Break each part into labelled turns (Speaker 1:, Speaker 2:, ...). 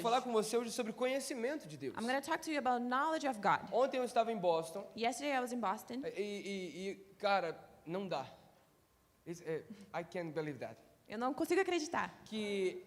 Speaker 1: Vou falar com você hoje sobre conhecimento de Deus.
Speaker 2: I'm going to talk to you about knowledge of God.
Speaker 1: Ontem eu estava em Boston
Speaker 2: Yesterday I was in Boston,
Speaker 1: cara, não dá. I can't believe that.
Speaker 2: eu não consigo acreditar
Speaker 1: Que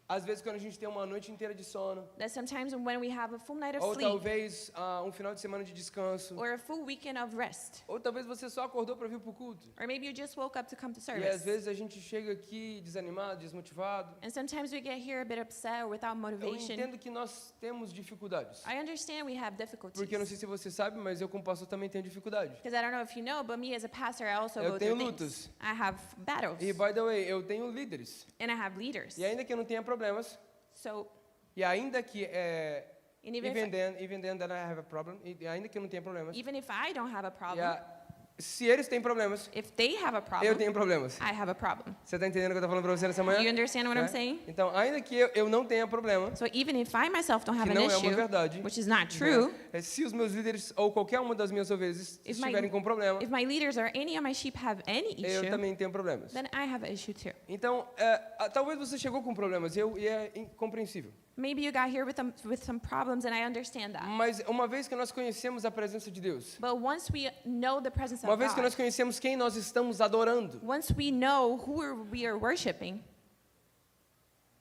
Speaker 1: às vezes quando a gente tem uma noite inteira de sono,
Speaker 2: that sometimes when we have a full night of
Speaker 1: ou
Speaker 2: sleep
Speaker 1: talvez um final de semana de descanso,
Speaker 2: or a full weekend of rest,
Speaker 1: ou talvez você só acordou para vir para o culto.
Speaker 2: or maybe you just woke up to come to
Speaker 1: E às
Speaker 2: service.
Speaker 1: vezes a gente chega aqui desanimado, desmotivado.
Speaker 2: And sometimes we get here a bit upset or without
Speaker 1: Eu
Speaker 2: motivation.
Speaker 1: entendo que nós temos dificuldades.
Speaker 2: I understand we have difficulties.
Speaker 1: Porque eu não sei se você sabe, mas eu como pastor também tenho dificuldade.
Speaker 2: Because I don't know if you know, but me as a pastor, I also
Speaker 1: Eu
Speaker 2: go
Speaker 1: tenho
Speaker 2: through
Speaker 1: lutas.
Speaker 2: things. I have battles.
Speaker 1: E by the way, eu tenho líderes.
Speaker 2: And I have leaders.
Speaker 1: E ainda que eu não tenha problemas,
Speaker 2: So,
Speaker 1: e ainda que
Speaker 2: and
Speaker 1: even then that I have a problem, e ainda que eu não tenha problemas,
Speaker 2: even if I don't have a problem,
Speaker 1: se eles têm problemas,
Speaker 2: if they have a
Speaker 1: eu
Speaker 2: problem,
Speaker 1: tenho problemas.
Speaker 2: I have a problem.
Speaker 1: Você está entendendo o que eu estou falando para você nessa manhã?
Speaker 2: You understand what
Speaker 1: É?
Speaker 2: I'm saying?
Speaker 1: Então, ainda que eu não tenha problema,
Speaker 2: So even if I myself don't have
Speaker 1: que
Speaker 2: an
Speaker 1: não é uma
Speaker 2: issue,
Speaker 1: verdade,
Speaker 2: which is not true,
Speaker 1: se os meus líderes ou qualquer uma das minhas ovelhas
Speaker 2: If my-
Speaker 1: estiverem com problema,
Speaker 2: if my leaders or any of my sheep have any
Speaker 1: eu
Speaker 2: issue,
Speaker 1: também tenho problemas.
Speaker 2: then I have an issue too.
Speaker 1: Então, talvez você chegou com problemas, e é incompreensível.
Speaker 2: Maybe you got here with some problems, and I understand that.
Speaker 1: Mas uma vez que nós conhecemos a presença de Deus,
Speaker 2: But once we know the presence
Speaker 1: uma
Speaker 2: of
Speaker 1: vez que
Speaker 2: God,
Speaker 1: nós conhecemos quem nós estamos adorando,
Speaker 2: once we know who we are worshiping,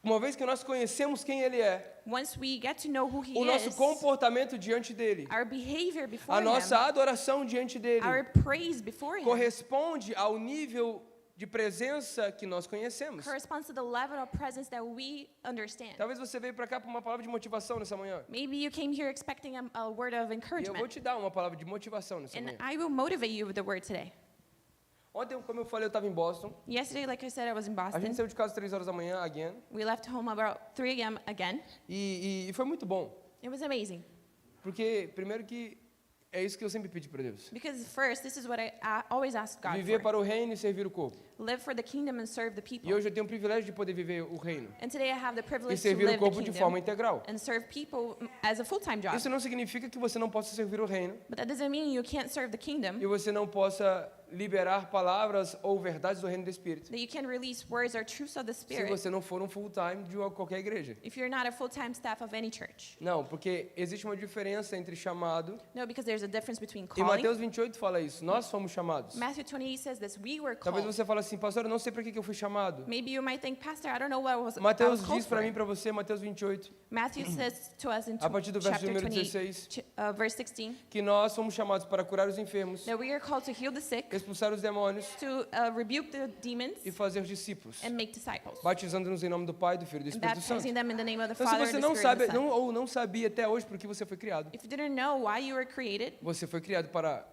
Speaker 1: uma vez que nós conhecemos quem Ele é,
Speaker 2: once we get to know who He
Speaker 1: o nosso
Speaker 2: is,
Speaker 1: comportamento diante dele,
Speaker 2: our behavior before
Speaker 1: a nossa
Speaker 2: Him,
Speaker 1: adoração diante dele,
Speaker 2: our praise before Him,
Speaker 1: corresponde ao nível de presença que nós conhecemos.
Speaker 2: corresponds to the level of presence that we understand.
Speaker 1: Talvez você veio para cá para uma palavra de motivação nessa manhã.
Speaker 2: Maybe you came here expecting a word of
Speaker 1: E eu vou
Speaker 2: encouragement,
Speaker 1: te dar uma palavra de motivação nessa
Speaker 2: and
Speaker 1: manhã.
Speaker 2: I will motivate you with the word today.
Speaker 1: Ontem, como eu falei, eu estava em Boston.
Speaker 2: Yesterday, like I said, I was in
Speaker 1: A gente
Speaker 2: Boston.
Speaker 1: saiu de casa 3 horas da manhã, again.
Speaker 2: We left home about 3 a.m. again.
Speaker 1: E foi muito bom.
Speaker 2: It was amazing.
Speaker 1: Porque, primeiro que é isso que eu sempre pedi para Deus.
Speaker 2: Because first, this is what I always ask God
Speaker 1: Viver
Speaker 2: for.
Speaker 1: para o reino e servir o corpo.
Speaker 2: Live for the kingdom and serve the
Speaker 1: E
Speaker 2: people.
Speaker 1: hoje eu tenho o privilégio de poder viver o reino.
Speaker 2: And today I have the
Speaker 1: E
Speaker 2: privilege to
Speaker 1: servir o
Speaker 2: live the
Speaker 1: corpo de forma
Speaker 2: kingdom
Speaker 1: integral.
Speaker 2: and serve people as a full-time job.
Speaker 1: Isso não significa que você não possa servir o reino
Speaker 2: But that doesn't mean you can't serve the kingdom,
Speaker 1: e você não possa liberar palavras ou verdades do reino do Espírito.
Speaker 2: that you can release words or truths of the
Speaker 1: Se
Speaker 2: Spirit
Speaker 1: você não for um full-time de qualquer igreja.
Speaker 2: if you're not a full-time staff of any church.
Speaker 1: Não, porque existe uma diferença entre chamado.
Speaker 2: No, because there's a difference between
Speaker 1: E
Speaker 2: calling.
Speaker 1: Mateus 28 fala isso. Nós fomos chamados.
Speaker 2: Matthew 28 says this, we were
Speaker 1: Talvez
Speaker 2: called.
Speaker 1: você fale assim, pastor, eu não sei para que eu fui chamado.
Speaker 2: Maybe you might think, Pastor, I don't know what I was
Speaker 1: Mateus
Speaker 2: called
Speaker 1: diz para
Speaker 2: for.
Speaker 1: mim e para você, Mateus 28,
Speaker 2: Matthew says to us in
Speaker 1: a partir do verso
Speaker 2: chapter
Speaker 1: número
Speaker 2: 28,
Speaker 1: 16,
Speaker 2: verse 16,
Speaker 1: que nós fomos chamados para curar os enfermos,
Speaker 2: that we are called to heal the sick,
Speaker 1: expulsar os demônios
Speaker 2: to rebuke the demons,
Speaker 1: e fazer discípulos,
Speaker 2: and make disciples,
Speaker 1: batizando-nos em nome do Pai, do Filho e do
Speaker 2: and
Speaker 1: Espírito Santo.
Speaker 2: baptizing them in the name of the
Speaker 1: Então, se
Speaker 2: Father
Speaker 1: você
Speaker 2: and the
Speaker 1: não
Speaker 2: Spirit and
Speaker 1: sabe
Speaker 2: the Son.
Speaker 1: ou não sabia até hoje por que você foi criado,
Speaker 2: If you didn't know why you were created,
Speaker 1: você foi criado para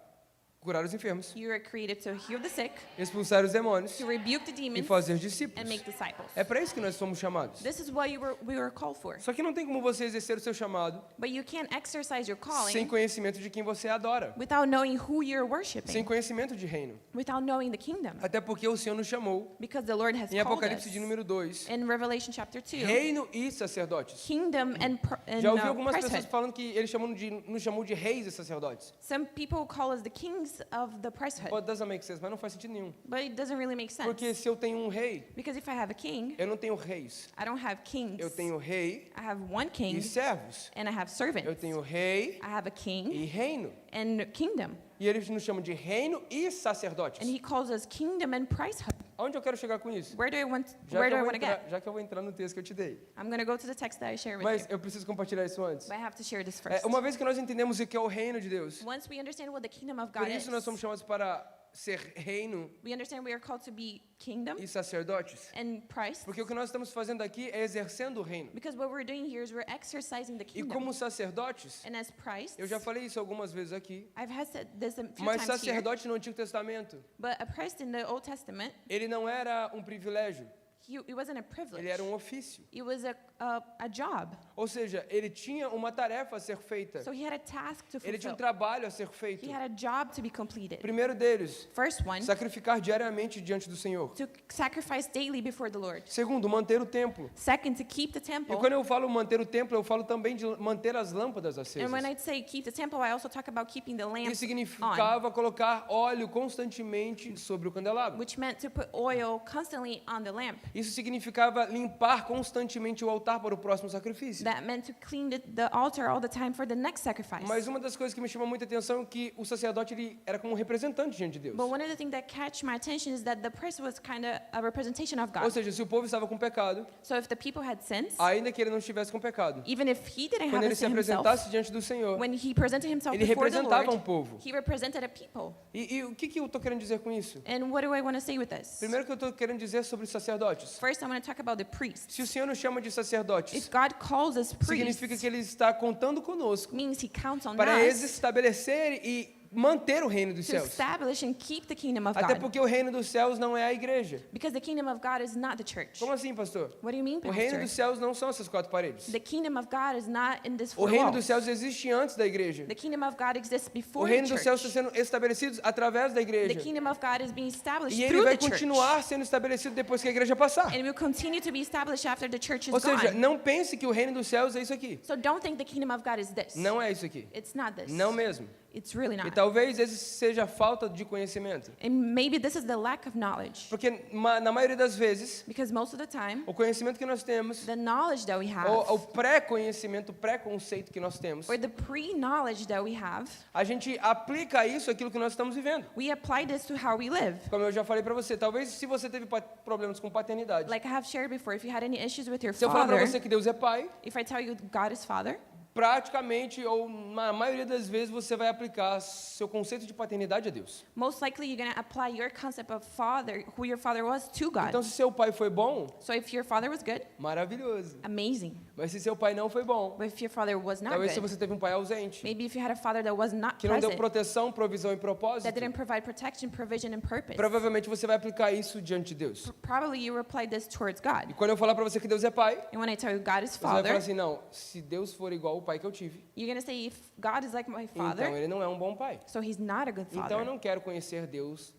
Speaker 1: curar os enfermos,
Speaker 2: you were created to heal the sick,
Speaker 1: expulsar os demônios
Speaker 2: to rebuke the
Speaker 1: e
Speaker 2: demons,
Speaker 1: fazer
Speaker 2: and
Speaker 1: discípulos.
Speaker 2: make disciples.
Speaker 1: É para isso que nós somos chamados.
Speaker 2: This is what we were called for.
Speaker 1: Só que não tem como você exercer o seu chamado
Speaker 2: But you can't exercise your
Speaker 1: sem
Speaker 2: calling
Speaker 1: conhecimento de quem você adora,
Speaker 2: without knowing who you're
Speaker 1: sem
Speaker 2: worshiping,
Speaker 1: conhecimento de reino.
Speaker 2: without knowing the kingdom.
Speaker 1: Até porque o Senhor nos chamou,
Speaker 2: Because the Lord has
Speaker 1: em
Speaker 2: called
Speaker 1: Apocalipse
Speaker 2: us
Speaker 1: de número 2,
Speaker 2: in Revelation chapter 2,
Speaker 1: reino e sacerdotes.
Speaker 2: kingdom and
Speaker 1: Já ouvi algumas pessoas
Speaker 2: priesthood.
Speaker 1: falando que ele nos chamou de reis e sacerdotes.
Speaker 2: Some people call us the kings of the priesthood,
Speaker 1: But doesn't make sense, mas não faz sentido nenhum.
Speaker 2: but it doesn't really make sense.
Speaker 1: Porque se eu tenho um rei,
Speaker 2: Because if I have a king,
Speaker 1: eu não tenho reis.
Speaker 2: I don't have kings.
Speaker 1: Eu tenho rei
Speaker 2: I have one
Speaker 1: e
Speaker 2: king
Speaker 1: servos.
Speaker 2: and I have
Speaker 1: Eu
Speaker 2: servants.
Speaker 1: tenho rei
Speaker 2: I have a king
Speaker 1: e reino.
Speaker 2: and kingdom.
Speaker 1: E eles nos chamam de reino e sacerdotes.
Speaker 2: And he calls us kingdom and priesthood.
Speaker 1: Aonde eu quero chegar com isso?
Speaker 2: Where do I want
Speaker 1: Já
Speaker 2: where
Speaker 1: que,
Speaker 2: do I
Speaker 1: eu vou
Speaker 2: want to get?
Speaker 1: entrar, já que eu vou entrar no texto que eu te dei.
Speaker 2: I'm going to go to the text that I share with
Speaker 1: Mas
Speaker 2: you.
Speaker 1: eu preciso compartilhar isso antes.
Speaker 2: But I have to share this first.
Speaker 1: Uma vez que nós entendemos o que é o reino de Deus,
Speaker 2: Once we understand what the kingdom of
Speaker 1: por
Speaker 2: God is,
Speaker 1: isso nós somos chamados para ser reino
Speaker 2: we understand we are called to be kingdom
Speaker 1: e sacerdotes.
Speaker 2: and priests.
Speaker 1: Porque o que nós estamos fazendo aqui é exercendo o reino.
Speaker 2: Because what we're doing here is we're exercising the
Speaker 1: E
Speaker 2: kingdom.
Speaker 1: como sacerdotes,
Speaker 2: And as priests,
Speaker 1: eu já falei isso algumas vezes aqui,
Speaker 2: I've had said this a few
Speaker 1: mas
Speaker 2: times here,
Speaker 1: sacerdote no Antigo Testamento,
Speaker 2: but a priest in the Old Testament,
Speaker 1: ele não era um privilégio,
Speaker 2: it wasn't a privilege.
Speaker 1: ele era um ofício.
Speaker 2: It was a job.
Speaker 1: Ou seja, ele tinha uma tarefa a ser feita,
Speaker 2: So he had a task to
Speaker 1: ele tinha um
Speaker 2: fulfill.
Speaker 1: trabalho a ser feito.
Speaker 2: He had a job to be completed.
Speaker 1: Primeiro deles,
Speaker 2: First one,
Speaker 1: sacrificar diariamente diante do Senhor.
Speaker 2: to sacrifice daily before the Lord.
Speaker 1: Segundo, manter o templo.
Speaker 2: Second, to keep the
Speaker 1: E
Speaker 2: temple.
Speaker 1: quando eu falo manter o templo, eu falo também de manter as lâmpadas acesas.
Speaker 2: And when I say keep the temple, I also talk about keeping the
Speaker 1: Isso
Speaker 2: lamps on,
Speaker 1: significava colocar óleo constantemente sobre o candelabro.
Speaker 2: which meant to put oil constantly on the lamp.
Speaker 1: Isso significava limpar constantemente o altar altar para o próximo sacrifício.
Speaker 2: That meant to clean the altar all the time for the next sacrifice.
Speaker 1: Mas uma das coisas que me chama muita atenção é que o sacerdote ele era como um representante diante de Deus.
Speaker 2: But one of the things that catch my attention is that the priest was kind of a representation of
Speaker 1: Ou
Speaker 2: God.
Speaker 1: seja, se o povo estava com pecado,
Speaker 2: So if the people had sins,
Speaker 1: ainda que ele não estivesse com pecado,
Speaker 2: even if he didn't
Speaker 1: quando
Speaker 2: have
Speaker 1: ele
Speaker 2: a
Speaker 1: se
Speaker 2: sin himself,
Speaker 1: apresentasse diante do Senhor,
Speaker 2: when he presented himself
Speaker 1: ele
Speaker 2: before the
Speaker 1: representava
Speaker 2: Lord,
Speaker 1: povo.
Speaker 2: he represented a people.
Speaker 1: E o que eu estou querendo dizer com isso?
Speaker 2: And what do I want to say with this?
Speaker 1: Primeiro que eu estou querendo dizer sobre os sacerdotes.
Speaker 2: First, I want to talk about the priests.
Speaker 1: Se o Senhor nos chama de sacerdotes,
Speaker 2: If God calls us
Speaker 1: significa
Speaker 2: priests,
Speaker 1: que Ele está contando conosco
Speaker 2: means he counts on
Speaker 1: para
Speaker 2: us
Speaker 1: estabelecer e manter o reino dos
Speaker 2: to
Speaker 1: céus.
Speaker 2: establish and keep the kingdom of
Speaker 1: Até
Speaker 2: God.
Speaker 1: porque o reino dos céus não é a igreja.
Speaker 2: Because the kingdom of God is not the church.
Speaker 1: Como assim, pastor?
Speaker 2: What do you mean,
Speaker 1: O reino
Speaker 2: Pastor?
Speaker 1: dos céus não são essas quatro paredes.
Speaker 2: The kingdom of God is not in this
Speaker 1: O
Speaker 2: four
Speaker 1: reino
Speaker 2: walls.
Speaker 1: dos céus existe antes da igreja.
Speaker 2: The kingdom of God exists
Speaker 1: O
Speaker 2: before
Speaker 1: reino
Speaker 2: the
Speaker 1: dos céus está
Speaker 2: church.
Speaker 1: sendo estabelecido através da
Speaker 2: The
Speaker 1: igreja.
Speaker 2: kingdom of God is being established
Speaker 1: E ele
Speaker 2: through
Speaker 1: vai
Speaker 2: the church.
Speaker 1: continuar sendo estabelecido depois que a igreja passar.
Speaker 2: And it will continue to be established after the church is
Speaker 1: Ou seja,
Speaker 2: gone.
Speaker 1: não pense que o reino dos céus é isso aqui.
Speaker 2: So don't think the kingdom of God is this.
Speaker 1: Não é isso aqui.
Speaker 2: It's not this.
Speaker 1: Não mesmo.
Speaker 2: It's really
Speaker 1: E
Speaker 2: not.
Speaker 1: talvez esse seja a falta de conhecimento.
Speaker 2: And maybe this is the lack of knowledge.
Speaker 1: Porque na maioria das vezes,
Speaker 2: Because most of the time,
Speaker 1: o conhecimento que nós temos,
Speaker 2: the knowledge that we have,
Speaker 1: ou o pré-conhecimento, o pré-conceito que nós temos,
Speaker 2: or the pre-knowledge that we have,
Speaker 1: a gente aplica isso àquilo que nós estamos vivendo.
Speaker 2: we apply this to how we live.
Speaker 1: Como eu já falei para você, talvez se você teve problemas com paternidade,
Speaker 2: Like I have shared before, if you had any issues with your
Speaker 1: se eu falar para
Speaker 2: father,
Speaker 1: você que Deus é pai,
Speaker 2: if I tell you God is Father,
Speaker 1: praticamente, ou na maioria das vezes, você vai aplicar seu conceito de paternidade a Deus.
Speaker 2: most likely you're going to apply your concept of father, who your father was, to God.
Speaker 1: Então, se seu pai foi bom,
Speaker 2: So if your father was good,
Speaker 1: maravilhoso.
Speaker 2: amazing.
Speaker 1: Mas se seu pai não foi bom,
Speaker 2: But if your father was not
Speaker 1: talvez se
Speaker 2: good,
Speaker 1: você teve um pai ausente,
Speaker 2: maybe if you had a father that was not
Speaker 1: que não deu
Speaker 2: present,
Speaker 1: proteção, provisão e
Speaker 2: that
Speaker 1: propósito,
Speaker 2: didn't provide protection, provision, and purpose,
Speaker 1: provavelmente você vai aplicar isso diante de Deus.
Speaker 2: probably you apply this towards God.
Speaker 1: E quando eu falar para você que Deus é pai,
Speaker 2: And when I tell you God is
Speaker 1: você vai falar
Speaker 2: Father,
Speaker 1: assim, não, se Deus for igual ao pai que eu tive,
Speaker 2: you're going to say, if God is like my
Speaker 1: então
Speaker 2: father,
Speaker 1: ele não é um bom pai.
Speaker 2: so he's not a good
Speaker 1: Então eu
Speaker 2: father.
Speaker 1: não quero conhecer Deus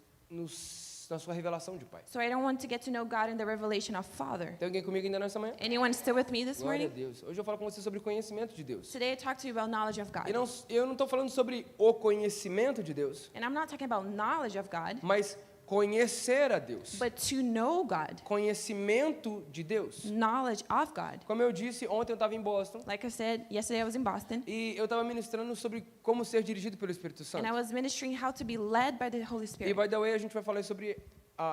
Speaker 1: na sua revelação de pai.
Speaker 2: So I don't want to get to know God in the revelation of Father.
Speaker 1: Tem alguém comigo ainda nessa manhã?
Speaker 2: Anyone still with me this
Speaker 1: Glória a
Speaker 2: morning?
Speaker 1: Deus. Hoje eu falo com você sobre conhecimento de Deus.
Speaker 2: Today I talk to you about knowledge of God.
Speaker 1: Eu não estou falando sobre o conhecimento de Deus,
Speaker 2: And I'm not talking about knowledge of God,
Speaker 1: mas conhecer a Deus.
Speaker 2: but to know God,
Speaker 1: Conhecimento de Deus.
Speaker 2: knowledge of God.
Speaker 1: Como eu disse, ontem eu estava em Boston
Speaker 2: Like I said, yesterday I was in Boston,
Speaker 1: e eu estava ministrando sobre como ser dirigido pelo Espírito Santo.
Speaker 2: and I was ministering how to be led by the Holy
Speaker 1: E,
Speaker 2: Spirit.
Speaker 1: by the way, a gente vai falar sobre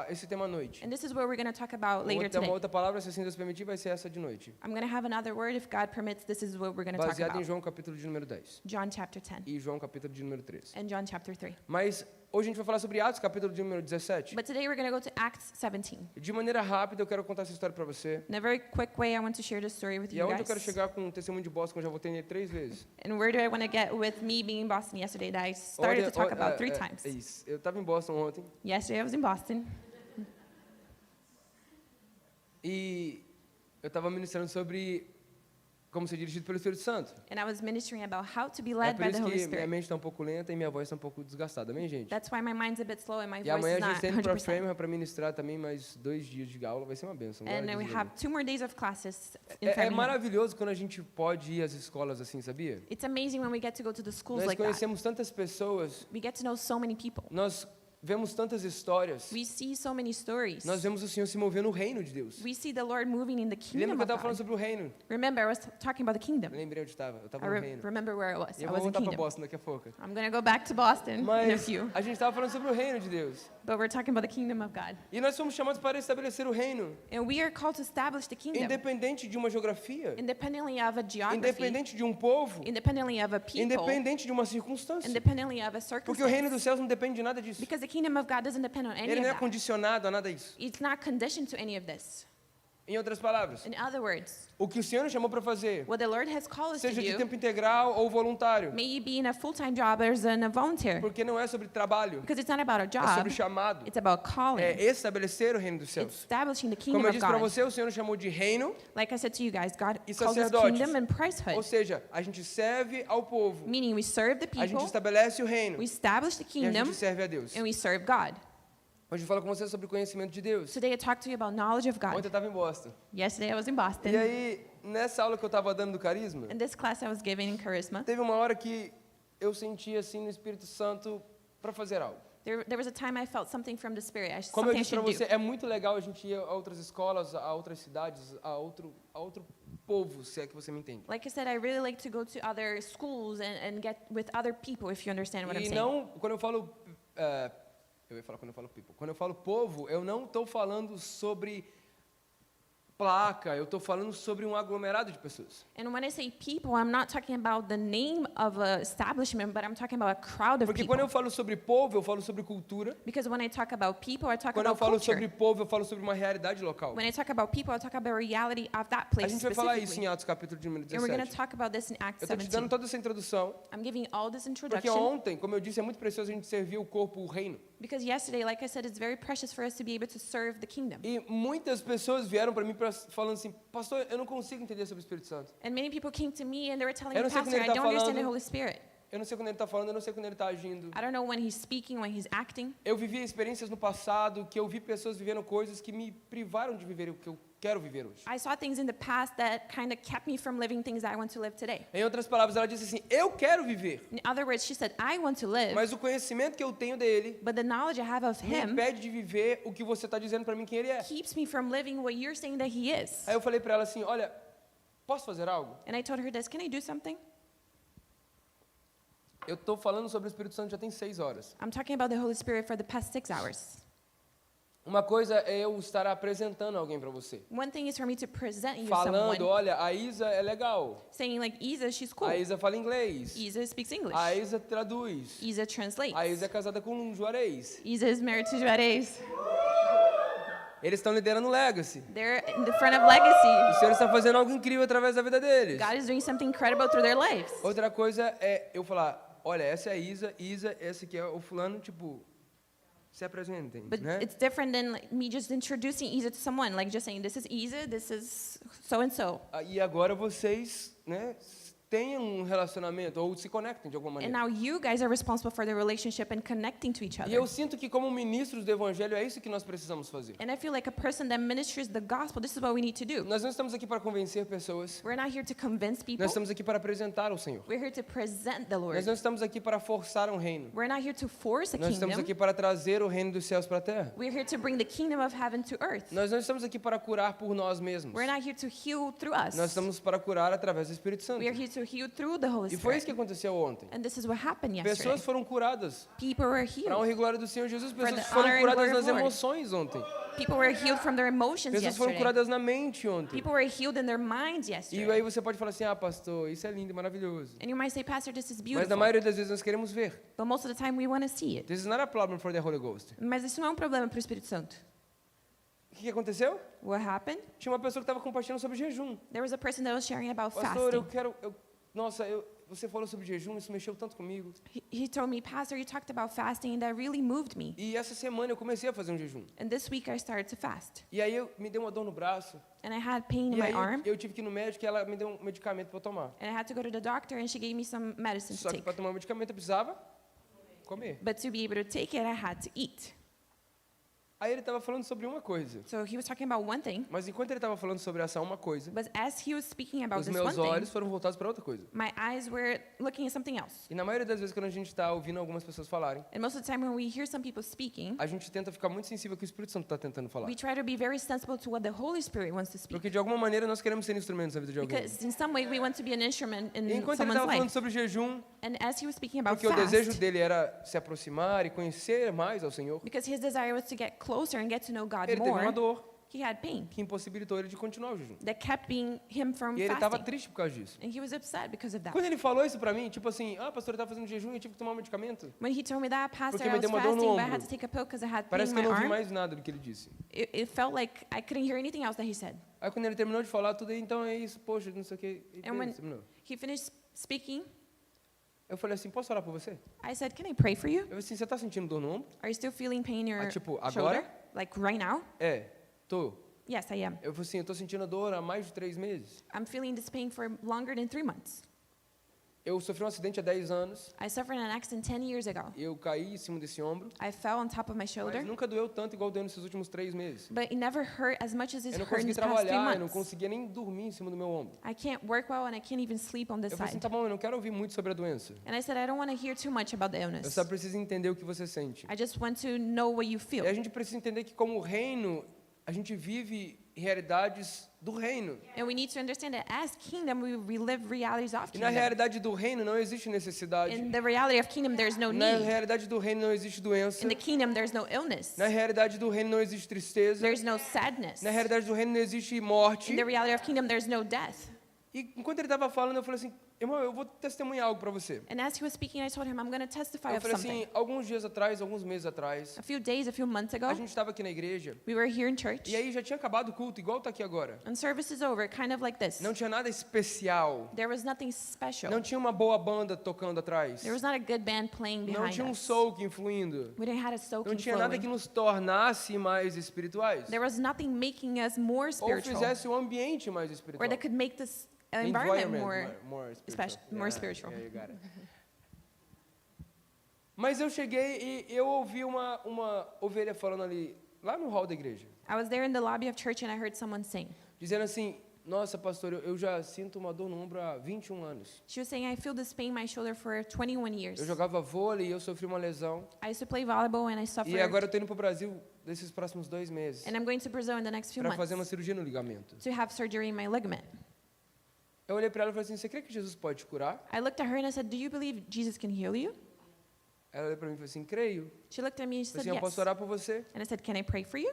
Speaker 1: esse tema à noite.
Speaker 2: And this is what we're going to talk about later
Speaker 1: Uma
Speaker 2: today.
Speaker 1: outra palavra, se assim Deus permitir, vai ser essa de noite.
Speaker 2: I'm going to have another word. If God permits, this is what we're going to talk
Speaker 1: Baseado em
Speaker 2: about.
Speaker 1: João capítulo de número 10
Speaker 2: John chapter 10
Speaker 1: e João capítulo de número 13.
Speaker 2: and John chapter 3.
Speaker 1: Mas hoje a gente vai falar sobre Atos capítulo de número 17.
Speaker 2: But today we're going to go to Acts 17.
Speaker 1: De maneira rápida, eu quero contar essa história para você.
Speaker 2: In a very quick way, I want to share this story with
Speaker 1: E
Speaker 2: you
Speaker 1: aonde eu quero
Speaker 2: guys.
Speaker 1: chegar com o testemunho de Boston, que eu já voltei nele 3 vezes.
Speaker 2: And where do I want to get with me being in Boston yesterday that I started to talk about 3 times?
Speaker 1: É isso. Eu estava em Boston ontem
Speaker 2: Yesterday I was in Boston,
Speaker 1: e eu estava ministrando sobre como ser dirigido pelo Espírito Santo.
Speaker 2: and I was ministering about how to be
Speaker 1: É
Speaker 2: led
Speaker 1: por
Speaker 2: by the
Speaker 1: isso
Speaker 2: Holy
Speaker 1: que minha
Speaker 2: Spirit.
Speaker 1: mente está um pouco lenta e minha voz está um pouco desgastada, amém, gente?
Speaker 2: That's why my mind's a bit slow and my
Speaker 1: E
Speaker 2: voice
Speaker 1: amanhã
Speaker 2: is
Speaker 1: a gente
Speaker 2: not
Speaker 1: está indo para
Speaker 2: 100%.
Speaker 1: Framingham para ministrar também mais 2 dias de aula, vai ser uma bênção. glória a
Speaker 2: And then we
Speaker 1: Deus,
Speaker 2: have 2 more days of classes in
Speaker 1: é
Speaker 2: Framingham.
Speaker 1: maravilhoso quando a gente pode ir às escolas assim, sabia?
Speaker 2: It's amazing when we get to go to the schools
Speaker 1: Nós
Speaker 2: like that.
Speaker 1: conhecemos tantas pessoas,
Speaker 2: We get to know so many people.
Speaker 1: nós vemos tantas histórias,
Speaker 2: We see so many stories.
Speaker 1: nós vemos o Senhor se mover no reino de Deus.
Speaker 2: We see the Lord moving in the
Speaker 1: Lembra
Speaker 2: kingdom
Speaker 1: que eu
Speaker 2: of
Speaker 1: estava falando
Speaker 2: God.
Speaker 1: sobre o reino?
Speaker 2: Remember, I was talking about the kingdom.
Speaker 1: Lembrei onde estava, eu
Speaker 2: I
Speaker 1: estava no reino.
Speaker 2: remember where I was.
Speaker 1: E
Speaker 2: I
Speaker 1: eu
Speaker 2: was
Speaker 1: vou
Speaker 2: in
Speaker 1: voltar para
Speaker 2: kingdom.
Speaker 1: Boston daqui a pouco.
Speaker 2: I'm going to go back to Boston in a
Speaker 1: Mas
Speaker 2: few.
Speaker 1: a gente estava falando sobre o reino de Deus.
Speaker 2: But we're talking about the kingdom of God.
Speaker 1: E nós somos chamados para estabelecer o reino,
Speaker 2: And we are called to establish the kingdom.
Speaker 1: independente de uma geografia,
Speaker 2: Independently of a geography.
Speaker 1: independente de um povo,
Speaker 2: Independently of a people.
Speaker 1: independente de uma circunstância.
Speaker 2: Independently of a
Speaker 1: Porque o reino
Speaker 2: circumstance.
Speaker 1: dos céus não depende de nada disso.
Speaker 2: Because the kingdom of God doesn't depend on any
Speaker 1: Ele
Speaker 2: of
Speaker 1: não é
Speaker 2: that.
Speaker 1: condicionado a nada disso.
Speaker 2: It's not conditioned to any of this.
Speaker 1: Em outras palavras,
Speaker 2: In other words,
Speaker 1: o que o Senhor nos chamou para fazer,
Speaker 2: what the Lord has called us to
Speaker 1: seja de
Speaker 2: do,
Speaker 1: tempo integral ou voluntário,
Speaker 2: may you be in a full-time job or as a volunteer.
Speaker 1: porque não é sobre trabalho,
Speaker 2: Because it's not about a
Speaker 1: é sobre
Speaker 2: job,
Speaker 1: chamado,
Speaker 2: it's about calling.
Speaker 1: é estabelecer o reino dos
Speaker 2: It's
Speaker 1: céus.
Speaker 2: establishing the kingdom
Speaker 1: Como eu
Speaker 2: of
Speaker 1: disse para
Speaker 2: God.
Speaker 1: você, o Senhor nos chamou de reino,
Speaker 2: Like I said to you guys, God
Speaker 1: E
Speaker 2: calls us
Speaker 1: sacerdotes.
Speaker 2: kingdom and
Speaker 1: ou
Speaker 2: priesthood.
Speaker 1: seja, a gente serve ao povo,
Speaker 2: Meaning we serve the
Speaker 1: a gente
Speaker 2: people,
Speaker 1: estabelece o reino
Speaker 2: we establish the
Speaker 1: e a
Speaker 2: kingdom,
Speaker 1: gente serve a Deus.
Speaker 2: and we serve God.
Speaker 1: Hoje eu falo com você sobre o conhecimento de Deus.
Speaker 2: Today I talk to you about knowledge of
Speaker 1: Ontem eu
Speaker 2: God.
Speaker 1: estava em Boston.
Speaker 2: Yesterday I was in Boston.
Speaker 1: E aí, nessa aula que eu estava dando do carisma,
Speaker 2: In this class I was giving in Charisma,
Speaker 1: teve uma hora que eu senti assim no Espírito Santo para fazer algo.
Speaker 2: There was a time I felt something from the Spirit.
Speaker 1: Como eu
Speaker 2: Something I
Speaker 1: disse para
Speaker 2: should
Speaker 1: você,
Speaker 2: do.
Speaker 1: é muito legal a gente ir a outras escolas, a outras cidades, a outro povo, se é que você me entende.
Speaker 2: Like I said, I really like to go to other schools and get with other people, if you understand what I'm
Speaker 1: E
Speaker 2: saying.
Speaker 1: não, quando eu falo, eu ia falar quando eu falo people. Quando eu falo povo, eu não estou falando sobre placa, eu estou falando sobre um aglomerado de pessoas.
Speaker 2: And when I say people, I'm not talking about the name of a establishment, but I'm talking about a crowd of
Speaker 1: Porque
Speaker 2: people.
Speaker 1: quando eu falo sobre povo, eu falo sobre cultura.
Speaker 2: Because when I talk about people, I talk
Speaker 1: Quando eu
Speaker 2: about
Speaker 1: falo
Speaker 2: culture.
Speaker 1: sobre povo, eu falo sobre uma realidade local.
Speaker 2: When I talk about people, I talk about a reality of that
Speaker 1: A
Speaker 2: place
Speaker 1: gente vai falar isso
Speaker 2: specifically.
Speaker 1: em Atos capítulo de número
Speaker 2: And we're going to
Speaker 1: 17.
Speaker 2: talk about this in Acts
Speaker 1: Eu estou te dando
Speaker 2: 17.
Speaker 1: toda essa introdução,
Speaker 2: I'm giving all this
Speaker 1: porque
Speaker 2: introduction
Speaker 1: ontem, como eu disse, é muito precioso a gente servir o corpo, o reino.
Speaker 2: because yesterday, like I said, it's very precious for us to be able to serve the kingdom.
Speaker 1: E muitas pessoas vieram para mim falando assim, pastor, eu não consigo entender sobre o Espírito Santo.
Speaker 2: And many people came to me and they were telling
Speaker 1: Eu
Speaker 2: me,
Speaker 1: não sei quando
Speaker 2: Pastor,
Speaker 1: ele
Speaker 2: I
Speaker 1: tá
Speaker 2: don't understand the
Speaker 1: falando.
Speaker 2: Holy Spirit.
Speaker 1: Eu não sei quando ele está falando, eu não sei quando ele está agindo.
Speaker 2: I don't know when he's speaking, when he's acting.
Speaker 1: Eu vivi experiências no passado que eu vi pessoas vivendo coisas que me privaram de viver o que eu quero viver hoje.
Speaker 2: I saw things in the past that kind of kept me from living things that I want to live today.
Speaker 1: Em outras palavras, ela disse assim, eu quero viver,
Speaker 2: In other words, she said, I want to live,
Speaker 1: mas o conhecimento que eu tenho dele
Speaker 2: but the knowledge I have of
Speaker 1: me
Speaker 2: him
Speaker 1: impede de viver o que você está dizendo para mim que ele é.
Speaker 2: keeps me from living what you're saying that he is.
Speaker 1: Aí eu falei para ela assim, olha, posso fazer algo?
Speaker 2: And I told her this, can I do something?
Speaker 1: Eu estou falando sobre o Espírito Santo já tem 6 horas.
Speaker 2: I'm talking about the Holy Spirit for the past 6 hours.
Speaker 1: Uma coisa é eu estar apresentando alguém para você.
Speaker 2: One thing is for me to present you
Speaker 1: Falando,
Speaker 2: someone,
Speaker 1: olha, a Isa é legal.
Speaker 2: saying like, Isa, she's cool.
Speaker 1: A Isa fala inglês.
Speaker 2: Isa speaks English.
Speaker 1: A Isa traduz.
Speaker 2: Isa translates.
Speaker 1: A Isa é casada com um Juarez.
Speaker 2: Isa is married to Juarez.
Speaker 1: Eles estão liderando Legacy.
Speaker 2: They're in the front of Legacy.
Speaker 1: O Senhor está fazendo algo incrível através da vida deles.
Speaker 2: God is doing something incredible through their lives.
Speaker 1: Outra coisa é eu falar, olha, essa é a Isa, esse aqui é o fulano, tipo, se apresentem,
Speaker 2: But
Speaker 1: né?
Speaker 2: it's different than like, me just introducing Isa to someone, like just saying, this is Isa, this is so and so.
Speaker 1: E agora vocês, né, tenham um relacionamento ou se conectem de alguma
Speaker 2: And
Speaker 1: maneira.
Speaker 2: now you guys are responsible for the relationship and connecting to each
Speaker 1: E
Speaker 2: other.
Speaker 1: eu sinto que como ministros do evangelho é isso que nós precisamos fazer.
Speaker 2: And I feel like a person that ministers the gospel, this is what we need to do.
Speaker 1: Nós não estamos aqui para convencer pessoas.
Speaker 2: We're not here to convince people.
Speaker 1: Nós estamos aqui para apresentar o Senhor.
Speaker 2: We're here to present the
Speaker 1: Nós
Speaker 2: Lord.
Speaker 1: não estamos aqui para forçar um reino.
Speaker 2: We're not here to force a
Speaker 1: Nós estamos
Speaker 2: kingdom.
Speaker 1: aqui para trazer o reino dos céus para a terra.
Speaker 2: We're here to bring the kingdom of heaven to earth.
Speaker 1: Nós não estamos aqui para curar por nós mesmos.
Speaker 2: We're not here to heal through us.
Speaker 1: Nós estamos para curar através do Espírito Santo.
Speaker 2: We are here to heal through the Holy
Speaker 1: E foi isso que
Speaker 2: Spirit.
Speaker 1: aconteceu ontem.
Speaker 2: And this is what happened
Speaker 1: Pessoas
Speaker 2: yesterday.
Speaker 1: foram curadas.
Speaker 2: People were
Speaker 1: Para a honra
Speaker 2: healed.
Speaker 1: e glória do Senhor Jesus,
Speaker 2: For
Speaker 1: pessoas
Speaker 2: the
Speaker 1: foram
Speaker 2: honor and
Speaker 1: curadas
Speaker 2: glory
Speaker 1: nas
Speaker 2: of Lord.
Speaker 1: emoções ontem.
Speaker 2: People were healed from their emotions
Speaker 1: Pessoas foram
Speaker 2: yesterday.
Speaker 1: curadas na mente ontem.
Speaker 2: People were healed in their minds
Speaker 1: E aí
Speaker 2: yesterday.
Speaker 1: você pode falar assim, ah, pastor, isso é lindo e maravilhoso.
Speaker 2: And you might say, Pastor, this is
Speaker 1: Mas na
Speaker 2: beautiful.
Speaker 1: maioria das vezes nós queremos ver.
Speaker 2: But most of the time we want to see it.
Speaker 1: This is not a problem for the Holy Ghost.
Speaker 2: Mas isso não é um problema para o Espírito Santo.
Speaker 1: O que aconteceu?
Speaker 2: What happened?
Speaker 1: Tinha uma pessoa que estava compartilhando sobre jejum.
Speaker 2: There was a person that was sharing about
Speaker 1: Pastor,
Speaker 2: fasting.
Speaker 1: você falou sobre jejum, isso mexeu tanto comigo.
Speaker 2: He told me, Pastor, you talked about fasting and that really moved me.
Speaker 1: E essa semana eu comecei a fazer um jejum.
Speaker 2: And this week I started to fast.
Speaker 1: E aí me deu uma dor no braço.
Speaker 2: And I had pain in
Speaker 1: E
Speaker 2: my
Speaker 1: aí
Speaker 2: arm.
Speaker 1: eu tive que ir no médico e ela me deu um medicamento para eu tomar.
Speaker 2: And I had to go to the doctor and she gave me some medicine to
Speaker 1: Só que
Speaker 2: take.
Speaker 1: para tomar o medicamento eu precisava comer.
Speaker 2: But to be able to take it, I had to eat.
Speaker 1: Aí ele estava falando sobre uma coisa.
Speaker 2: So he was talking about one thing.
Speaker 1: Mas enquanto ele estava falando sobre essa uma coisa,
Speaker 2: But as he was speaking about
Speaker 1: os
Speaker 2: this one
Speaker 1: meus
Speaker 2: thing,
Speaker 1: olhos foram voltados para outra coisa.
Speaker 2: my eyes were looking at something else.
Speaker 1: E na maioria das vezes quando a gente está ouvindo algumas pessoas falarem,
Speaker 2: And most of the time when we hear some people speaking,
Speaker 1: a gente tenta ficar muito sensível ao que o Espírito Santo está tentando falar.
Speaker 2: we try to be very sensible to what the Holy Spirit wants to speak.
Speaker 1: Porque de alguma maneira nós queremos ser instrumentos na vida de alguém.
Speaker 2: Because in some way we want to be an instrument in
Speaker 1: E enquanto ele
Speaker 2: someone's
Speaker 1: estava falando
Speaker 2: life.
Speaker 1: sobre jejum,
Speaker 2: And as he was speaking about
Speaker 1: porque o desejo
Speaker 2: fast,
Speaker 1: dele era se aproximar e conhecer mais ao Senhor,
Speaker 2: because his desire was to get closer and get to know God
Speaker 1: ele teve uma
Speaker 2: more,
Speaker 1: dor
Speaker 2: he had pain
Speaker 1: que impossibilitou ele de continuar o jejum.
Speaker 2: that kept him from
Speaker 1: E ele estava
Speaker 2: fasting.
Speaker 1: triste por causa disso.
Speaker 2: And he was upset because of that.
Speaker 1: Quando ele falou isso pra mim, tipo assim, ah, pastor, eu estava fazendo jejum e eu tive que tomar um medicamento.
Speaker 2: When he told me that, Pastor,
Speaker 1: Porque
Speaker 2: I
Speaker 1: me
Speaker 2: was
Speaker 1: deu uma dor no
Speaker 2: fasting, but I had
Speaker 1: ombro.
Speaker 2: to take a pill because I had pain
Speaker 1: Parece
Speaker 2: in
Speaker 1: que
Speaker 2: my
Speaker 1: eu não ouvi
Speaker 2: arm.
Speaker 1: mais nada do que ele disse.
Speaker 2: It felt like I couldn't hear anything else that he said.
Speaker 1: Aí quando ele terminou de falar tudo, então é isso, poxa, não sei o que.
Speaker 2: And when he finished speaking,
Speaker 1: Eu falei assim, posso orar por você?
Speaker 2: I said, can I pray for you?
Speaker 1: Eu falei assim, você está sentindo dor no ombro?
Speaker 2: Are you still feeling pain in your
Speaker 1: tipo,
Speaker 2: shoulder?
Speaker 1: agora?
Speaker 2: Like right now?
Speaker 1: É, tô.
Speaker 2: Yes, I am.
Speaker 1: Eu falei assim, eu tô sentindo a dor há mais de 3 meses.
Speaker 2: I'm feeling this pain for longer than 3 months.
Speaker 1: Eu sofri um acidente há 10 anos.
Speaker 2: I suffered an accident 10 years ago.
Speaker 1: Eu caí em cima desse ombro.
Speaker 2: I fell on top of my shoulder,
Speaker 1: Mas nunca doeu tanto igual doeu nesses últimos 3 meses.
Speaker 2: but it never hurt as much as it's
Speaker 1: Eu não
Speaker 2: hurt in
Speaker 1: consegui
Speaker 2: these past 3
Speaker 1: trabalhar, eu não
Speaker 2: months.
Speaker 1: conseguia nem dormir em cima do meu ombro.
Speaker 2: I can't work well and I can't even sleep on this
Speaker 1: Eu falei assim,
Speaker 2: side.
Speaker 1: tá bom, eu não quero ouvir muito sobre a doença.
Speaker 2: And I said, I don't want to hear too much about the
Speaker 1: Eu
Speaker 2: illness.
Speaker 1: só preciso entender o que você sente.
Speaker 2: I just want to know what you feel.
Speaker 1: E a gente precisa entender que como reino, a gente vive realidades do reino.
Speaker 2: And we need to understand that as kingdom, we live realities of
Speaker 1: E na
Speaker 2: kingdom.
Speaker 1: realidade do reino não existe necessidade.
Speaker 2: In the reality of kingdom, there's no
Speaker 1: Na
Speaker 2: need.
Speaker 1: realidade do reino não existe doença.
Speaker 2: In the kingdom, there's no illness.
Speaker 1: Na realidade do reino não existe tristeza.
Speaker 2: There's no sadness.
Speaker 1: Na realidade do reino não existe morte.
Speaker 2: In the reality of kingdom, there's no death.
Speaker 1: E enquanto ele estava falando, eu falei assim, irmão, eu vou testemunhar algo para você.
Speaker 2: And as he was speaking, I told him, I'm going to testify
Speaker 1: Eu
Speaker 2: of
Speaker 1: falei
Speaker 2: something.
Speaker 1: assim, alguns dias atrás, alguns meses atrás,
Speaker 2: A few days, a few months ago,
Speaker 1: a gente estava aqui na igreja,
Speaker 2: we were here in church,
Speaker 1: e aí já tinha acabado o culto, igual está aqui agora.
Speaker 2: and service is over, kind of like this.
Speaker 1: Não tinha nada especial.
Speaker 2: There was nothing special.
Speaker 1: Não tinha uma boa banda tocando atrás.
Speaker 2: There was not a good band playing
Speaker 1: Não
Speaker 2: behind
Speaker 1: tinha um
Speaker 2: us.
Speaker 1: soul influindo.
Speaker 2: We didn't have a soaking
Speaker 1: Não tinha nada que
Speaker 2: flowing.
Speaker 1: nos tornasse mais espirituais.
Speaker 2: There was nothing making us more
Speaker 1: Ou
Speaker 2: spiritual,
Speaker 1: fizesse o ambiente mais
Speaker 2: or
Speaker 1: espiritual.
Speaker 2: that could make this environment more.
Speaker 1: more
Speaker 2: spiritual.
Speaker 1: Yeah, you got it. Mas eu cheguei e eu ouvi uma ovelha falando ali, lá no hall da igreja,
Speaker 2: I was there in the lobby of church and I heard someone sing.
Speaker 1: dizendo assim, nossa, pastor, eu já sinto uma dor no ombro há 21 anos.
Speaker 2: She was saying, I feel this pain in my shoulder for 21 years.
Speaker 1: Eu jogava vôlei e eu sofri uma lesão.
Speaker 2: I used to play volleyball and I suffered.
Speaker 1: E agora eu estou indo para o Brasil nesses próximos 2 meses
Speaker 2: And I'm going to Brazil in the next few
Speaker 1: para fazer uma
Speaker 2: months
Speaker 1: cirurgia no ligamento.
Speaker 2: to have surgery in my ligament.
Speaker 1: Eu olhei para ela e falei assim, você crê que Jesus pode te curar?
Speaker 2: I looked at her and I said, do you believe Jesus can heal you?
Speaker 1: Ela olhou para mim e falou assim, creio.
Speaker 2: She looked at me and she
Speaker 1: Eu falei
Speaker 2: said,
Speaker 1: assim, eu posso
Speaker 2: yes.
Speaker 1: orar por você?
Speaker 2: And I said, can I pray for you?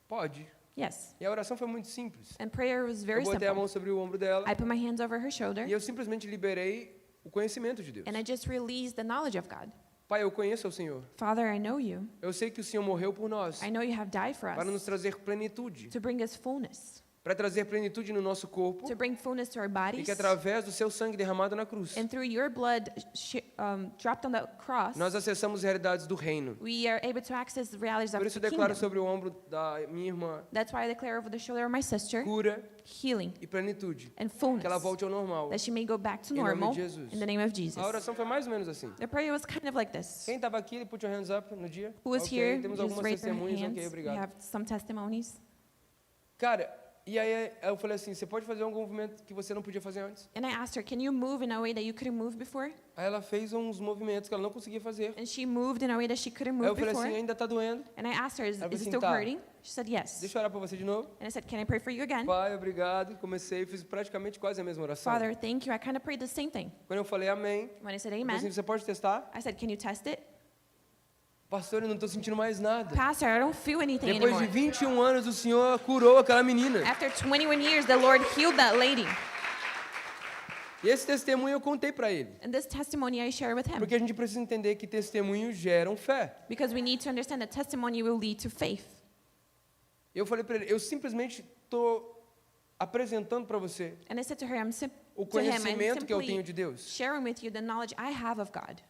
Speaker 1: Pode.
Speaker 2: Yes.
Speaker 1: E a oração foi muito simples.
Speaker 2: And prayer was
Speaker 1: Eu
Speaker 2: very
Speaker 1: botei a
Speaker 2: simple.
Speaker 1: mão sobre o ombro dela
Speaker 2: I put my hands over her shoulder
Speaker 1: e eu simplesmente liberei o conhecimento de Deus.
Speaker 2: and I just released the knowledge of God.
Speaker 1: Pai, eu conheço o Senhor.
Speaker 2: Father, I know you.
Speaker 1: Eu sei que o Senhor morreu por nós,
Speaker 2: I know you have died for
Speaker 1: para nos
Speaker 2: us
Speaker 1: trazer plenitude,
Speaker 2: to bring us fullness,
Speaker 1: para trazer plenitude no nosso corpo,
Speaker 2: to bring fullness to our
Speaker 1: e
Speaker 2: bodies.
Speaker 1: que através do seu sangue derramado na cruz,
Speaker 2: And through your blood dropped on the cross,
Speaker 1: nós acessamos realidades do reino.
Speaker 2: we are able to access the realities of
Speaker 1: Por isso
Speaker 2: the
Speaker 1: eu declaro
Speaker 2: kingdom.
Speaker 1: sobre o ombro da minha irmã
Speaker 2: That's why I declare over the shoulder of my sister
Speaker 1: cura
Speaker 2: healing
Speaker 1: e plenitude,
Speaker 2: and
Speaker 1: que ela
Speaker 2: fullness,
Speaker 1: volte ao normal.
Speaker 2: that she may go back to
Speaker 1: Em nome
Speaker 2: normal
Speaker 1: de Jesus.
Speaker 2: in the name of Jesus.
Speaker 1: A oração foi mais ou menos assim.
Speaker 2: The prayer was kind of like this.
Speaker 1: Quem estava aqui, put your hands up no dia?
Speaker 2: Who was
Speaker 1: Ok,
Speaker 2: here?
Speaker 1: temos
Speaker 2: Just
Speaker 1: algumas
Speaker 2: raise their
Speaker 1: testemunhas,
Speaker 2: hands.
Speaker 1: ok,
Speaker 2: We
Speaker 1: obrigado.
Speaker 2: have some testimonies.
Speaker 1: Cara, e aí eu falei assim, você pode fazer algum movimento que você não podia fazer antes?
Speaker 2: And I asked her, can you move in a way that you couldn't move before?
Speaker 1: Aí ela fez uns movimentos que ela não conseguia fazer.
Speaker 2: And she moved in a way that she couldn't
Speaker 1: Aí
Speaker 2: move
Speaker 1: eu falei
Speaker 2: before.
Speaker 1: assim, ainda está doendo?
Speaker 2: And I asked her, is
Speaker 1: Ela falou
Speaker 2: it
Speaker 1: assim,
Speaker 2: still
Speaker 1: "Tá.
Speaker 2: hurting? She said, yes.
Speaker 1: Deixa eu orar para você de novo.
Speaker 2: And I said, can I pray for you again?
Speaker 1: Pai, obrigado. Comecei, fiz praticamente quase a mesma oração.
Speaker 2: Father, thank you. I kind of prayed the same thing.
Speaker 1: Quando eu falei amém,
Speaker 2: When I said
Speaker 1: eu falei assim,
Speaker 2: amen,
Speaker 1: você pode testar?
Speaker 2: I said, can you test it?
Speaker 1: Pastor, eu não estou sentindo mais nada.
Speaker 2: Pastor, I don't feel anything
Speaker 1: Depois de
Speaker 2: anymore.
Speaker 1: 21 anos, o Senhor curou aquela menina.
Speaker 2: After 21 years, the Lord healed that lady.
Speaker 1: E esse testemunho eu contei para ele.
Speaker 2: And this testimony I share with him.
Speaker 1: Porque a gente precisa entender que testemunhos geram fé.
Speaker 2: Because we need to understand that testimony will lead to faith.
Speaker 1: Eu falei para ele, eu simplesmente estou apresentando para você
Speaker 2: And I said to her,
Speaker 1: o
Speaker 2: to him, I'm
Speaker 1: conhecimento que eu tenho
Speaker 2: simply
Speaker 1: de Deus.
Speaker 2: sharing with you the knowledge I have of God.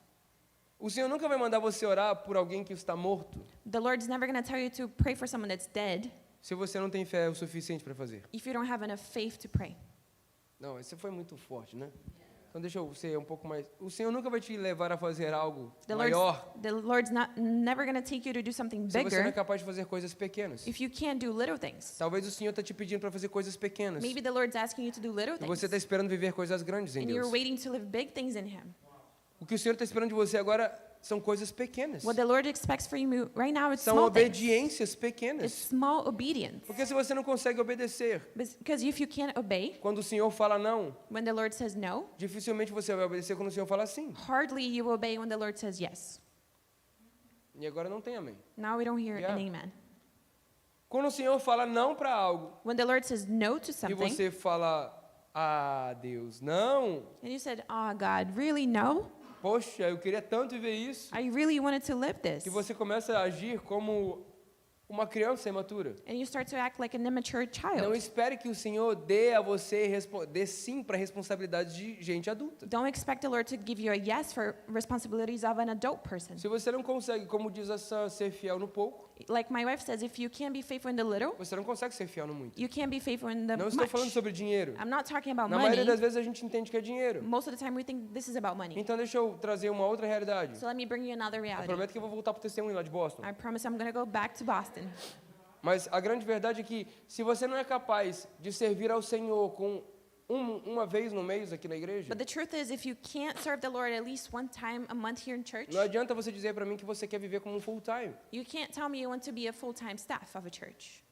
Speaker 1: O Senhor nunca vai mandar você orar por alguém que está morto
Speaker 2: The Lord's never going to tell you to pray for someone that's dead
Speaker 1: se você não tem fé o suficiente para fazer.
Speaker 2: if you don't have enough faith to pray.
Speaker 1: Não, isso foi muito forte, né? Então deixa eu ser um pouco mais... O Senhor nunca vai te levar a fazer algo maior
Speaker 2: The Lord's never going to take you to do something
Speaker 1: se você não é
Speaker 2: bigger
Speaker 1: capaz de fazer coisas pequenas.
Speaker 2: if you can't do little things.
Speaker 1: Talvez o Senhor está te pedindo para fazer coisas pequenas.
Speaker 2: Maybe the Lord's asking you to do little
Speaker 1: E
Speaker 2: things.
Speaker 1: você está esperando viver coisas grandes em
Speaker 2: And
Speaker 1: Deus.
Speaker 2: you're waiting to live big things in Him.
Speaker 1: O que o Senhor está esperando de você agora são coisas pequenas.
Speaker 2: What the Lord expects for you right now is
Speaker 1: São
Speaker 2: small things.
Speaker 1: obediências
Speaker 2: It's
Speaker 1: pequenas.
Speaker 2: small obedience.
Speaker 1: Porque se você não consegue obedecer,
Speaker 2: Because if you can't obey,
Speaker 1: quando o Senhor fala não,
Speaker 2: when the Lord says no,
Speaker 1: dificilmente você vai obedecer quando o Senhor fala sim.
Speaker 2: hardly you will obey when the Lord says yes.
Speaker 1: E agora não tem amém.
Speaker 2: Now we don't hear
Speaker 1: Yeah.
Speaker 2: an amen.
Speaker 1: Quando o Senhor fala não para algo
Speaker 2: When the Lord says no to
Speaker 1: e
Speaker 2: something,
Speaker 1: você fala, ah, Deus, não.
Speaker 2: and you said, oh God, really no?
Speaker 1: Poxa, eu queria tanto viver isso.
Speaker 2: I really wanted to live this.
Speaker 1: Que você começa a agir como uma criança imatura.
Speaker 2: and you start to act like an immature
Speaker 1: Não
Speaker 2: child.
Speaker 1: espere que o Senhor dê a você dê sim para responsabilidades de gente adulta.
Speaker 2: Don't expect the Lord to give you a yes for responsibilities of an adult person.
Speaker 1: Se você não consegue, como diz a Sam, ser fiel no pouco,
Speaker 2: Like my wife says, if you can't be faithful in the little,
Speaker 1: você não consegue ser fiel no muito.
Speaker 2: you can't be faithful in the
Speaker 1: Não estou falando
Speaker 2: much.
Speaker 1: sobre dinheiro.
Speaker 2: I'm not talking about
Speaker 1: Na maioria
Speaker 2: money.
Speaker 1: das vezes a gente entende que é dinheiro.
Speaker 2: Most of the time we think this is about money.
Speaker 1: Então deixa eu trazer uma outra realidade.
Speaker 2: So let me bring you another
Speaker 1: Eu
Speaker 2: reality.
Speaker 1: prometo que eu vou voltar para o testemunho lá de Boston.
Speaker 2: I promise I'm going to go back to Boston.
Speaker 1: Mas a grande verdade é que se você não é capaz de servir ao Senhor com uma vez no mês aqui na igreja,
Speaker 2: But the truth is, if you can't serve the Lord at least one time a month here in church,
Speaker 1: não adianta você dizer para mim que você quer viver como um full time.
Speaker 2: you can't tell me you want to be a full-time staff of a church.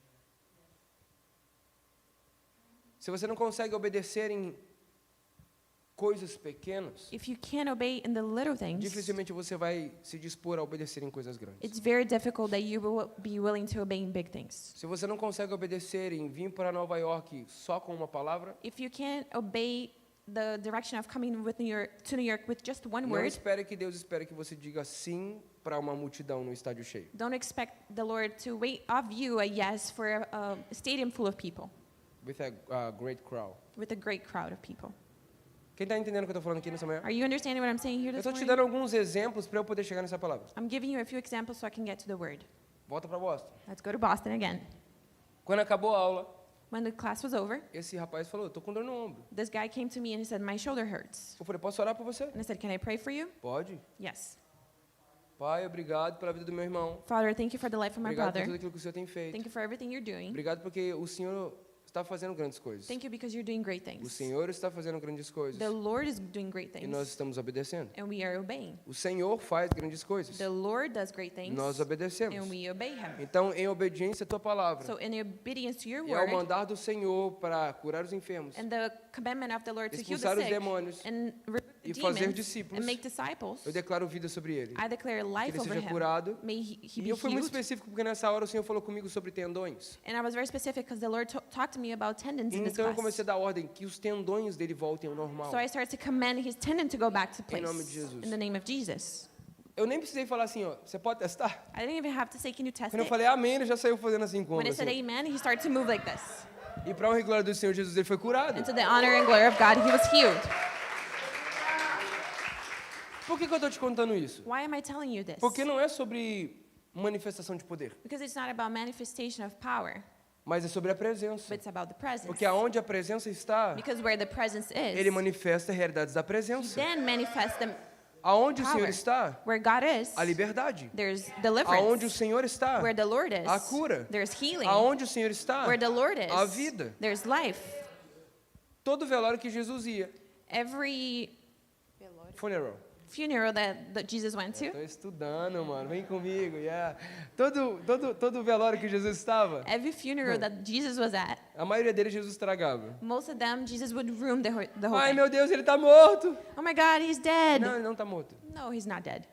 Speaker 1: Se você não consegue obedecer em coisas pequenas,
Speaker 2: If you can't obey in the little things,
Speaker 1: dificilmente você vai se dispor a obedecer em coisas grandes.
Speaker 2: it's very difficult that you will be willing to obey in big things.
Speaker 1: Se você não consegue obedecer em vir para Nova York só com uma palavra,
Speaker 2: If you can't obey the direction of coming with to New York with just one
Speaker 1: não
Speaker 2: word,
Speaker 1: espere que Deus espere que você diga sim para uma multidão no estádio cheio.
Speaker 2: don't expect the Lord to wait of you a yes for a stadium full of people,
Speaker 1: With a great crowd.
Speaker 2: with a great crowd of people.
Speaker 1: Quem está entendendo o que eu estou falando aqui nessa manhã?
Speaker 2: Are you understanding what I'm saying here
Speaker 1: Eu
Speaker 2: this
Speaker 1: estou te
Speaker 2: morning?
Speaker 1: dando alguns exemplos para eu poder chegar nessa palavra.
Speaker 2: I'm giving you a few examples so I can get to the word.
Speaker 1: Volta para Boston.
Speaker 2: Let's go to Boston again.
Speaker 1: Quando acabou a aula,
Speaker 2: When the class was over,
Speaker 1: esse rapaz falou, estou com dor no ombro.
Speaker 2: this guy came to me and he said, my shoulder hurts.
Speaker 1: Eu falei, posso orar por você?
Speaker 2: And I said, can I pray for you?
Speaker 1: Pode.
Speaker 2: Yes.
Speaker 1: Pai, obrigado pela vida do meu irmão.
Speaker 2: Father, thank you for the life of my
Speaker 1: Obrigado por tudo
Speaker 2: brother.
Speaker 1: aquilo que o Senhor tem feito.
Speaker 2: Thank you for everything you're doing.
Speaker 1: Obrigado porque o Senhor está fazendo grandes coisas.
Speaker 2: Thank you because you're doing great
Speaker 1: O
Speaker 2: things.
Speaker 1: Senhor está fazendo grandes coisas.
Speaker 2: The Lord is doing great
Speaker 1: E nós
Speaker 2: things.
Speaker 1: estamos obedecendo.
Speaker 2: And we are obeying.
Speaker 1: O Senhor faz grandes coisas.
Speaker 2: The Lord does great things.
Speaker 1: Nós obedecemos.
Speaker 2: And we obey him.
Speaker 1: Então, em obediência à tua palavra,
Speaker 2: So in obedience to your
Speaker 1: e ao
Speaker 2: word
Speaker 1: mandar do Senhor para curar os enfermos,
Speaker 2: and the commandment of the Lord to heal
Speaker 1: expulsar
Speaker 2: the
Speaker 1: os
Speaker 2: sick
Speaker 1: demônios
Speaker 2: and rebuke
Speaker 1: e fazer
Speaker 2: demons
Speaker 1: discípulos,
Speaker 2: and make disciples,
Speaker 1: eu declaro vida sobre ele.
Speaker 2: I declare
Speaker 1: Que
Speaker 2: life
Speaker 1: ele
Speaker 2: over
Speaker 1: seja
Speaker 2: him.
Speaker 1: curado.
Speaker 2: May he
Speaker 1: E
Speaker 2: be
Speaker 1: eu fui muito
Speaker 2: healed.
Speaker 1: específico porque nessa hora o Senhor falou comigo sobre tendões.
Speaker 2: And I was very specific because the Lord talked to me about tendons in this
Speaker 1: Então eu
Speaker 2: class.
Speaker 1: comecei a dar ordem que os tendões dele voltem ao normal.
Speaker 2: So I started to command his tendon to go back to
Speaker 1: Em
Speaker 2: place
Speaker 1: nome de Jesus.
Speaker 2: in the name of Jesus.
Speaker 1: Eu nem precisei falar assim, ó, você pode testar?
Speaker 2: I didn't even have to say, can you test
Speaker 1: Quando eu
Speaker 2: it?
Speaker 1: falei amém, ele já saiu fazendo assim com
Speaker 2: When I said
Speaker 1: assim.
Speaker 2: amen, he started to move like this.
Speaker 1: E para a honra e glória do Senhor Jesus, ele foi curado.
Speaker 2: And to the honor and glory of God, he was healed.
Speaker 1: Por que eu estou te contando isso?
Speaker 2: Why am I telling you this?
Speaker 1: Porque não é sobre manifestação de poder,
Speaker 2: Because it's not about manifestation of power,
Speaker 1: mas é sobre a presença.
Speaker 2: but it's about the presence.
Speaker 1: Porque aonde a presença está,
Speaker 2: Because where the presence is,
Speaker 1: ele manifesta realidades da
Speaker 2: he
Speaker 1: presença.
Speaker 2: then manifests them.
Speaker 1: Aonde o
Speaker 2: Power.
Speaker 1: Senhor está,
Speaker 2: Where God is,
Speaker 1: a liberdade.
Speaker 2: there's
Speaker 1: Aonde o
Speaker 2: deliverance.
Speaker 1: Senhor está,
Speaker 2: Where the Lord is,
Speaker 1: a cura.
Speaker 2: there's healing.
Speaker 1: Aonde o Senhor está,
Speaker 2: Where the Lord is,
Speaker 1: a vida.
Speaker 2: there's life.
Speaker 1: Todo velório que Jesus ia,
Speaker 2: Every
Speaker 1: funeral.
Speaker 2: funeral that Jesus went to,
Speaker 1: Estou estudando, mano. Vem comigo, yeah. Todo velório que Jesus estava,
Speaker 2: every funeral that Jesus was at,
Speaker 1: a maioria deles Jesus estragava.
Speaker 2: most of them, Jesus would ruin the whole
Speaker 1: Ai,
Speaker 2: thing.
Speaker 1: meu Deus, ele está morto.
Speaker 2: Oh my God, he's dead.
Speaker 1: Não, ele não está morto.
Speaker 2: No, he's not dead.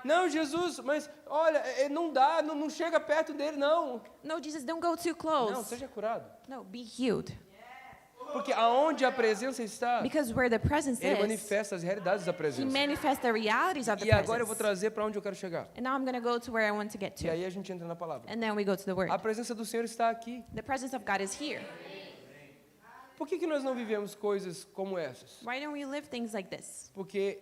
Speaker 1: Não, Jesus, mas olha, não dá, não chega perto dele, não.
Speaker 2: No, Jesus, don't go too
Speaker 1: Não,
Speaker 2: close.
Speaker 1: seja curado.
Speaker 2: No, be healed.
Speaker 1: Porque aonde a presença está,
Speaker 2: Because where the presence
Speaker 1: ele
Speaker 2: is,
Speaker 1: manifesta as realidades da
Speaker 2: he
Speaker 1: presença.
Speaker 2: manifests the realities of the
Speaker 1: E agora eu vou
Speaker 2: presence.
Speaker 1: trazer para onde eu quero chegar.
Speaker 2: And now I'm going to go to where I want to get
Speaker 1: E
Speaker 2: to.
Speaker 1: aí a gente entra na palavra.
Speaker 2: And then we go to the word.
Speaker 1: A presença do Senhor está aqui.
Speaker 2: The presence of God is here.
Speaker 1: Por que nós não vivemos coisas como essas?
Speaker 2: Why don't we live things like this?
Speaker 1: Porque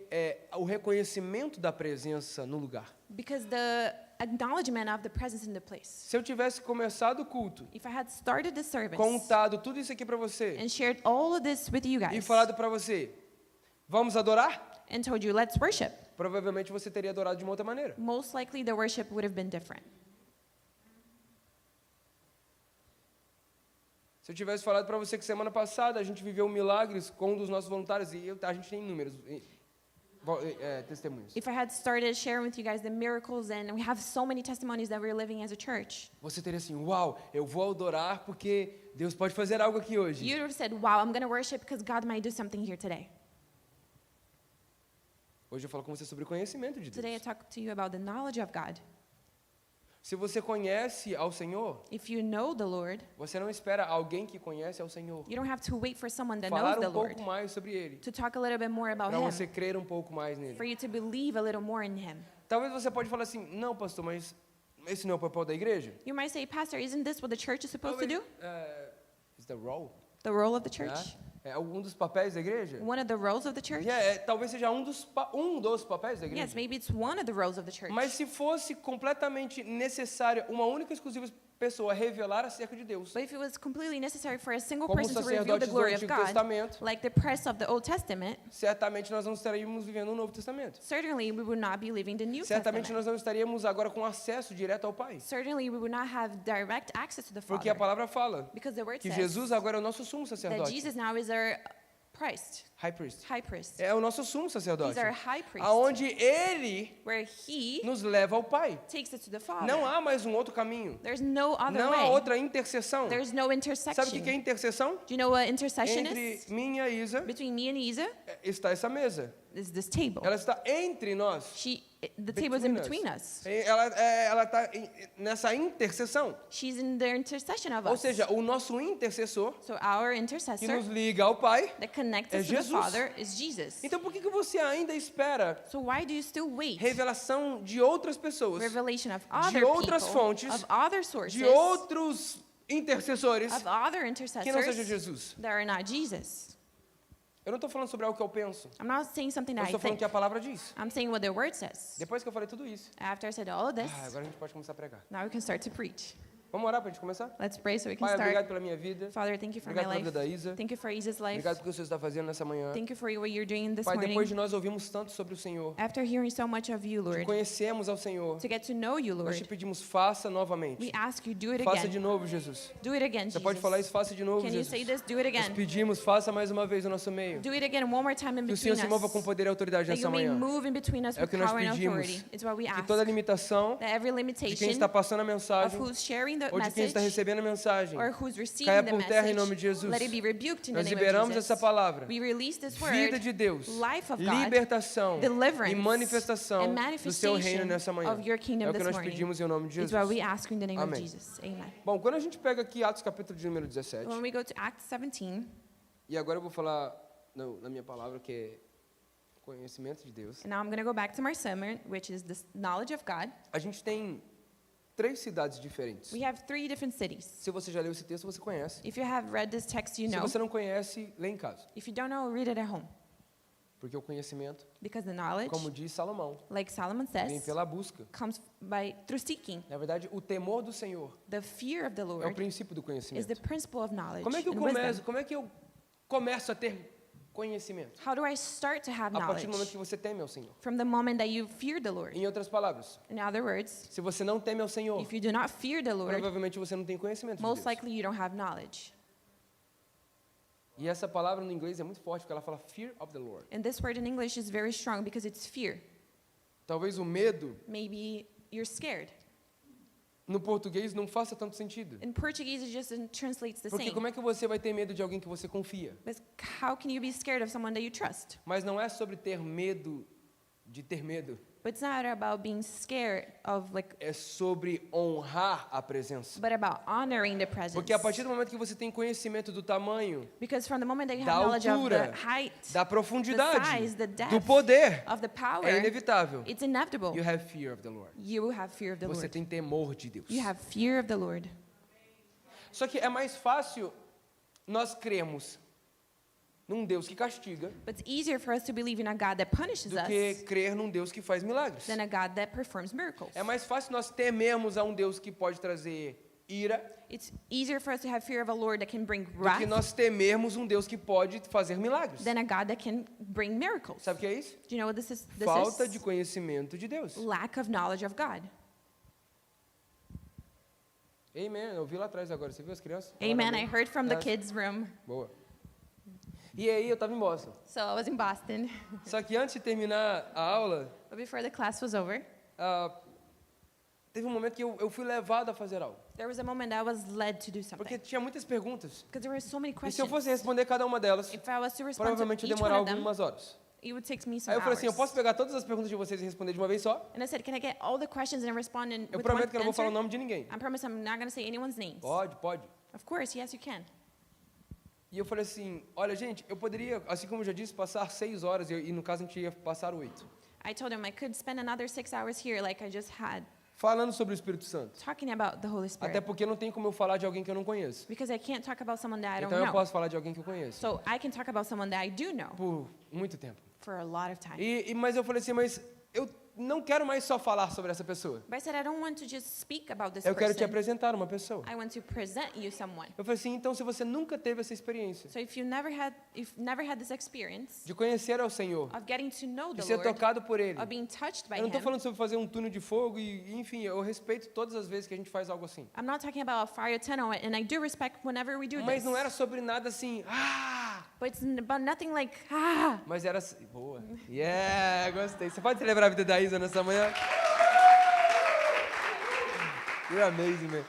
Speaker 1: o reconhecimento da presença no lugar.
Speaker 2: Because the acknowledgement of the presence in the place.
Speaker 1: Se eu tivesse começado o culto,
Speaker 2: If I had started the service
Speaker 1: contado tudo isso aqui para você
Speaker 2: and shared all of this with you
Speaker 1: e
Speaker 2: guys
Speaker 1: falado para você, vamos adorar?
Speaker 2: and told you, let's worship,
Speaker 1: Provavelmente você teria adorado de uma outra maneira.
Speaker 2: most likely the worship would have been different.
Speaker 1: Se eu tivesse falado para você que semana passada a gente viveu milagres com um dos nossos voluntários e a gente tem números, testemunhos.
Speaker 2: If I had started sharing with you guys the miracles, and we have so many testimonies that we're living as a church,
Speaker 1: Você teria assim, uau, eu vou adorar porque Deus pode fazer algo aqui hoje.
Speaker 2: you would have said, wow, I'm going to worship because God might do something here today.
Speaker 1: Hoje eu falo com você sobre o conhecimento de
Speaker 2: Today I
Speaker 1: Deus.
Speaker 2: talk to you about the knowledge of God.
Speaker 1: Se você conhece ao Senhor,
Speaker 2: If you know the Lord,
Speaker 1: você não espera alguém que conhece ao Senhor
Speaker 2: you don't have to wait for someone that
Speaker 1: falar
Speaker 2: knows the
Speaker 1: pouco
Speaker 2: Lord
Speaker 1: mais sobre Ele,
Speaker 2: to talk a little bit more about
Speaker 1: para
Speaker 2: Him,
Speaker 1: você crer pouco mais nele.
Speaker 2: for you to believe a little more in Him.
Speaker 1: Talvez você pode falar assim, não, pastor, mas esse não é o papel da igreja?
Speaker 2: You might say, Pastor, isn't this what the church is supposed to do?
Speaker 1: Is the role?
Speaker 2: The role of the church?
Speaker 1: É algum dos papéis da igreja?
Speaker 2: One of the roles of the church?
Speaker 1: Talvez seja um dos papéis da igreja.
Speaker 2: Yes, maybe it's one of the roles of the church.
Speaker 1: Mas se fosse completamente necessário uma única e exclusiva pessoa revelar acerca de Deus,
Speaker 2: But if it was completely necessary for a single
Speaker 1: como
Speaker 2: person to reveal the
Speaker 1: sacerdotes do
Speaker 2: glory of
Speaker 1: Antigo
Speaker 2: God,
Speaker 1: Testamento,
Speaker 2: like the priests of the Old Testament,
Speaker 1: certamente nós não estaríamos vivendo o Novo Testamento.
Speaker 2: certainly we would not be living the New
Speaker 1: Certamente
Speaker 2: Testament.
Speaker 1: nós não estaríamos agora com acesso direto ao Pai.
Speaker 2: Certainly we would not have direct access to the
Speaker 1: Porque a
Speaker 2: Father.
Speaker 1: palavra fala
Speaker 2: Because the word
Speaker 1: que
Speaker 2: says
Speaker 1: Jesus agora é o nosso sumo
Speaker 2: that
Speaker 1: sacerdote.
Speaker 2: Jesus now is our priest,
Speaker 1: High priest.
Speaker 2: high priest.
Speaker 1: É o nosso sumo sacerdote.
Speaker 2: He's our high priest,
Speaker 1: Aonde ele
Speaker 2: where he
Speaker 1: nos leva ao Pai.
Speaker 2: takes it to the Father.
Speaker 1: Não há mais um outro caminho.
Speaker 2: There's no other
Speaker 1: Não há
Speaker 2: way.
Speaker 1: outra intercessão.
Speaker 2: There's no
Speaker 1: Sabe o
Speaker 2: intersection.
Speaker 1: que é intercessão?
Speaker 2: Do you know what intercession
Speaker 1: Entre
Speaker 2: is?
Speaker 1: mim e a Isa
Speaker 2: Between me and Isa
Speaker 1: está essa mesa.
Speaker 2: is this table.
Speaker 1: Ela está entre nós.
Speaker 2: The table is in
Speaker 1: Between
Speaker 2: between
Speaker 1: us.
Speaker 2: us.
Speaker 1: Ela está nessa intercessão.
Speaker 2: She's in the intercession of
Speaker 1: Ou
Speaker 2: us.
Speaker 1: seja, o nosso intercessor
Speaker 2: So our
Speaker 1: que
Speaker 2: intercessor
Speaker 1: nos liga ao Pai.
Speaker 2: that connects
Speaker 1: é
Speaker 2: us to the
Speaker 1: Jesus.
Speaker 2: Father is Jesus.
Speaker 1: Então por que você ainda espera
Speaker 2: So why do you still wait?
Speaker 1: revelação de outras pessoas,
Speaker 2: Revelation of
Speaker 1: de
Speaker 2: other
Speaker 1: outras
Speaker 2: people,
Speaker 1: fontes,
Speaker 2: of other sources,
Speaker 1: de outros intercessores
Speaker 2: of other
Speaker 1: que não
Speaker 2: intercessors
Speaker 1: seja Jesus?
Speaker 2: that are not Jesus?
Speaker 1: Eu não estou falando sobre algo que eu penso.
Speaker 2: I'm not saying something
Speaker 1: Eu
Speaker 2: that I
Speaker 1: estou falando
Speaker 2: think.
Speaker 1: que a palavra diz.
Speaker 2: I'm saying what the word says.
Speaker 1: Depois que eu falei tudo isso,
Speaker 2: After I said all of this,
Speaker 1: agora a gente pode começar a pregar.
Speaker 2: now we can start to preach.
Speaker 1: Vamos orar para a gente começar?
Speaker 2: Let's pray so we can
Speaker 1: Pai, obrigado
Speaker 2: start.
Speaker 1: pela minha vida.
Speaker 2: Father, thank you for my
Speaker 1: Obrigado pela vida da
Speaker 2: life.
Speaker 1: Isa.
Speaker 2: Thank you for Isa's life.
Speaker 1: Obrigado pelo que o Senhor está fazendo nessa manhã.
Speaker 2: Thank you for what you're doing this
Speaker 1: Pai, depois
Speaker 2: morning.
Speaker 1: de nós ouvirmos tanto sobre o Senhor,
Speaker 2: After hearing so much of you,
Speaker 1: de
Speaker 2: Lord,
Speaker 1: conhecemos ao Senhor,
Speaker 2: to get to know you,
Speaker 1: nós te
Speaker 2: Lord,
Speaker 1: pedimos, faça
Speaker 2: we
Speaker 1: novamente.
Speaker 2: ask you, do it
Speaker 1: Faça de
Speaker 2: again.
Speaker 1: novo, Jesus.
Speaker 2: Do it again,
Speaker 1: Você pode falar
Speaker 2: Jesus.
Speaker 1: isso, faça de novo,
Speaker 2: Can you say
Speaker 1: Jesus.
Speaker 2: this? Do it
Speaker 1: Nós
Speaker 2: again.
Speaker 1: pedimos, faça mais uma vez no nosso meio.
Speaker 2: Do it again one more time in
Speaker 1: Que o Senhor
Speaker 2: between
Speaker 1: se mova com
Speaker 2: us.
Speaker 1: poder e autoridade
Speaker 2: That
Speaker 1: nessa
Speaker 2: you may
Speaker 1: manhã.
Speaker 2: move in between us
Speaker 1: É o
Speaker 2: with
Speaker 1: que nós
Speaker 2: power and
Speaker 1: pedimos.
Speaker 2: authority. It's what we
Speaker 1: Que
Speaker 2: ask.
Speaker 1: toda limitação
Speaker 2: That every
Speaker 1: de quem
Speaker 2: limitation
Speaker 1: está passando a
Speaker 2: of
Speaker 1: mensagem
Speaker 2: who's sharing the
Speaker 1: ou de quem está
Speaker 2: message
Speaker 1: recebendo a mensagem
Speaker 2: or who's receiving
Speaker 1: caia
Speaker 2: the
Speaker 1: por terra em
Speaker 2: message,
Speaker 1: nome de Jesus.
Speaker 2: let it be rebuked in the
Speaker 1: Nós
Speaker 2: name
Speaker 1: liberamos
Speaker 2: of Jesus.
Speaker 1: essa palavra.
Speaker 2: We release this
Speaker 1: Vida
Speaker 2: word,
Speaker 1: de Deus,
Speaker 2: life of God,
Speaker 1: libertação
Speaker 2: deliverance,
Speaker 1: e manifestação
Speaker 2: and
Speaker 1: do seu reino
Speaker 2: manifestation
Speaker 1: nessa manhã.
Speaker 2: of your kingdom
Speaker 1: É o que
Speaker 2: this
Speaker 1: nós
Speaker 2: morning.
Speaker 1: pedimos em nome de
Speaker 2: It's what we
Speaker 1: Jesus.
Speaker 2: ask in the name of
Speaker 1: Amém.
Speaker 2: Jesus. Amen.
Speaker 1: Bom, quando a gente pega aqui Atos capítulo de número 17,
Speaker 2: When we go to Acts 17,
Speaker 1: e agora eu vou falar na minha palavra que é conhecimento de Deus,
Speaker 2: and now I'm going to go back to my sermon, which is the knowledge of God.
Speaker 1: a gente tem 3 cidades diferentes.
Speaker 2: We have 3 different cities.
Speaker 1: Se você já leu esse texto, você conhece.
Speaker 2: If you have read this text, you
Speaker 1: Se
Speaker 2: know.
Speaker 1: você não conhece, lê em casa.
Speaker 2: If you don't know, read it at home.
Speaker 1: Porque o conhecimento,
Speaker 2: Because the knowledge,
Speaker 1: como diz Salomão,
Speaker 2: like Solomon
Speaker 1: vem
Speaker 2: says,
Speaker 1: pela busca.
Speaker 2: comes through seeking.
Speaker 1: Na verdade, o temor do Senhor
Speaker 2: The fear of the
Speaker 1: é o
Speaker 2: Lord
Speaker 1: princípio do
Speaker 2: is the
Speaker 1: conhecimento.
Speaker 2: principle of knowledge
Speaker 1: Como é que eu
Speaker 2: and wisdom.
Speaker 1: começo? Como é que eu começo a ter conhecimento?
Speaker 2: How do I start to have
Speaker 1: A partir do momento
Speaker 2: knowledge?
Speaker 1: que você teme ao Senhor.
Speaker 2: From the moment that you fear the Lord.
Speaker 1: Em outras palavras,
Speaker 2: In other words,
Speaker 1: se você não teme ao Senhor,
Speaker 2: if you do not fear the Lord,
Speaker 1: provavelmente você não tem conhecimento de
Speaker 2: most
Speaker 1: Deus.
Speaker 2: likely you don't have knowledge.
Speaker 1: E essa palavra no inglês é muito forte, porque ela fala fear of the Lord.
Speaker 2: And this word in English is very strong because it's fear.
Speaker 1: Talvez o medo,
Speaker 2: Maybe you're scared.
Speaker 1: no português, não faça tanto sentido.
Speaker 2: In Portuguese, it just translates the
Speaker 1: Porque
Speaker 2: same.
Speaker 1: como é que você vai ter medo de alguém que você confia?
Speaker 2: But how can you be scared of someone that you trust?
Speaker 1: Mas não é sobre ter medo de ter medo.
Speaker 2: But it's not about being scared of like,
Speaker 1: É sobre honrar a presença.
Speaker 2: but about honoring the presence.
Speaker 1: Porque a partir do momento que você tem conhecimento do tamanho,
Speaker 2: Because from the moment that you
Speaker 1: da
Speaker 2: have knowledge of
Speaker 1: altura,
Speaker 2: the height,
Speaker 1: da
Speaker 2: the
Speaker 1: profundidade,
Speaker 2: size, the
Speaker 1: do
Speaker 2: depth
Speaker 1: poder,
Speaker 2: of the power,
Speaker 1: é inevitável.
Speaker 2: it's inevitable.
Speaker 1: You have fear of the Lord.
Speaker 2: You have fear of the
Speaker 1: Você
Speaker 2: Lord.
Speaker 1: tem temor de Deus.
Speaker 2: You have fear of the Lord.
Speaker 1: Só que é mais fácil nós crermos num Deus que castiga
Speaker 2: But it's easier for us to believe in a God that punishes
Speaker 1: do que
Speaker 2: us
Speaker 1: crer num Deus que faz milagres.
Speaker 2: than a God that performs miracles.
Speaker 1: É mais fácil nós temermos a um Deus que pode trazer ira
Speaker 2: It's easier for us to have fear of a Lord that can bring
Speaker 1: do que
Speaker 2: wrath
Speaker 1: nós temermos um Deus que pode fazer milagres.
Speaker 2: than a God that can bring miracles.
Speaker 1: Sabe o que é isso?
Speaker 2: Do you know what this is?
Speaker 1: Falta de conhecimento de Deus.
Speaker 2: Lack of knowledge of God.
Speaker 1: Amen. Eu vi lá atrás agora. Você viu as crianças?
Speaker 2: Amen. I heard from the
Speaker 1: Yes.
Speaker 2: kids' room.
Speaker 1: Boa. E aí eu estava em Boston.
Speaker 2: So I was in Boston.
Speaker 1: Só que antes de terminar a aula,
Speaker 2: But before the class was over,
Speaker 1: teve um momento que eu fui levado a fazer algo.
Speaker 2: there was a moment I was led to do
Speaker 1: Porque
Speaker 2: something.
Speaker 1: tinha muitas perguntas.
Speaker 2: Because there were so many
Speaker 1: E se eu
Speaker 2: questions.
Speaker 1: fosse responder cada uma delas,
Speaker 2: If I was to respond to
Speaker 1: provavelmente ia
Speaker 2: each one
Speaker 1: demorar
Speaker 2: of them,
Speaker 1: algumas horas.
Speaker 2: it would take me some
Speaker 1: Aí eu falei
Speaker 2: hours.
Speaker 1: assim, eu posso pegar todas as perguntas de vocês e responder de uma vez só?
Speaker 2: And I said, can I get all the questions and respond in
Speaker 1: Eu
Speaker 2: with one
Speaker 1: prometo que eu não vou falar o
Speaker 2: answer?
Speaker 1: nome de ninguém.
Speaker 2: I promise I'm not going to say anyone's names.
Speaker 1: Pode, pode.
Speaker 2: Of course, yes, you can.
Speaker 1: E eu falei assim, olha gente, eu poderia, assim como eu já disse, passar 6 horas e no caso a gente ia passar 8.
Speaker 2: I told him I could spend another 6 hours here like I just had,
Speaker 1: falando sobre o Espírito Santo.
Speaker 2: talking about the Holy
Speaker 1: Até
Speaker 2: Spirit.
Speaker 1: porque não tem como eu falar de alguém que eu não conheço.
Speaker 2: Because I can't talk about someone that I don't
Speaker 1: Então eu
Speaker 2: know.
Speaker 1: posso falar de alguém que eu conheço.
Speaker 2: So I can talk about someone that I do know
Speaker 1: Por muito tempo.
Speaker 2: for a lot of time.
Speaker 1: Mas eu falei assim, mas eu não quero mais só falar sobre essa pessoa.
Speaker 2: But I said, I don't want to just speak about this
Speaker 1: Eu quero te
Speaker 2: person.
Speaker 1: apresentar uma pessoa.
Speaker 2: I want to present you someone.
Speaker 1: Eu falei assim, então se você nunca teve essa experiência
Speaker 2: So if you've never had this experience
Speaker 1: de conhecer ao Senhor,
Speaker 2: of getting to know
Speaker 1: de
Speaker 2: the
Speaker 1: ser
Speaker 2: Lord,
Speaker 1: tocado por Ele,
Speaker 2: of being touched by
Speaker 1: eu não estou
Speaker 2: Him,
Speaker 1: falando sobre fazer um túnel de fogo enfim, eu respeito todas as vezes que a gente faz algo assim.
Speaker 2: I'm not talking about a fire tunnel, and I do respect whenever we do
Speaker 1: Mas
Speaker 2: this.
Speaker 1: não era sobre nada assim,
Speaker 2: But it's about nothing like, ah.
Speaker 1: mas era assim, boa. Yeah, gostei. Você pode celebrar a vida da Isa nessa manhã? You're amazing, man.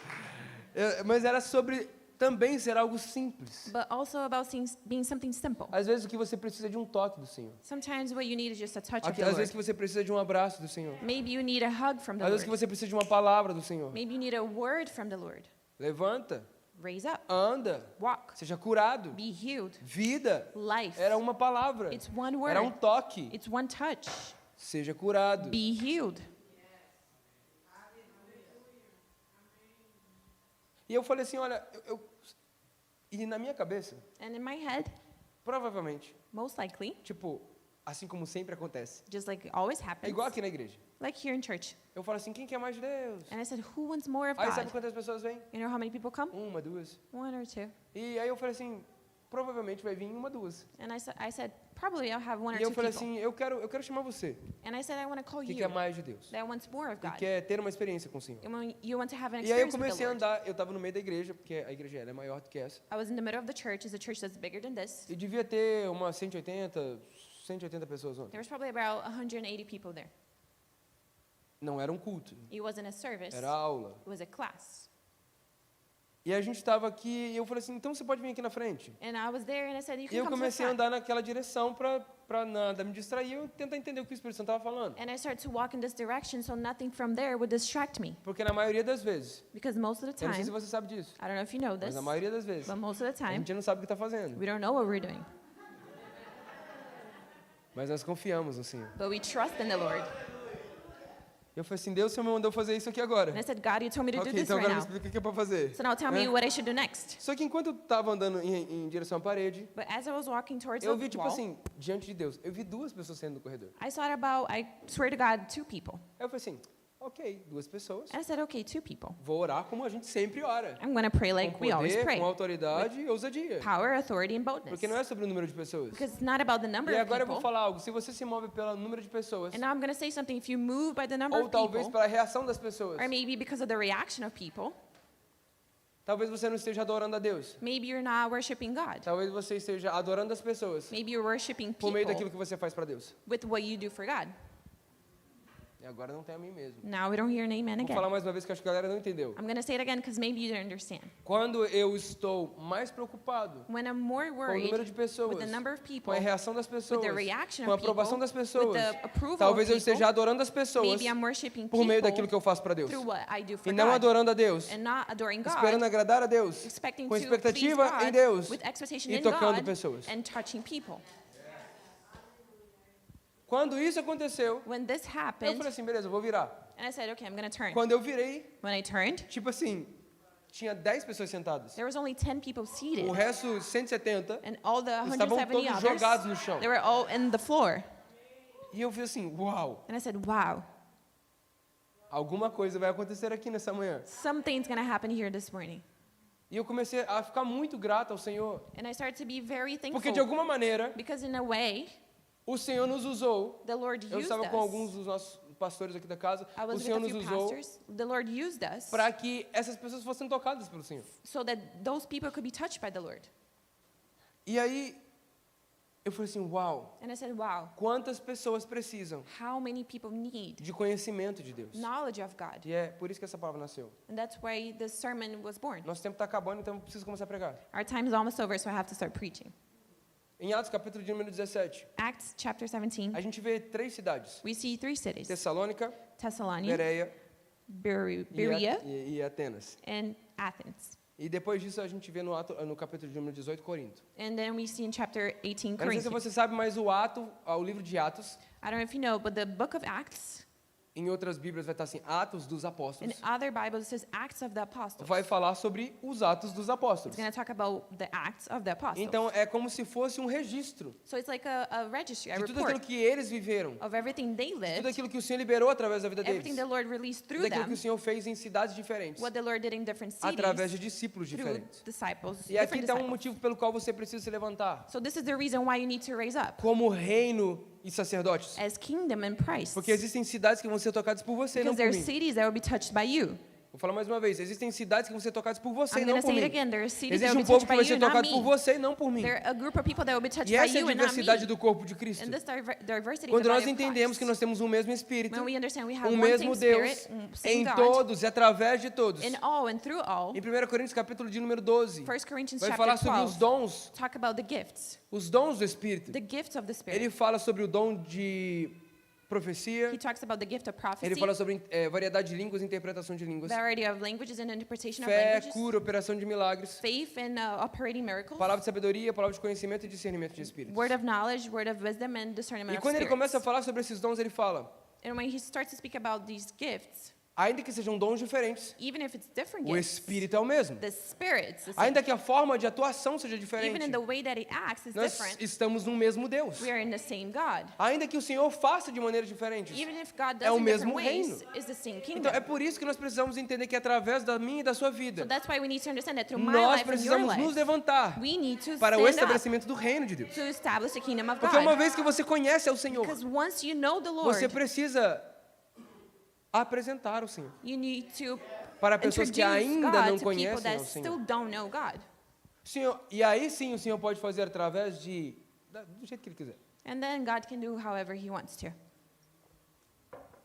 Speaker 1: Mas era sobre também ser algo simples.
Speaker 2: But also about being something simple.
Speaker 1: Às vezes o que você precisa é de um toque do Senhor.
Speaker 2: Sometimes what you need is just a touch of
Speaker 1: Às
Speaker 2: the
Speaker 1: vezes
Speaker 2: Lord.
Speaker 1: que você precisa de um abraço do Senhor.
Speaker 2: Maybe you need a hug from the
Speaker 1: Às vezes que
Speaker 2: Lord.
Speaker 1: você precisa de uma palavra do Senhor.
Speaker 2: Maybe you need a word from the Lord.
Speaker 1: Levanta,
Speaker 2: Raise up,
Speaker 1: anda,
Speaker 2: walk,
Speaker 1: seja curado.
Speaker 2: be healed.
Speaker 1: Vida
Speaker 2: Life.
Speaker 1: era uma palavra.
Speaker 2: It's one
Speaker 1: Era um
Speaker 2: word.
Speaker 1: toque.
Speaker 2: It's one touch.
Speaker 1: Seja curado.
Speaker 2: Be healed.
Speaker 1: E eu falei assim, olha, e na minha cabeça,
Speaker 2: And in my head,
Speaker 1: provavelmente,
Speaker 2: most likely,
Speaker 1: tipo, assim como sempre acontece,
Speaker 2: just like it always
Speaker 1: é
Speaker 2: happens,
Speaker 1: igual aqui na igreja.
Speaker 2: like here in church.
Speaker 1: Eu falo assim, quem quer mais de Deus?
Speaker 2: And I said, who wants more of
Speaker 1: Aí sabe
Speaker 2: God?
Speaker 1: quantas pessoas vêm?
Speaker 2: You know how many people come?
Speaker 1: Uma, duas.
Speaker 2: One or two.
Speaker 1: E aí eu falei assim, provavelmente vai vir uma, duas.
Speaker 2: And I said, probably I'll have one or
Speaker 1: E eu
Speaker 2: two
Speaker 1: falei
Speaker 2: people.
Speaker 1: assim, eu quero chamar você,
Speaker 2: And I said, I want to call
Speaker 1: que
Speaker 2: you
Speaker 1: quer mais de Deus.
Speaker 2: that wants more of
Speaker 1: E
Speaker 2: God.
Speaker 1: quer ter uma experiência com o Senhor.
Speaker 2: You want to have an
Speaker 1: E aí eu
Speaker 2: experience with the
Speaker 1: comecei a
Speaker 2: Lord.
Speaker 1: andar, eu estava no meio da igreja, porque a igreja ela é maior do que essa.
Speaker 2: I was in the middle of the church. It's a church that's bigger than this.
Speaker 1: E devia ter umas 180 pessoas ontem.
Speaker 2: There was probably about 180 people there.
Speaker 1: Não era um culto,
Speaker 2: It wasn't a service.
Speaker 1: era aula.
Speaker 2: It was a class.
Speaker 1: E a gente estava aqui, e eu falei assim, então você pode vir aqui na frente.
Speaker 2: And I was there and I said, you
Speaker 1: E
Speaker 2: can
Speaker 1: eu
Speaker 2: come to the
Speaker 1: comecei a
Speaker 2: front.
Speaker 1: andar naquela direção para nada me distrair e eu tentar entender o que o Espírito Santo estava falando.
Speaker 2: And I started to walk in this direction so nothing from there would distract me.
Speaker 1: Porque na maioria das vezes,
Speaker 2: Because most of the
Speaker 1: eu não sei se
Speaker 2: time,
Speaker 1: você sabe disso,
Speaker 2: I don't know if you know
Speaker 1: mas
Speaker 2: this,
Speaker 1: na maioria das vezes,
Speaker 2: but most of the
Speaker 1: a
Speaker 2: time,
Speaker 1: gente não sabe o que está fazendo.
Speaker 2: we don't know what we're doing.
Speaker 1: Mas nós confiamos no Senhor.
Speaker 2: But we trust in the Lord.
Speaker 1: Eu falei assim, Deus, o Senhor me mandou fazer isso aqui agora.
Speaker 2: And I said, God, you told me to do
Speaker 1: Ok,
Speaker 2: this
Speaker 1: então
Speaker 2: right
Speaker 1: agora me
Speaker 2: now.
Speaker 1: explica o que é para fazer.
Speaker 2: So now tell me
Speaker 1: Né?
Speaker 2: what I should do next.
Speaker 1: Só que enquanto eu estava andando em direção à parede,
Speaker 2: But as I was walking towards
Speaker 1: eu
Speaker 2: the
Speaker 1: vi, tipo
Speaker 2: wall,
Speaker 1: assim, diante de Deus, eu vi duas pessoas saindo do corredor.
Speaker 2: I thought about, I swear to God, 2 people.
Speaker 1: Aí eu falei assim, ok, duas pessoas.
Speaker 2: And I said, okay, 2 people.
Speaker 1: Vou orar como a gente sempre ora.
Speaker 2: I'm going to pray like
Speaker 1: Com
Speaker 2: we always
Speaker 1: poder,
Speaker 2: pray.
Speaker 1: com autoridade e ousadia.
Speaker 2: Power, authority, and boldness.
Speaker 1: Porque não é sobre o número de pessoas.
Speaker 2: Because it's not about the number
Speaker 1: E
Speaker 2: of
Speaker 1: agora eu vou
Speaker 2: people.
Speaker 1: falar algo. Se você se move pelo número de pessoas,
Speaker 2: And now I'm going to say something. If you move by the number
Speaker 1: ou
Speaker 2: of
Speaker 1: talvez
Speaker 2: people,
Speaker 1: pela reação das pessoas,
Speaker 2: or maybe because of the reaction of people,
Speaker 1: talvez você não esteja adorando a Deus.
Speaker 2: maybe you're not worshiping God.
Speaker 1: Talvez você esteja adorando as pessoas
Speaker 2: Maybe you're worshiping
Speaker 1: por meio daquilo
Speaker 2: people
Speaker 1: que você faz para Deus.
Speaker 2: with what you do for God.
Speaker 1: E agora não tem a mim mesmo.
Speaker 2: Now we don't hear an amen
Speaker 1: Vou
Speaker 2: again.
Speaker 1: falar mais uma vez que acho que a galera não entendeu.
Speaker 2: I'm going to say it again because maybe you didn't understand.
Speaker 1: Quando eu estou mais preocupado
Speaker 2: When I'm more
Speaker 1: com o
Speaker 2: worried
Speaker 1: número de pessoas,
Speaker 2: with the number of
Speaker 1: com
Speaker 2: people,
Speaker 1: a reação das
Speaker 2: with
Speaker 1: pessoas,
Speaker 2: the reaction
Speaker 1: com a
Speaker 2: of people,
Speaker 1: aprovação das
Speaker 2: with
Speaker 1: pessoas,
Speaker 2: the approval
Speaker 1: talvez eu
Speaker 2: of
Speaker 1: esteja
Speaker 2: people,
Speaker 1: adorando as pessoas
Speaker 2: maybe I'm worshiping
Speaker 1: por meio daquilo
Speaker 2: people
Speaker 1: que eu faço para Deus.
Speaker 2: through what I do for
Speaker 1: E não
Speaker 2: God,
Speaker 1: adorando a Deus,
Speaker 2: and not adoring God,
Speaker 1: esperando agradar a Deus,
Speaker 2: expecting
Speaker 1: com
Speaker 2: to please
Speaker 1: expectativa
Speaker 2: God
Speaker 1: em Deus
Speaker 2: with expectation
Speaker 1: e
Speaker 2: in
Speaker 1: tocando
Speaker 2: God
Speaker 1: pessoas.
Speaker 2: and touching people.
Speaker 1: Quando isso aconteceu,
Speaker 2: When this
Speaker 1: eu
Speaker 2: happened,
Speaker 1: falei assim, beleza, eu vou virar.
Speaker 2: and I said, okay, I'm going to turn.
Speaker 1: Quando eu virei,
Speaker 2: When I turned,
Speaker 1: tipo assim, tinha 10 pessoas sentadas.
Speaker 2: there was only 10 people seated,
Speaker 1: O resto, 170,
Speaker 2: and all the
Speaker 1: estavam
Speaker 2: 170
Speaker 1: todos
Speaker 2: others,
Speaker 1: jogados no chão.
Speaker 2: they were all in the floor.
Speaker 1: E eu vi assim, uau,
Speaker 2: And I said, wow,
Speaker 1: alguma coisa vai acontecer aqui nessa manhã.
Speaker 2: something's going to happen here this morning.
Speaker 1: E eu comecei a ficar muito grato ao Senhor.
Speaker 2: And I started to be very
Speaker 1: Porque de
Speaker 2: thankful
Speaker 1: alguma maneira,
Speaker 2: because in a way,
Speaker 1: o Senhor nos usou.
Speaker 2: the Lord
Speaker 1: Eu
Speaker 2: used
Speaker 1: estava com alguns
Speaker 2: us.
Speaker 1: dos nossos pastores aqui da casa.
Speaker 2: I
Speaker 1: O
Speaker 2: was
Speaker 1: Senhor
Speaker 2: with
Speaker 1: nos
Speaker 2: a few
Speaker 1: usou
Speaker 2: pastors. The Lord used us
Speaker 1: para que essas pessoas fossem tocadas pelo Senhor.
Speaker 2: so that those people could be touched by the Lord.
Speaker 1: E aí, eu falei assim, uau,
Speaker 2: And I said, wow,
Speaker 1: quantas pessoas precisam
Speaker 2: how many people need
Speaker 1: de conhecimento de Deus.
Speaker 2: knowledge of God?
Speaker 1: E é por isso que essa palavra nasceu.
Speaker 2: And that's why this sermon was born.
Speaker 1: Nosso tempo está acabando, então eu preciso começar a pregar.
Speaker 2: Our time is almost over, so I have to start preaching.
Speaker 1: Em Atos, capítulo de número 17,
Speaker 2: Acts chapter 17,
Speaker 1: a gente vê 3 cidades.
Speaker 2: we see 3 cities,
Speaker 1: Tessalônica,
Speaker 2: Thessalonica,
Speaker 1: Bereia
Speaker 2: Berea,
Speaker 1: e Atenas.
Speaker 2: and Athens.
Speaker 1: E depois disso a gente vê no capítulo de número 18, Corinto.
Speaker 2: And then we see in chapter 18,
Speaker 1: Eu não sei se
Speaker 2: Corinthians.
Speaker 1: você sabe, mas o livro de Atos,
Speaker 2: I don't know if you know, but the book of Acts,
Speaker 1: em outras Bíblias vai estar assim, Atos dos
Speaker 2: in
Speaker 1: Apóstolos,
Speaker 2: other Bibles it says Acts of the Apostles.
Speaker 1: vai falar sobre os Atos dos Apóstolos.
Speaker 2: It's going to talk about the Acts of the Apostles.
Speaker 1: Então é como se fosse um registro
Speaker 2: So it's like a registry, a
Speaker 1: de tudo aquilo
Speaker 2: report
Speaker 1: que eles viveram,
Speaker 2: of everything they
Speaker 1: de tudo
Speaker 2: lived,
Speaker 1: aquilo que o Senhor liberou através da vida deles,
Speaker 2: everything the Lord released
Speaker 1: tudo
Speaker 2: through
Speaker 1: aquilo que
Speaker 2: them,
Speaker 1: o Senhor fez em cidades diferentes,
Speaker 2: what the Lord did in different
Speaker 1: através de
Speaker 2: cities,
Speaker 1: discípulos
Speaker 2: through
Speaker 1: diferentes.
Speaker 2: disciples,
Speaker 1: E aqui
Speaker 2: different
Speaker 1: está um
Speaker 2: disciples.
Speaker 1: motivo pelo qual você precisa se levantar,
Speaker 2: So this is the reason why you need to raise up
Speaker 1: como reino e sacerdotes.
Speaker 2: as kingdom and priest.
Speaker 1: Porque existem cidades que vão ser tocadas por você, não
Speaker 2: Because
Speaker 1: por
Speaker 2: there are
Speaker 1: mim.
Speaker 2: cities that will be touched by you.
Speaker 1: Vou falar mais uma vez, existem cidades que vão ser tocadas por você
Speaker 2: I'm
Speaker 1: e não
Speaker 2: going to
Speaker 1: por
Speaker 2: say it
Speaker 1: mim.
Speaker 2: again. There are cities that
Speaker 1: Existe
Speaker 2: will
Speaker 1: um
Speaker 2: be
Speaker 1: povo
Speaker 2: touched
Speaker 1: que
Speaker 2: by
Speaker 1: vai
Speaker 2: you,
Speaker 1: ser
Speaker 2: not
Speaker 1: tocado por
Speaker 2: me.
Speaker 1: você e não por mim.
Speaker 2: There are a group of people that will be touched
Speaker 1: E
Speaker 2: by
Speaker 1: essa é a
Speaker 2: you and not me.
Speaker 1: diversidade do corpo de Cristo.
Speaker 2: And this diversity of
Speaker 1: Quando
Speaker 2: the
Speaker 1: nós
Speaker 2: body of
Speaker 1: entendemos que
Speaker 2: Christ.
Speaker 1: nós temos um mesmo Espírito,
Speaker 2: When we understand we have
Speaker 1: um
Speaker 2: one
Speaker 1: mesmo
Speaker 2: same
Speaker 1: Deus,
Speaker 2: spirit, same
Speaker 1: em
Speaker 2: God,
Speaker 1: todos e através de todos.
Speaker 2: in all and through all.
Speaker 1: Em 1 Coríntios, capítulo de número 12,
Speaker 2: 1 Corinthians
Speaker 1: vai
Speaker 2: chapter
Speaker 1: falar sobre os
Speaker 2: 12
Speaker 1: dons,
Speaker 2: talk about the gifts,
Speaker 1: os dons do Espírito.
Speaker 2: the gifts of the Spirit.
Speaker 1: Ele fala sobre o dom de profecia,
Speaker 2: He talks about the gift of
Speaker 1: ele
Speaker 2: prophecy,
Speaker 1: fala sobre variedade de línguas e interpretação de línguas,
Speaker 2: variety of languages and interpretation of
Speaker 1: fé,
Speaker 2: languages,
Speaker 1: cura, operação de milagres,
Speaker 2: faith and operating miracles,
Speaker 1: palavra de sabedoria, palavra de conhecimento e discernimento de espíritos.
Speaker 2: word of knowledge, word of wisdom, and discernment
Speaker 1: E
Speaker 2: of
Speaker 1: quando ele começa a
Speaker 2: spirits.
Speaker 1: falar sobre esses dons, ele fala,
Speaker 2: And when he starts to speak about these gifts,
Speaker 1: ainda que sejam dons diferentes,
Speaker 2: even if it's different
Speaker 1: o
Speaker 2: gifts,
Speaker 1: Espírito é o mesmo.
Speaker 2: the Spirit's the same.
Speaker 1: Ainda que a forma de atuação seja
Speaker 2: Even
Speaker 1: diferente,
Speaker 2: in the way that he acts is
Speaker 1: nós
Speaker 2: different.
Speaker 1: estamos no mesmo Deus.
Speaker 2: We are in the same God.
Speaker 1: Ainda que o Senhor faça de maneiras diferentes.
Speaker 2: Even if God
Speaker 1: É
Speaker 2: does
Speaker 1: o
Speaker 2: in
Speaker 1: mesmo
Speaker 2: different ways,
Speaker 1: reino.
Speaker 2: it's the same kingdom.
Speaker 1: Então é por isso que nós precisamos entender que através da minha e da sua
Speaker 2: So
Speaker 1: vida,
Speaker 2: that's why we need to understand that through my
Speaker 1: nós
Speaker 2: life and your
Speaker 1: precisamos nos
Speaker 2: life,
Speaker 1: levantar
Speaker 2: we need to
Speaker 1: para o
Speaker 2: stand up
Speaker 1: estabelecimento do reino de Deus.
Speaker 2: to establish the kingdom of
Speaker 1: Porque uma
Speaker 2: God.
Speaker 1: vez que você conhece ao Senhor,
Speaker 2: Because once you know the
Speaker 1: você
Speaker 2: Lord,
Speaker 1: precisa apresentar o Senhor
Speaker 2: you need to
Speaker 1: para pessoas que
Speaker 2: introduce
Speaker 1: ainda
Speaker 2: God
Speaker 1: não
Speaker 2: to people
Speaker 1: conhecem
Speaker 2: that
Speaker 1: ao Senhor.
Speaker 2: still don't know God.
Speaker 1: E aí sim o Senhor pode fazer através do jeito que Ele quiser.
Speaker 2: And then God can do however he wants to.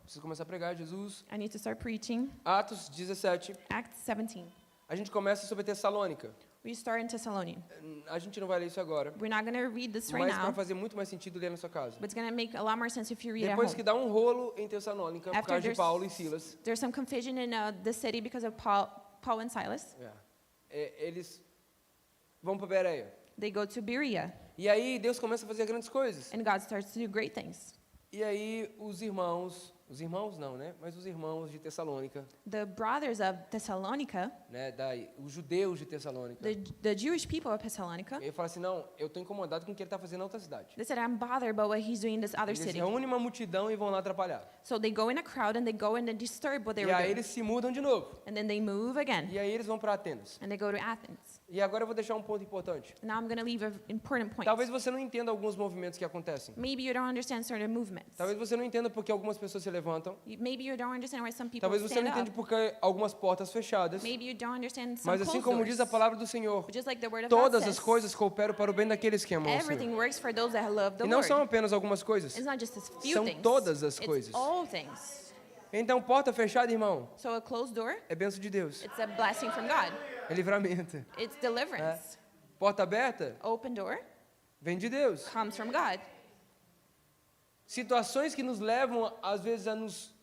Speaker 1: Preciso começar a pregar, Jesus.
Speaker 2: I need to start preaching.
Speaker 1: Atos 17.
Speaker 2: Acts 17.
Speaker 1: A gente começa sobre Tessalônica.
Speaker 2: We start in Thessalonians.
Speaker 1: A gente não vai ler isso agora,
Speaker 2: We're not going to read this right
Speaker 1: mas para
Speaker 2: now,
Speaker 1: fazer muito mais sentido ler na sua casa.
Speaker 2: but it's going to make a lot more sense if you read at
Speaker 1: Depois
Speaker 2: home.
Speaker 1: que dá um rolo em Tessalônica por
Speaker 2: After
Speaker 1: causa de
Speaker 2: there's,
Speaker 1: Paulo e Silas,
Speaker 2: there's some confusion in the city because of Paul and Silas.
Speaker 1: eles vão para Bereia.
Speaker 2: They go to Berea,
Speaker 1: E aí Deus começa a fazer grandes coisas.
Speaker 2: and God starts to do great things.
Speaker 1: E aí os irmãos não, né? Mas os irmãos de Tessalônica,
Speaker 2: The brothers of Thessalonica,
Speaker 1: né? Os judeus de Tessalônica.
Speaker 2: the Jewish people of Thessalonica,
Speaker 1: Ele fala assim, não, eu estou incomodado com o que ele está fazendo na outra cidade.
Speaker 2: they said, I'm bothered about what he's doing in this other
Speaker 1: Eles
Speaker 2: city.
Speaker 1: reúnem uma multidão e vão lá atrapalhar.
Speaker 2: So they go in a crowd and they go in and disturb what they
Speaker 1: E
Speaker 2: were
Speaker 1: aí
Speaker 2: doing.
Speaker 1: eles se mudam de novo.
Speaker 2: And then they move again,
Speaker 1: E aí eles vão para Atenas.
Speaker 2: and they go to Athens.
Speaker 1: E agora eu vou deixar um ponto importante.
Speaker 2: Now I'm going to leave an important point.
Speaker 1: Talvez você não entenda alguns movimentos que acontecem.
Speaker 2: Maybe you don't understand certain movements.
Speaker 1: Talvez você não entenda porque algumas pessoas se levantam.
Speaker 2: Maybe you don't understand why some people
Speaker 1: Talvez você não
Speaker 2: stand
Speaker 1: entenda
Speaker 2: up.
Speaker 1: porque algumas portas fechadas.
Speaker 2: Maybe you don't understand some
Speaker 1: Mas assim
Speaker 2: closed
Speaker 1: como diz a
Speaker 2: doors.
Speaker 1: palavra do Senhor,
Speaker 2: But just like the word of God
Speaker 1: todas
Speaker 2: says,
Speaker 1: as coisas cooperam para o bem daqueles que amam ao
Speaker 2: everything
Speaker 1: Senhor.
Speaker 2: works for those that love the
Speaker 1: E não
Speaker 2: Lord.
Speaker 1: são apenas algumas coisas.
Speaker 2: It's not just a few
Speaker 1: São
Speaker 2: things.
Speaker 1: todas as
Speaker 2: It's
Speaker 1: coisas.
Speaker 2: all things.
Speaker 1: Então, porta fechada, irmão,
Speaker 2: So a closed door,
Speaker 1: é bênção de Deus.
Speaker 2: it's a blessing from God.
Speaker 1: É livramento.
Speaker 2: It's deliverance.
Speaker 1: Porta aberta,
Speaker 2: Open door
Speaker 1: vem de Deus.
Speaker 2: comes from God.
Speaker 1: Situações que nos levam, às vezes, a nos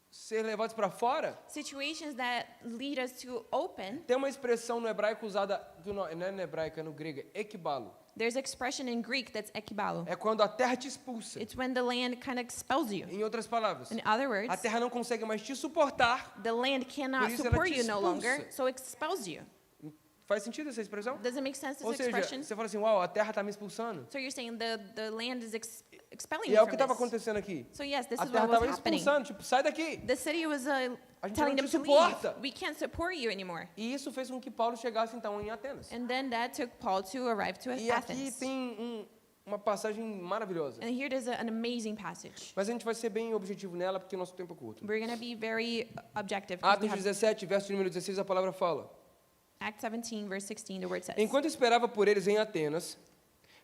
Speaker 1: ser levados para fora.
Speaker 2: Situations that lead us to open.
Speaker 1: Tem uma expressão no hebraico usada, que não é no hebraico, é no grego, ekbalo.
Speaker 2: There's expression in Greek that's ekibalo.
Speaker 1: É quando a terra te expulsa.
Speaker 2: It's when the land kind of expels you.
Speaker 1: Em outras palavras,
Speaker 2: In other
Speaker 1: a
Speaker 2: words,
Speaker 1: terra não consegue mais te suportar.
Speaker 2: the land cannot
Speaker 1: Por isso ela
Speaker 2: support
Speaker 1: te
Speaker 2: you no longer,
Speaker 1: expulsa.
Speaker 2: so it expels you.
Speaker 1: Faz sentido essa expressão?
Speaker 2: Does it make sense, this
Speaker 1: Ou seja,
Speaker 2: expression?
Speaker 1: você fala assim, uau, a terra está me expulsando.
Speaker 2: So you're saying the land is expelling
Speaker 1: E
Speaker 2: you
Speaker 1: é o que
Speaker 2: from
Speaker 1: estava
Speaker 2: this.
Speaker 1: acontecendo aqui.
Speaker 2: So yes, this
Speaker 1: A
Speaker 2: is
Speaker 1: terra
Speaker 2: what was
Speaker 1: estava
Speaker 2: happening.
Speaker 1: expulsando, tipo, sai daqui.
Speaker 2: The city was
Speaker 1: A gente
Speaker 2: telling
Speaker 1: não
Speaker 2: them
Speaker 1: te
Speaker 2: to leave.
Speaker 1: suporta.
Speaker 2: We can't support you anymore.
Speaker 1: E isso fez com que Paulo chegasse então em Atenas.
Speaker 2: And then that took Paul to arrive to
Speaker 1: E aqui
Speaker 2: Athens.
Speaker 1: tem uma passagem maravilhosa.
Speaker 2: And here there's an amazing passage.
Speaker 1: Mas a gente vai ser bem objetivo nela porque o nosso tempo é curto.
Speaker 2: We're going to be very objective. 'Cause we
Speaker 1: Atos
Speaker 2: have
Speaker 1: 17, verso de número 16, a palavra fala.
Speaker 2: Acts 17, verse 16, the word says.
Speaker 1: Enquanto esperava por eles em Atenas,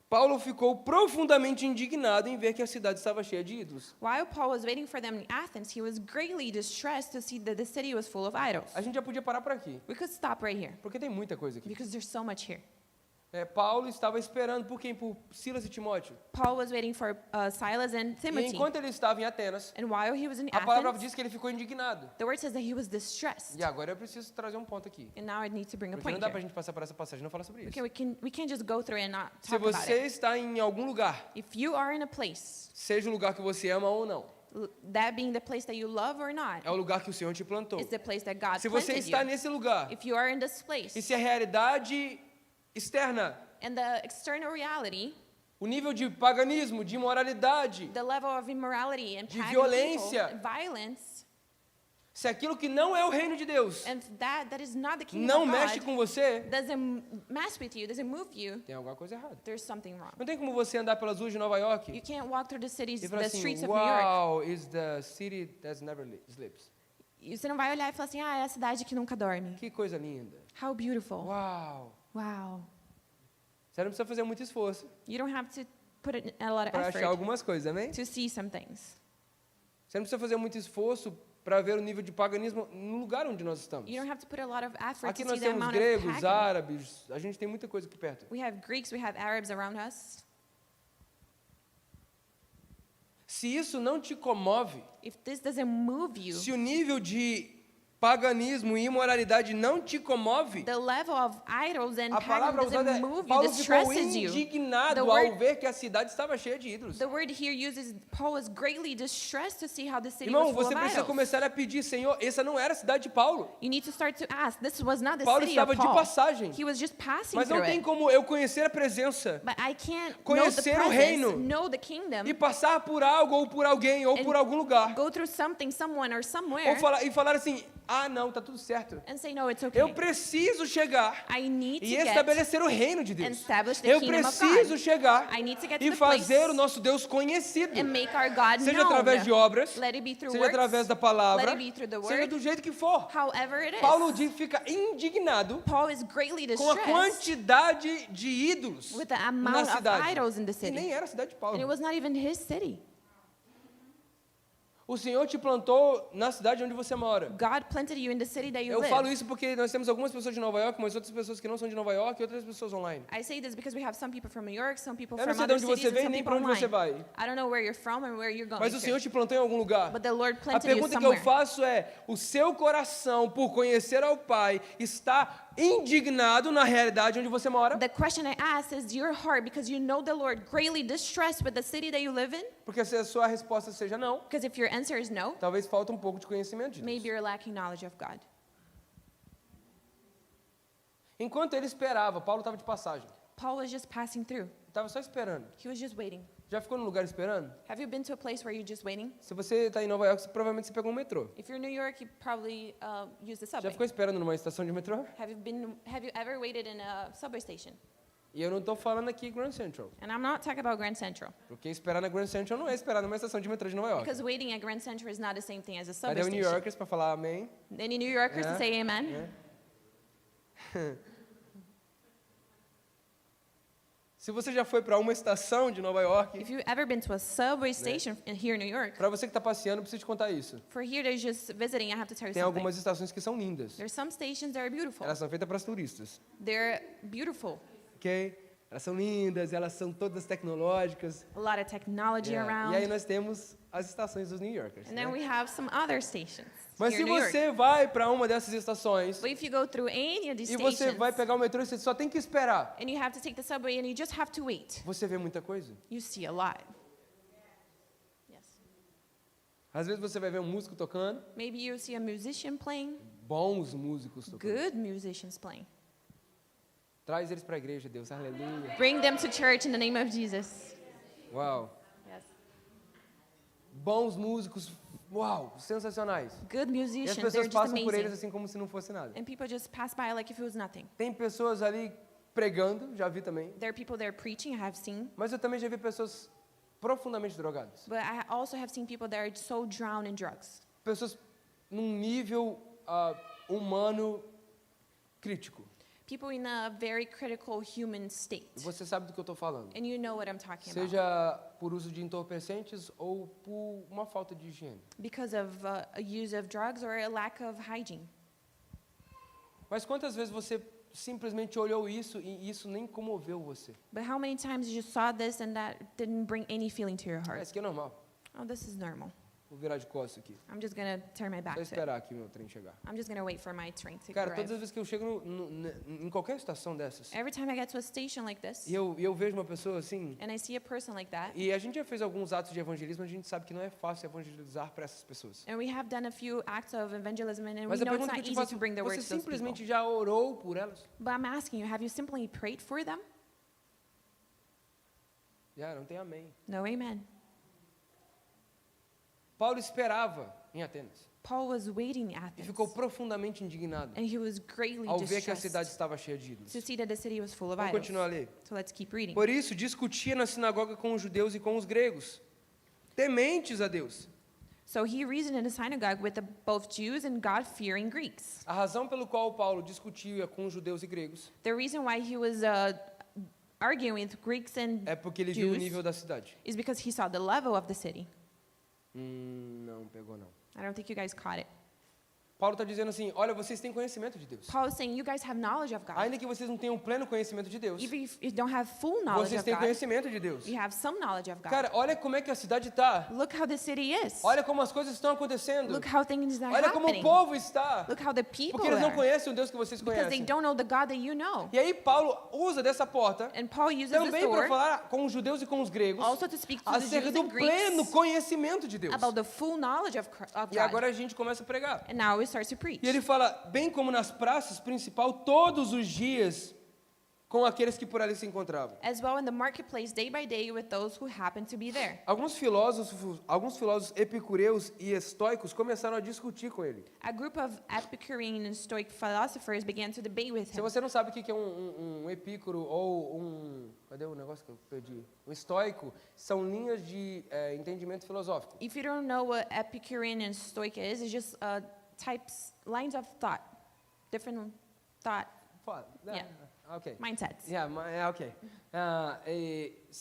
Speaker 1: Paulo ficou profundamente indignado em ver que a cidade estava cheia de ídolos.
Speaker 2: While Paul was waiting for them in Athens, he was greatly distressed to see that the city was full of idols.
Speaker 1: A gente já podia parar por aqui,
Speaker 2: We could stop right here
Speaker 1: porque tem muita coisa aqui.
Speaker 2: because there's so much here.
Speaker 1: Paulo estava esperando por quem? Por Silas e Timóteo.
Speaker 2: Paul was waiting for Silas and
Speaker 1: E
Speaker 2: Timothy.
Speaker 1: enquanto ele estava em Atenas,
Speaker 2: And while he was in
Speaker 1: a palavra
Speaker 2: Athens,
Speaker 1: diz que ele ficou indignado.
Speaker 2: the word says that he was distressed.
Speaker 1: E agora eu preciso trazer um ponto aqui.
Speaker 2: And now I need to bring a
Speaker 1: Porque não
Speaker 2: point
Speaker 1: dá pra
Speaker 2: here.
Speaker 1: gente passar por essa passagem e não falar sobre isso.
Speaker 2: Okay, we can't just go through it and not
Speaker 1: Se
Speaker 2: talk about
Speaker 1: você
Speaker 2: it.
Speaker 1: está em algum lugar,
Speaker 2: If you are in a place,
Speaker 1: seja o lugar que você ama ou não,
Speaker 2: that being the place that you love or not,
Speaker 1: é o lugar que o Senhor te plantou.
Speaker 2: it's the place that God
Speaker 1: Se você
Speaker 2: planted
Speaker 1: está
Speaker 2: you.
Speaker 1: nesse lugar,
Speaker 2: If you are in this place,
Speaker 1: e se a realidade externa,
Speaker 2: and the external reality,
Speaker 1: o nível de paganismo, de imoralidade,
Speaker 2: the level of immorality and
Speaker 1: de
Speaker 2: pagan
Speaker 1: violência,
Speaker 2: people, violence,
Speaker 1: se aquilo que não é o reino de Deus
Speaker 2: and that is not the kingdom
Speaker 1: não
Speaker 2: of
Speaker 1: mexe
Speaker 2: God,
Speaker 1: com você,
Speaker 2: doesn't mess with you, doesn't move you,
Speaker 1: tem alguma coisa errada.
Speaker 2: there's something wrong.
Speaker 1: Não tem como você andar pelas ruas de Nova
Speaker 2: You
Speaker 1: York
Speaker 2: can't walk through the cities,
Speaker 1: e falar
Speaker 2: the
Speaker 1: assim,
Speaker 2: streets of New York.
Speaker 1: wow, is the city that never sleeps.
Speaker 2: E você não vai olhar e falar assim, é a cidade que nunca dorme.
Speaker 1: Que coisa linda.
Speaker 2: How beautiful.
Speaker 1: Uau.
Speaker 2: Wow.
Speaker 1: Você não precisa fazer muito esforço
Speaker 2: You don't have to put in a lot of
Speaker 1: para achar
Speaker 2: effort
Speaker 1: algumas coisas, amém?
Speaker 2: to see some things.
Speaker 1: Você não precisa fazer muito esforço para ver o nível de paganismo no lugar onde nós estamos.
Speaker 2: You don't have to put a lot of effort
Speaker 1: Aqui
Speaker 2: to
Speaker 1: nós
Speaker 2: see the
Speaker 1: temos
Speaker 2: amount of
Speaker 1: gregos,
Speaker 2: pagan.
Speaker 1: árabes, a gente tem muita coisa aqui perto.
Speaker 2: We have Greeks, we have Arabs around us.
Speaker 1: Se isso não te comove,
Speaker 2: If this doesn't move you,
Speaker 1: se o nível de paganismo e imoralidade não te comove,
Speaker 2: the level of idols and
Speaker 1: a
Speaker 2: pagan
Speaker 1: palavra usada
Speaker 2: doesn't
Speaker 1: é,
Speaker 2: move you,
Speaker 1: Paulo ficou
Speaker 2: distresses you.
Speaker 1: indignado
Speaker 2: The
Speaker 1: ao
Speaker 2: word-
Speaker 1: ver que a cidade estava cheia de ídolos.
Speaker 2: The word here uses, Paul was greatly distressed to see how the city
Speaker 1: Irmão,
Speaker 2: was full
Speaker 1: você
Speaker 2: of
Speaker 1: precisa
Speaker 2: idols.
Speaker 1: começar a pedir, Senhor, essa não era a cidade de Paulo.
Speaker 2: You need to start to ask, this was not the
Speaker 1: Paulo
Speaker 2: city
Speaker 1: estava
Speaker 2: of
Speaker 1: de
Speaker 2: Paul.
Speaker 1: passagem.
Speaker 2: He was just passing
Speaker 1: Mas não
Speaker 2: through
Speaker 1: tem
Speaker 2: it.
Speaker 1: como eu conhecer a presença
Speaker 2: But I can't know the
Speaker 1: Conhecer o
Speaker 2: presence,
Speaker 1: reino.
Speaker 2: know the kingdom,
Speaker 1: e passar por algo ou por alguém ou
Speaker 2: And
Speaker 1: por algum lugar.
Speaker 2: go through something, someone, or somewhere,
Speaker 1: Ou falar assim, ah não, tá tudo certo.
Speaker 2: and say, no, it's okay.
Speaker 1: Eu preciso chegar
Speaker 2: I need
Speaker 1: e
Speaker 2: to get
Speaker 1: estabelecer o reino de
Speaker 2: and
Speaker 1: Deus.
Speaker 2: establish the
Speaker 1: Eu
Speaker 2: kingdom of
Speaker 1: preciso
Speaker 2: God.
Speaker 1: chegar
Speaker 2: I need to get to
Speaker 1: e
Speaker 2: the
Speaker 1: fazer
Speaker 2: place
Speaker 1: o nosso Deus conhecido.
Speaker 2: and make our God
Speaker 1: Seja
Speaker 2: known.
Speaker 1: através de obras,
Speaker 2: Let it be through
Speaker 1: seja
Speaker 2: works,
Speaker 1: através da palavra,
Speaker 2: let it be through the
Speaker 1: seja
Speaker 2: word,
Speaker 1: do jeito que for.
Speaker 2: however it is.
Speaker 1: Paulo fica indignado
Speaker 2: Paul is greatly
Speaker 1: com a
Speaker 2: distressed
Speaker 1: quantidade de ídolos
Speaker 2: with the
Speaker 1: na
Speaker 2: amount of
Speaker 1: cidade.
Speaker 2: idols in the
Speaker 1: E
Speaker 2: city.
Speaker 1: nem era a cidade de Paulo.
Speaker 2: And it was not even his city.
Speaker 1: O Senhor te plantou na cidade onde você mora.
Speaker 2: God planted you in the city that you
Speaker 1: Eu
Speaker 2: live.
Speaker 1: falo isso porque nós temos algumas pessoas de Nova York, mas outras pessoas que não são de Nova York e outras pessoas online.
Speaker 2: I say this because we have some people from New York, some people
Speaker 1: Eu não
Speaker 2: from
Speaker 1: sei de
Speaker 2: other
Speaker 1: onde
Speaker 2: cities,
Speaker 1: você
Speaker 2: and
Speaker 1: vem
Speaker 2: some
Speaker 1: nem
Speaker 2: people
Speaker 1: para onde você
Speaker 2: online.
Speaker 1: vai.
Speaker 2: I don't know where you're from and where you're going
Speaker 1: Mas o
Speaker 2: to.
Speaker 1: Senhor te plantou em algum lugar.
Speaker 2: But the Lord
Speaker 1: A
Speaker 2: planted you
Speaker 1: pergunta que eu
Speaker 2: somewhere.
Speaker 1: faço é: o seu coração, por conhecer ao Pai, está indignado na realidade onde você mora?
Speaker 2: The question I ask is your heart, because you know the Lord, greatly distressed with the city that you live in?
Speaker 1: Porque se a sua resposta seja não,
Speaker 2: Because if your answer is no,
Speaker 1: talvez falta um pouco de conhecimento de
Speaker 2: maybe
Speaker 1: Deus.
Speaker 2: you're lacking knowledge of God.
Speaker 1: Enquanto ele esperava, Paulo estava de passagem.
Speaker 2: Paul was just passing through.
Speaker 1: Estava só esperando.
Speaker 2: He was just waiting.
Speaker 1: Já ficou no lugar esperando?
Speaker 2: Have you been to a place where you're just waiting?
Speaker 1: Se você está em Nova York, provavelmente você pegou um metrô.
Speaker 2: If you're in New York, you probably use the
Speaker 1: Já
Speaker 2: subway.
Speaker 1: ficou esperando numa estação de metrô?
Speaker 2: Have you ever waited in a subway station?
Speaker 1: E eu não estou falando aqui Grand Central.
Speaker 2: And I'm not talking about Grand Central,
Speaker 1: Porque esperar na Grand Central não é esperar numa estação de metrô de Nova York.
Speaker 2: because waiting at Grand Central is not the same thing as a subway
Speaker 1: Cadê os New
Speaker 2: station.
Speaker 1: Yorkers para falar amém?
Speaker 2: Any New Yorkers
Speaker 1: Yeah.
Speaker 2: to say amen?
Speaker 1: Se você já foi para uma estação de Nova York,
Speaker 2: If you've ever been to a subway station here in New York,
Speaker 1: para você que está passeando, eu preciso te contar isso.
Speaker 2: for here that's just visiting, I have to tell you
Speaker 1: Tem
Speaker 2: something.
Speaker 1: algumas estações que são lindas.
Speaker 2: There's some stations that are beautiful.
Speaker 1: Elas são feitas para os turistas,
Speaker 2: They're beautiful.
Speaker 1: ok? Elas são lindas, elas são todas tecnológicas.
Speaker 2: A lot of technology
Speaker 1: Yeah.
Speaker 2: around.
Speaker 1: E aí nós temos as estações dos New Yorkers.
Speaker 2: And
Speaker 1: né?
Speaker 2: then we have some other stations
Speaker 1: Mas
Speaker 2: here
Speaker 1: se
Speaker 2: in New York.
Speaker 1: você vai para uma dessas estações
Speaker 2: But if you go through any of these
Speaker 1: e você
Speaker 2: stations
Speaker 1: vai pegar o metrô e você só tem que esperar,
Speaker 2: and you have to take the subway and you just have to wait,
Speaker 1: você vê muita coisa.
Speaker 2: you see a lot. Yes.
Speaker 1: Às vezes você vai ver um músico tocando,
Speaker 2: Maybe you see a musician playing,
Speaker 1: bons músicos tocando.
Speaker 2: good musicians playing.
Speaker 1: Traz eles para a igreja, Deus, aleluia.
Speaker 2: Bring them to church in the name of Jesus.
Speaker 1: Uau.
Speaker 2: Yes.
Speaker 1: Bons músicos, uau, sensacionais.
Speaker 2: Good
Speaker 1: E as
Speaker 2: musicians, they're
Speaker 1: pessoas
Speaker 2: just
Speaker 1: passam por eles
Speaker 2: amazing.
Speaker 1: assim como se não fosse nada.
Speaker 2: And people just pass by like if it was nothing.
Speaker 1: Tem pessoas ali pregando, já vi também,
Speaker 2: There are people there preaching, I have seen.
Speaker 1: mas eu também já vi pessoas profundamente drogadas.
Speaker 2: But I also have seen people that are so drowned in drugs.
Speaker 1: Pessoas num nível humano crítico.
Speaker 2: People in a very critical human state.
Speaker 1: E você sabe do que eu estou falando.
Speaker 2: And you know what I'm talking about.
Speaker 1: Seja por uso de entorpecentes ou por uma falta de higiene.
Speaker 2: Because of a use of drugs or a lack of hygiene.
Speaker 1: Mas quantas vezes você simplesmente olhou isso e isso nem comoveu você?
Speaker 2: But how many times you just saw this and that didn't bring any feeling to your heart?
Speaker 1: Isso aqui é normal.
Speaker 2: Oh, this is normal.
Speaker 1: Vou virar de costas aqui.
Speaker 2: I'm just going to turn my back
Speaker 1: Só
Speaker 2: to it.
Speaker 1: esperar aqui o meu trem chegar.
Speaker 2: I'm just going to wait for my train to
Speaker 1: Cara, todas
Speaker 2: arrive.
Speaker 1: as vezes que eu chego em qualquer estação dessas,
Speaker 2: Every time I get to a station like this,
Speaker 1: e eu vejo uma pessoa assim,
Speaker 2: and I see a person like that,
Speaker 1: e a gente já fez alguns atos de evangelismo, a gente sabe que não é fácil evangelizar para essas pessoas.
Speaker 2: and we have done a few acts of evangelism, and we
Speaker 1: Mas a
Speaker 2: know it's
Speaker 1: pergunta que
Speaker 2: not
Speaker 1: eu te
Speaker 2: easy
Speaker 1: faço,
Speaker 2: to bring the word
Speaker 1: você
Speaker 2: to those people.
Speaker 1: simplesmente já orou por elas?
Speaker 2: But I'm asking you, have you simply prayed for them?
Speaker 1: Já, não tem amém.
Speaker 2: No amen.
Speaker 1: Paulo esperava em Atenas
Speaker 2: Paul was waiting at
Speaker 1: e
Speaker 2: this,
Speaker 1: ficou profundamente indignado
Speaker 2: and he was greatly
Speaker 1: ao ver que a cidade
Speaker 2: distressed
Speaker 1: estava cheia de ídolos.
Speaker 2: to see that the city was full of
Speaker 1: Vamos
Speaker 2: idols.
Speaker 1: continuar a ler.
Speaker 2: So let's keep reading.
Speaker 1: Por isso, discutia na sinagoga com os judeus e com os gregos, tementes a Deus.
Speaker 2: So he reasoned in the synagogue with both Jews and God-fearing Greeks.
Speaker 1: A razão pelo qual Paulo discutia com os judeus e gregos
Speaker 2: The reason why he was arguing with Greeks and
Speaker 1: é porque ele viu o
Speaker 2: Jews
Speaker 1: nível da cidade.
Speaker 2: is because he saw the level of the city.
Speaker 1: Não pegou não.
Speaker 2: I don't think you guys caught it.
Speaker 1: Paulo está dizendo assim, olha, vocês têm conhecimento de Deus.
Speaker 2: Paul is saying you guys have knowledge of God.
Speaker 1: Ainda que vocês não tenham pleno conhecimento de Deus,
Speaker 2: Even if you don't have full knowledge
Speaker 1: vocês
Speaker 2: of
Speaker 1: têm
Speaker 2: God,
Speaker 1: conhecimento de Deus.
Speaker 2: you have some knowledge of God.
Speaker 1: Cara, olha como é que a cidade está.
Speaker 2: Look how the city is.
Speaker 1: Olha como as coisas estão acontecendo.
Speaker 2: Look how things are
Speaker 1: Olha como o
Speaker 2: happening.
Speaker 1: povo está.
Speaker 2: Look how the people
Speaker 1: Porque eles não
Speaker 2: are.
Speaker 1: conhecem o Deus que vocês
Speaker 2: Because they
Speaker 1: conhecem.
Speaker 2: don't know the God that you know.
Speaker 1: E aí Paulo usa dessa porta
Speaker 2: And Paul uses this
Speaker 1: também para
Speaker 2: door
Speaker 1: falar com os judeus e com os gregos
Speaker 2: also to speak to the
Speaker 1: acerca
Speaker 2: Jews
Speaker 1: do
Speaker 2: and
Speaker 1: pleno
Speaker 2: Greeks
Speaker 1: conhecimento de Deus.
Speaker 2: about the full knowledge of
Speaker 1: E
Speaker 2: God.
Speaker 1: agora a gente começa a pregar.
Speaker 2: And now we start to preach.
Speaker 1: E ele fala, bem como nas praças principal, todos os dias, com aqueles que por ali se encontravam.
Speaker 2: As well in the marketplace day by day with those who happen to be there.
Speaker 1: Alguns filósofos epicureus e estoicos começaram a discutir com ele.
Speaker 2: A group of Epicurean and Stoic philosophers began to debate with
Speaker 1: Se
Speaker 2: him.
Speaker 1: você não sabe o que é um epícuro ou um... Cadê o negócio que eu perdi? Um estoico, são linhas de entendimento filosófico.
Speaker 2: If you don't know what Epicurean and Stoic is, it's just lines of thought, different thought
Speaker 1: Fala.
Speaker 2: Yeah.
Speaker 1: Ok.
Speaker 2: mindsets.
Speaker 1: Ok.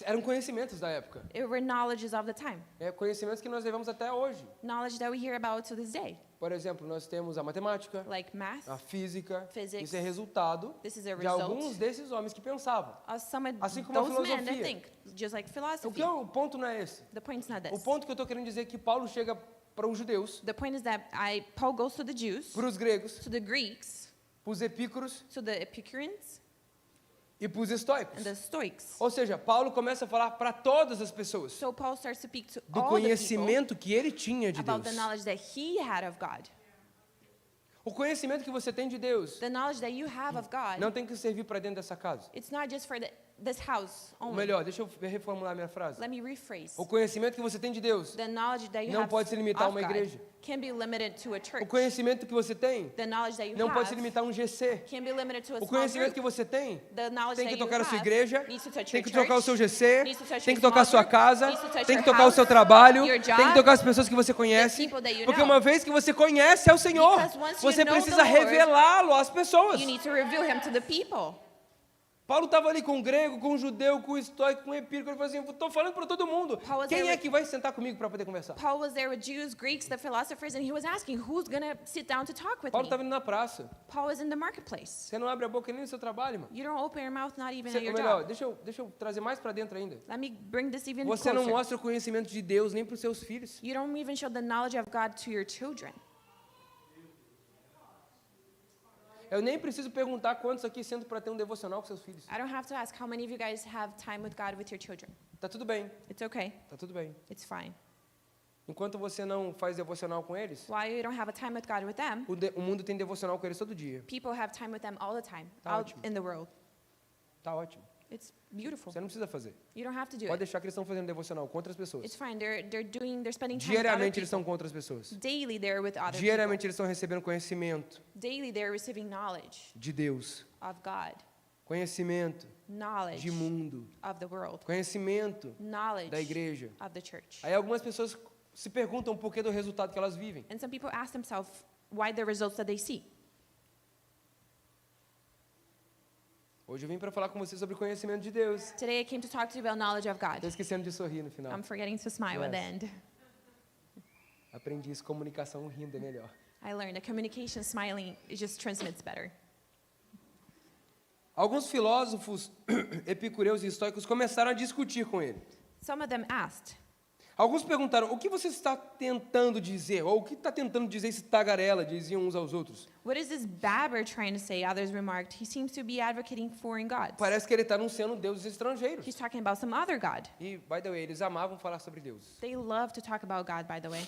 Speaker 1: Eram conhecimentos da época.
Speaker 2: It were knowledges of the time,
Speaker 1: Conhecimentos que nós levamos até hoje.
Speaker 2: knowledge that we hear about to this day,
Speaker 1: Por exemplo, nós temos a matemática,
Speaker 2: like math.
Speaker 1: a física.
Speaker 2: Physics.
Speaker 1: Isso é resultado
Speaker 2: This is a
Speaker 1: de alguns
Speaker 2: result
Speaker 1: desses homens que pensavam.
Speaker 2: of some of
Speaker 1: Assim como a
Speaker 2: those men that
Speaker 1: filosofia.
Speaker 2: think, just like
Speaker 1: O
Speaker 2: philosophy.
Speaker 1: que o ponto não é esse.
Speaker 2: The point's not
Speaker 1: O
Speaker 2: this.
Speaker 1: ponto que eu estou querendo dizer é que Paulo chega para os judeus,
Speaker 2: The point is that Paul goes to the Jews,
Speaker 1: para os gregos,
Speaker 2: to the Greeks,
Speaker 1: para os epícuros
Speaker 2: to the Epicureans,
Speaker 1: e para os estoicos.
Speaker 2: and the Stoics.
Speaker 1: Ou seja, Paulo começa a falar para todas as pessoas
Speaker 2: So Paul starts to speak to
Speaker 1: do
Speaker 2: all the people
Speaker 1: conhecimento que ele tinha de
Speaker 2: about
Speaker 1: Deus.
Speaker 2: the knowledge that he had of God.
Speaker 1: O conhecimento que você tem de Deus
Speaker 2: The knowledge that you have of God,
Speaker 1: não tem que servir para dentro dessa casa.
Speaker 2: it's not just for this house
Speaker 1: Ou
Speaker 2: only.
Speaker 1: melhor, deixa eu reformular minha frase.
Speaker 2: Let me rephrase.
Speaker 1: O conhecimento que você tem de Deus
Speaker 2: The knowledge that you
Speaker 1: não
Speaker 2: have
Speaker 1: pode se limitar a
Speaker 2: of
Speaker 1: uma
Speaker 2: God
Speaker 1: igreja.
Speaker 2: can be limited to a
Speaker 1: O
Speaker 2: church.
Speaker 1: conhecimento que você tem
Speaker 2: The knowledge that you
Speaker 1: não pode
Speaker 2: have
Speaker 1: se limitar a um GC.
Speaker 2: can be limited to a
Speaker 1: O
Speaker 2: small
Speaker 1: conhecimento que
Speaker 2: group.
Speaker 1: você tem
Speaker 2: The knowledge
Speaker 1: tem
Speaker 2: that
Speaker 1: que
Speaker 2: you
Speaker 1: tocar a sua
Speaker 2: have
Speaker 1: igreja,
Speaker 2: needs to touch
Speaker 1: tem
Speaker 2: your
Speaker 1: que tocar o seu
Speaker 2: church,
Speaker 1: GC,
Speaker 2: needs to touch
Speaker 1: tem
Speaker 2: your
Speaker 1: que tocar a
Speaker 2: small
Speaker 1: sua
Speaker 2: group,
Speaker 1: casa,
Speaker 2: needs to touch
Speaker 1: tem
Speaker 2: your
Speaker 1: que tocar o
Speaker 2: house,
Speaker 1: seu trabalho,
Speaker 2: your
Speaker 1: tem que
Speaker 2: job,
Speaker 1: tocar as pessoas que você conhece,
Speaker 2: people that you
Speaker 1: porque
Speaker 2: know.
Speaker 1: uma vez que você conhece ao Senhor,
Speaker 2: Because once you
Speaker 1: você
Speaker 2: know
Speaker 1: precisa
Speaker 2: the Lord,
Speaker 1: revelá-lo às pessoas.
Speaker 2: You need to reveal him to the people.
Speaker 1: Paulo estava ali com o grego, com o judeu, com o estoico, com o empírico. Ele falou assim, estou falando para todo mundo.
Speaker 2: Paul was
Speaker 1: Quem
Speaker 2: there
Speaker 1: é
Speaker 2: with-
Speaker 1: que vai sentar comigo para poder conversar?
Speaker 2: Paul was there with Jews, Greeks, the philosophers, and he was asking, who's going to sit down to talk with
Speaker 1: Paulo
Speaker 2: me?
Speaker 1: estava indo na praça.
Speaker 2: Paul was in the marketplace.
Speaker 1: Você não abre a boca nem no seu trabalho, irmão.
Speaker 2: You don't open your mouth, not even
Speaker 1: Você,
Speaker 2: at
Speaker 1: ou
Speaker 2: your
Speaker 1: melhor,
Speaker 2: job.
Speaker 1: deixa eu trazer mais para dentro ainda.
Speaker 2: Let me bring this even
Speaker 1: Você não
Speaker 2: closer.
Speaker 1: mostra o conhecimento de Deus nem para os seus filhos.
Speaker 2: You don't even show the knowledge of God to your children.
Speaker 1: Eu nem preciso perguntar quantos aqui sentam para ter um devocional com seus filhos.
Speaker 2: I don't have to ask how many of you guys have time with God with your children.
Speaker 1: Tá tudo bem,
Speaker 2: It's okay.
Speaker 1: tá tudo bem.
Speaker 2: It's fine.
Speaker 1: Enquanto você não faz devocional com eles,
Speaker 2: While you don't have a time with God with them,
Speaker 1: o mundo tem devocional com eles todo dia.
Speaker 2: people have time with them all the time
Speaker 1: Tá
Speaker 2: out
Speaker 1: ótimo.
Speaker 2: in the world.
Speaker 1: Tá ótimo.
Speaker 2: It's beautiful.
Speaker 1: Você não precisa fazer.
Speaker 2: You don't have to do
Speaker 1: Pode
Speaker 2: it.
Speaker 1: deixar que eles estão fazendo devocional com outras pessoas.
Speaker 2: It's fine. They're spending time with other
Speaker 1: Diariamente eles
Speaker 2: people.
Speaker 1: estão com outras pessoas.
Speaker 2: Daily they're with other people.
Speaker 1: Diariamente eles estão recebendo conhecimento
Speaker 2: Daily they're receiving knowledge
Speaker 1: de Deus,
Speaker 2: of God,
Speaker 1: conhecimento
Speaker 2: knowledge
Speaker 1: de mundo,
Speaker 2: of the world,
Speaker 1: conhecimento
Speaker 2: knowledge
Speaker 1: da igreja.
Speaker 2: of the church.
Speaker 1: Aí algumas pessoas se perguntam por que do resultado que elas vivem.
Speaker 2: And some people ask themselves why the results that they see.
Speaker 1: Hoje eu vim para falar com você sobre o conhecimento de Deus.
Speaker 2: Today I came to talk to you about knowledge of God.
Speaker 1: Estou esquecendo de sorrir no final.
Speaker 2: I'm forgetting to smile at the
Speaker 1: Yes.
Speaker 2: end.
Speaker 1: Aprendi isso, comunicação rindo é melhor.
Speaker 2: I learned that communication smiling, it just transmits better.
Speaker 1: Alguns filósofos epicureus e estoicos começaram a discutir com ele.
Speaker 2: Some of them asked,
Speaker 1: Alguns perguntaram, o que você está tentando dizer? Ou o que está tentando dizer esse tagarela, diziam uns aos outros.
Speaker 2: "What is this babber trying to say?" Others remarked, "He seems to be advocating foreign gods.
Speaker 1: Parece que ele está anunciando deuses estrangeiros.
Speaker 2: He's talking about some other god."
Speaker 1: E, by the way, eles amavam falar sobre Deus.
Speaker 2: They love to talk about God, by the way.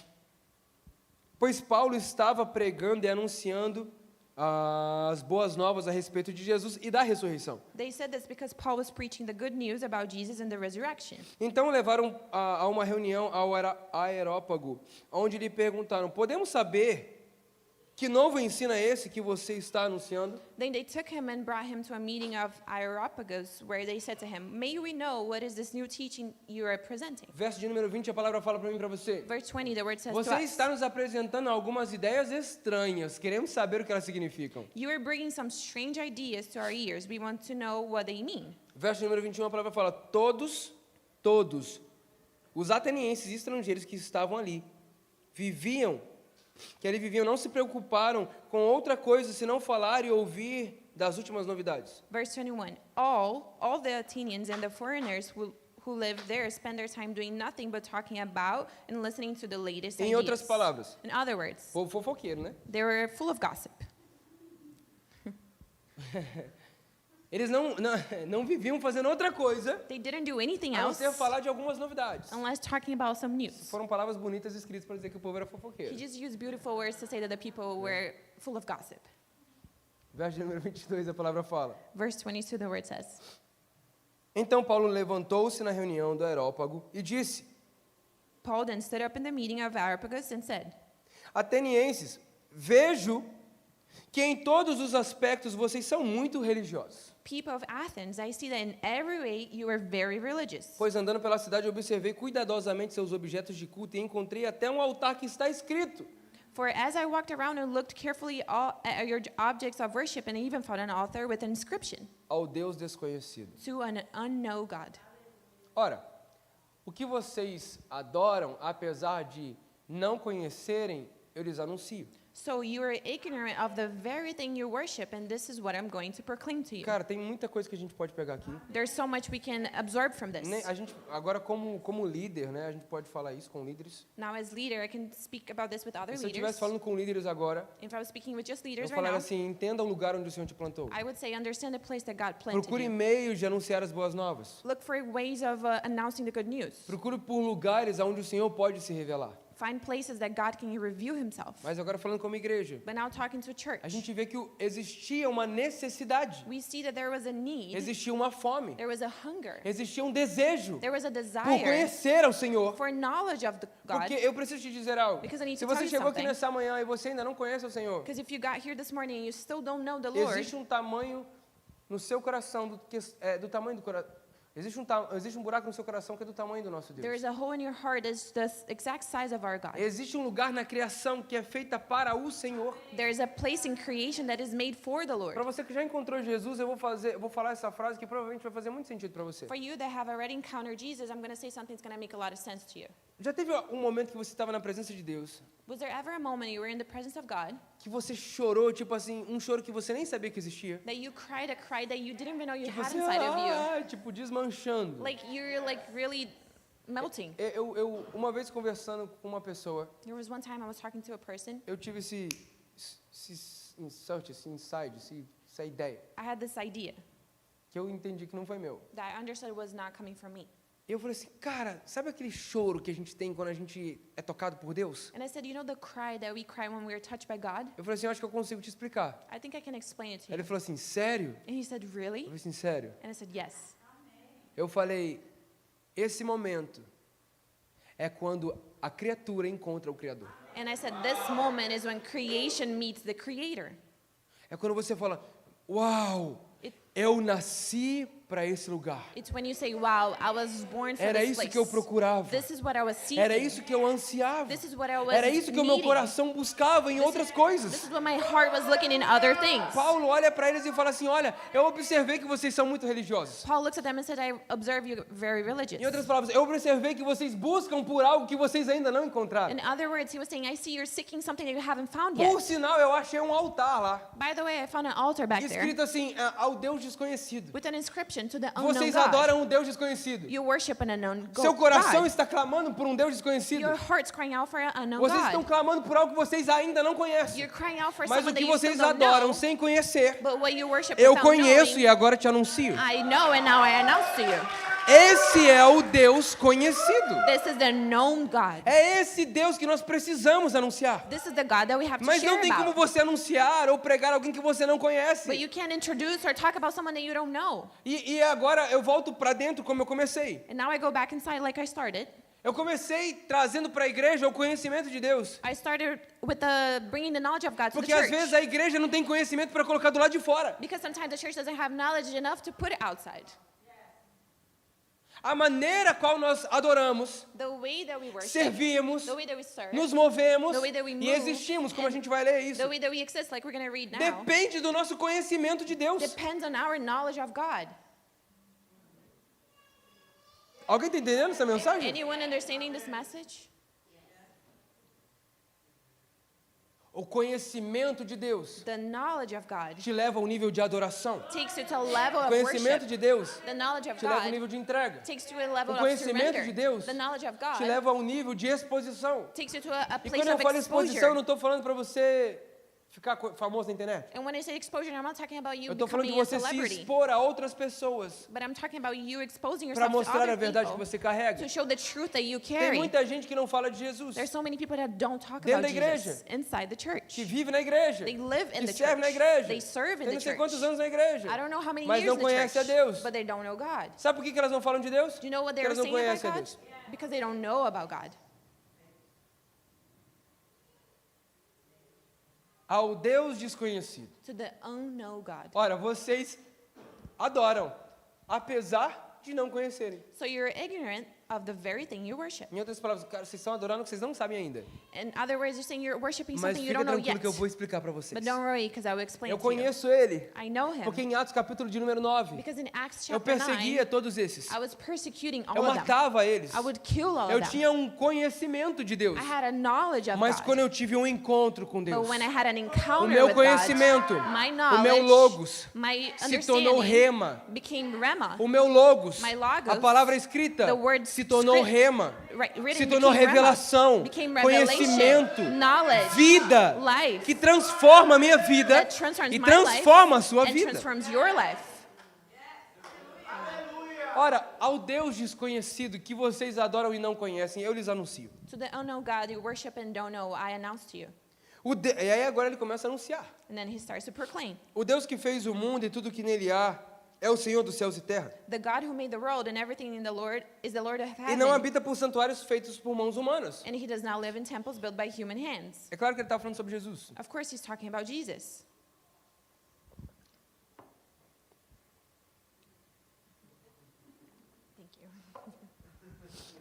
Speaker 1: Pois Paulo estava pregando e anunciando as boas novas a respeito de Jesus e da ressurreição.
Speaker 2: They said this because Paul was preaching the good news about Jesus and the resurrection.
Speaker 1: Então levaram a uma reunião ao Areópago, onde lhe perguntaram, podemos saber que novo ensino é esse que você está anunciando?
Speaker 2: Then they took him and brought him to a meeting of Areopagus, where they said to him, "May we know what is this new teaching you are presenting?"
Speaker 1: Verso de número 20, a palavra fala para mim e para você.
Speaker 2: Verse 20, the word says to
Speaker 1: Você
Speaker 2: us,
Speaker 1: está nos apresentando algumas ideias estranhas. Queremos saber o que elas significam.
Speaker 2: "You are bringing some strange ideas to our ears. We want to know what they mean."
Speaker 1: Verso de número 21, a palavra fala, todos, os atenienses e estrangeiros que estavam ali, não se preocuparam com outra coisa senão falar e ouvir das últimas novidades.
Speaker 2: Verse 21, all the Athenians and the foreigners who live there spend their time doing nothing but talking about and listening to the latest
Speaker 1: Em
Speaker 2: ideas.
Speaker 1: outras palavras,
Speaker 2: In other words,
Speaker 1: povo fofoqueiro, né?
Speaker 2: they were full of gossip.
Speaker 1: Eles não viviam fazendo outra coisa
Speaker 2: They didn't do anything
Speaker 1: a não
Speaker 2: else
Speaker 1: ser falar de algumas novidades.
Speaker 2: unless talking about some news.
Speaker 1: Foram palavras bonitas escritas para dizer que o povo era
Speaker 2: He
Speaker 1: fofoqueiro.
Speaker 2: just used beautiful words to say that the people were full of gossip.
Speaker 1: Verso de número 22, a palavra fala.
Speaker 2: Verse 22, the word says,
Speaker 1: Então Paulo levantou-se na reunião do Areópago e disse,
Speaker 2: Paul then stood up in the meeting of Areopagus and said,
Speaker 1: atenienses, vejo que em todos os aspectos vocês são muito religiosos.
Speaker 2: "People of Athens, I see that in every way you are very religious.
Speaker 1: Pois andando pela cidade observei cuidadosamente seus objetos de culto e encontrei até um altar que está escrito.
Speaker 2: For as I walked around and looked carefully at your objects of worship, and I even found an altar with an inscription,
Speaker 1: Ao Deus desconhecido.
Speaker 2: to an unknown God."
Speaker 1: Ora, o que vocês adoram, apesar de não conhecerem, eu lhes anuncio.
Speaker 2: So you are ignorant of the very thing you worship, and this is what I'm going to proclaim to you.
Speaker 1: Cara, tem muita coisa que a gente pode pegar aqui.
Speaker 2: There's so much we can absorb from this.
Speaker 1: A gente, agora, como líder, né, a gente pode falar isso com líderes.
Speaker 2: Now, as leader, I can speak about this with other
Speaker 1: E se eu
Speaker 2: leaders.
Speaker 1: estivesse falando com líderes agora,
Speaker 2: If I was speaking with just
Speaker 1: eu
Speaker 2: leaders right
Speaker 1: falaria
Speaker 2: now,
Speaker 1: assim, entenda o lugar onde o Senhor te plantou.
Speaker 2: I would say, understand the place that God planted
Speaker 1: Procure
Speaker 2: you.
Speaker 1: meios de anunciar as boas novas.
Speaker 2: Look for ways of announcing the good news.
Speaker 1: Procure por lugares onde o Senhor pode se revelar.
Speaker 2: Find places that God can reveal himself.
Speaker 1: Mas agora falando como igreja,
Speaker 2: But now talking to a church,
Speaker 1: a gente vê que existia uma necessidade,
Speaker 2: we see that there was a need,
Speaker 1: existia uma fome,
Speaker 2: there was a hunger,
Speaker 1: existia um desejo
Speaker 2: there was a
Speaker 1: por
Speaker 2: desire
Speaker 1: conhecer ao Senhor.
Speaker 2: for knowledge of the God.
Speaker 1: Porque eu preciso te dizer algo.
Speaker 2: Because I need
Speaker 1: Se
Speaker 2: to tell
Speaker 1: você
Speaker 2: you
Speaker 1: chegou aqui
Speaker 2: something.
Speaker 1: nessa manhã e você ainda não conhece o Senhor,
Speaker 2: Because if you got here this morning and you still don't know the Lord,
Speaker 1: existe um tamanho no seu coração do tamanho do coração. Existe um buraco no seu coração que é do tamanho do nosso
Speaker 2: there
Speaker 1: Deus.
Speaker 2: is a hole in your heart that's the exact size of our God.
Speaker 1: Existe um lugar na criação que é feita para o Senhor.
Speaker 2: There is a place in creation that is made for the Lord.
Speaker 1: Para você que já encontrou Jesus, eu vou falar essa frase que provavelmente vai fazer muito sentido para você.
Speaker 2: For you that have already encountered Jesus, I'm going to say something that's going to make a lot of sense to you.
Speaker 1: Já teve um momento que você estava na presença de Deus,
Speaker 2: Was there ever a moment you were in the presence of God
Speaker 1: que você chorou, tipo assim, um choro que você nem sabia que existia?
Speaker 2: that you cried a cry that you didn't even know you
Speaker 1: Tipo
Speaker 2: had
Speaker 1: assim,
Speaker 2: inside of you?
Speaker 1: tipo desmanchando.
Speaker 2: Like you're like really melting.
Speaker 1: Eu uma vez conversando com uma pessoa,
Speaker 2: There was one time I was talking to a person.
Speaker 1: eu tive esse insight, essa ideia,
Speaker 2: I had this idea
Speaker 1: que eu entendi que não foi meu.
Speaker 2: that I understood was not coming from me.
Speaker 1: E eu falei assim, cara, sabe aquele choro que a gente tem quando a gente é tocado por Deus?
Speaker 2: And I said, you know the cry that we cry when we are touched by God?
Speaker 1: Eu falei assim, eu acho que eu consigo te explicar.
Speaker 2: I think I can explain it to
Speaker 1: Aí ele
Speaker 2: you.
Speaker 1: falou assim, sério?
Speaker 2: And he said,
Speaker 1: Eu
Speaker 2: really?
Speaker 1: falei assim, sério?
Speaker 2: And I said, yes.
Speaker 1: Eu falei, esse momento é quando a criatura encontra o Criador.
Speaker 2: And I said, this moment is when creation meets the Creator.
Speaker 1: É quando você fala, uau,
Speaker 2: It-
Speaker 1: eu nasci para esse lugar.
Speaker 2: It's when you say, wow, I was born for
Speaker 1: Era
Speaker 2: this
Speaker 1: isso
Speaker 2: place.
Speaker 1: que eu procurava.
Speaker 2: This is what I was seeking.
Speaker 1: Era isso que eu ansiava.
Speaker 2: This is what I was
Speaker 1: Era isso que o meu
Speaker 2: needing.
Speaker 1: coração buscava em outras
Speaker 2: This
Speaker 1: coisas.
Speaker 2: is what my heart was looking in other things.
Speaker 1: Paulo olha para eles e fala assim, olha, eu observei que vocês são muito religiosos.
Speaker 2: Paul looks at them and said, I observe you very religious.
Speaker 1: Em outras palavras, eu observei que vocês buscam por algo que vocês ainda não encontraram.
Speaker 2: In other words, he was saying, I see you're seeking something that you haven't found yet.
Speaker 1: Por sinal, eu achei um altar lá,
Speaker 2: By the way, I found an altar back there
Speaker 1: escrito assim, ao Deus desconhecido.
Speaker 2: with an inscription to the unknown
Speaker 1: Vocês
Speaker 2: God.
Speaker 1: adoram um Deus desconhecido.
Speaker 2: You worship an unknown
Speaker 1: Seu coração
Speaker 2: God.
Speaker 1: está clamando por um Deus desconhecido.
Speaker 2: Your heart's crying out for an unknown
Speaker 1: Vocês estão
Speaker 2: God.
Speaker 1: clamando por algo que vocês ainda não conhecem.
Speaker 2: You're crying out for
Speaker 1: Mas
Speaker 2: someone
Speaker 1: o
Speaker 2: that
Speaker 1: que
Speaker 2: you still
Speaker 1: vocês
Speaker 2: don't
Speaker 1: adoram
Speaker 2: know,
Speaker 1: sem conhecer,
Speaker 2: but what you worship
Speaker 1: eu
Speaker 2: without
Speaker 1: conheço
Speaker 2: knowing,
Speaker 1: e agora te anuncio.
Speaker 2: I know and now I announce to you.
Speaker 1: Esse é o Deus conhecido.
Speaker 2: This is the known God.
Speaker 1: É esse Deus que nós precisamos anunciar.
Speaker 2: This is the God that we have to
Speaker 1: Mas
Speaker 2: share
Speaker 1: não tem como
Speaker 2: about.
Speaker 1: você anunciar ou pregar alguém que você não
Speaker 2: But
Speaker 1: conhece.
Speaker 2: you can't introduce or talk about someone that you don't know.
Speaker 1: E agora eu volto para dentro como eu comecei.
Speaker 2: And now I go back inside like I started.
Speaker 1: Eu comecei trazendo para a igreja o conhecimento de Deus.
Speaker 2: I started with the bringing the knowledge of God to the
Speaker 1: Porque às
Speaker 2: church.
Speaker 1: vezes a igreja não tem conhecimento para colocar do lado de fora.
Speaker 2: Because sometimes the church doesn't have knowledge enough to put it outside.
Speaker 1: A maneira qual nós adoramos,
Speaker 2: The way that we worship,
Speaker 1: servimos,
Speaker 2: the way that we serve,
Speaker 1: nos movemos
Speaker 2: the way that we
Speaker 1: e
Speaker 2: move,
Speaker 1: existimos, como a gente vai ler isso.
Speaker 2: the way that we exist, like we're going to read now,
Speaker 1: Depende do nosso conhecimento de Deus.
Speaker 2: depends on our knowledge of God.
Speaker 1: Alguém está entendendo essa mensagem?
Speaker 2: Anyone understanding this message?
Speaker 1: O conhecimento de Deus
Speaker 2: The knowledge of God
Speaker 1: te leva ao nível de adoração.
Speaker 2: takes you to a level
Speaker 1: O
Speaker 2: of
Speaker 1: conhecimento
Speaker 2: worship.
Speaker 1: de Deus
Speaker 2: The knowledge of
Speaker 1: te leva ao
Speaker 2: God
Speaker 1: nível de entrega.
Speaker 2: takes you to a level
Speaker 1: O
Speaker 2: of
Speaker 1: conhecimento
Speaker 2: surrender.
Speaker 1: de Deus
Speaker 2: The knowledge of
Speaker 1: te
Speaker 2: God
Speaker 1: leva ao nível de exposição.
Speaker 2: takes you to a
Speaker 1: E
Speaker 2: place
Speaker 1: quando eu
Speaker 2: of
Speaker 1: falo exposição, eu não
Speaker 2: exposure.
Speaker 1: estou falando para você ficar famoso na internet.
Speaker 2: And when I say exposure, I'm not talking about you
Speaker 1: Eu estou falando de
Speaker 2: becoming a
Speaker 1: você se
Speaker 2: celebrity,
Speaker 1: expor a outras pessoas
Speaker 2: but I'm talking about you exposing
Speaker 1: para
Speaker 2: yourself to
Speaker 1: mostrar a
Speaker 2: other
Speaker 1: verdade que
Speaker 2: people
Speaker 1: você carrega.
Speaker 2: to show the truth that you
Speaker 1: Tem
Speaker 2: carry.
Speaker 1: muita gente que não fala de Jesus,
Speaker 2: There's so many people that don't talk
Speaker 1: Dentro
Speaker 2: about
Speaker 1: da igreja.
Speaker 2: Jesus inside the church.
Speaker 1: que vive na igreja,
Speaker 2: They live in
Speaker 1: que
Speaker 2: the
Speaker 1: serve na
Speaker 2: church.
Speaker 1: igreja,
Speaker 2: They serve in
Speaker 1: tem
Speaker 2: the
Speaker 1: não sei
Speaker 2: church.
Speaker 1: quantos anos na igreja,
Speaker 2: I don't know how many
Speaker 1: mas
Speaker 2: years
Speaker 1: não
Speaker 2: in the
Speaker 1: conhece a
Speaker 2: church,
Speaker 1: Deus.
Speaker 2: but they don't know God.
Speaker 1: Sabe por que elas não falam de Deus?
Speaker 2: Do you know what
Speaker 1: Porque
Speaker 2: they're
Speaker 1: elas não
Speaker 2: saying about
Speaker 1: conhecem a
Speaker 2: God?
Speaker 1: Deus.
Speaker 2: Because they don't know about God.
Speaker 1: Ao Deus desconhecido.
Speaker 2: To the unknown God.
Speaker 1: Ora, vocês adoram, apesar de não conhecerem.
Speaker 2: So you're ignorant of the very thing you worship.
Speaker 1: Em outras palavras, cara, vocês estão adorando o que vocês não sabem ainda.
Speaker 2: In other words, you're saying you're worshiping
Speaker 1: Mas
Speaker 2: something you
Speaker 1: fica
Speaker 2: don't know
Speaker 1: tranquilo
Speaker 2: yet.
Speaker 1: que eu vou explicar para vocês.
Speaker 2: But don't worry, because I will explain
Speaker 1: Eu
Speaker 2: to you.
Speaker 1: conheço ele,
Speaker 2: I know him.
Speaker 1: porque em Atos capítulo de número 9,
Speaker 2: Because in Acts
Speaker 1: eu
Speaker 2: chapter
Speaker 1: perseguia
Speaker 2: 9,
Speaker 1: todos esses.
Speaker 2: I was persecuting all
Speaker 1: Eu
Speaker 2: of them.
Speaker 1: matava eles.
Speaker 2: I would kill all
Speaker 1: Eu
Speaker 2: of them.
Speaker 1: tinha um conhecimento de Deus.
Speaker 2: I had a knowledge of
Speaker 1: Mas
Speaker 2: God.
Speaker 1: quando eu tive um encontro com Deus,
Speaker 2: But when I had an encounter
Speaker 1: o meu
Speaker 2: with
Speaker 1: conhecimento,
Speaker 2: God, my
Speaker 1: o
Speaker 2: knowledge,
Speaker 1: meu logos,
Speaker 2: my
Speaker 1: se tornou
Speaker 2: understanding
Speaker 1: rema.
Speaker 2: became rema.
Speaker 1: O meu logos,
Speaker 2: My logos,
Speaker 1: a palavra escrita,
Speaker 2: the word
Speaker 1: se tornou
Speaker 2: script,
Speaker 1: rema.
Speaker 2: Written
Speaker 1: Se tornou
Speaker 2: became
Speaker 1: revelação,
Speaker 2: became revelation,
Speaker 1: conhecimento,
Speaker 2: knowledge,
Speaker 1: vida,
Speaker 2: life,
Speaker 1: que transforma a minha vida
Speaker 2: that transforms
Speaker 1: e
Speaker 2: my
Speaker 1: transforma a
Speaker 2: life
Speaker 1: sua
Speaker 2: and
Speaker 1: vida.
Speaker 2: transforms your life.
Speaker 1: Ora, ao Deus desconhecido que vocês adoram e não conhecem, eu lhes anuncio.
Speaker 2: To the unknown God you worship and don't know, I announce to you.
Speaker 1: E aí agora ele começa a anunciar.
Speaker 2: And then he starts to proclaim.
Speaker 1: O Deus que fez o mundo e tudo que nele há é o Senhor dos céus e terra.
Speaker 2: The God who made the world and everything in the Lord is the Lord of
Speaker 1: E
Speaker 2: heaven.
Speaker 1: não habita por santuários feitos por mãos humanas.
Speaker 2: And he does not live in temples built by human hands.
Speaker 1: É claro que ele está falando sobre Jesus.
Speaker 2: Of course, he's talking about Jesus. Thank you.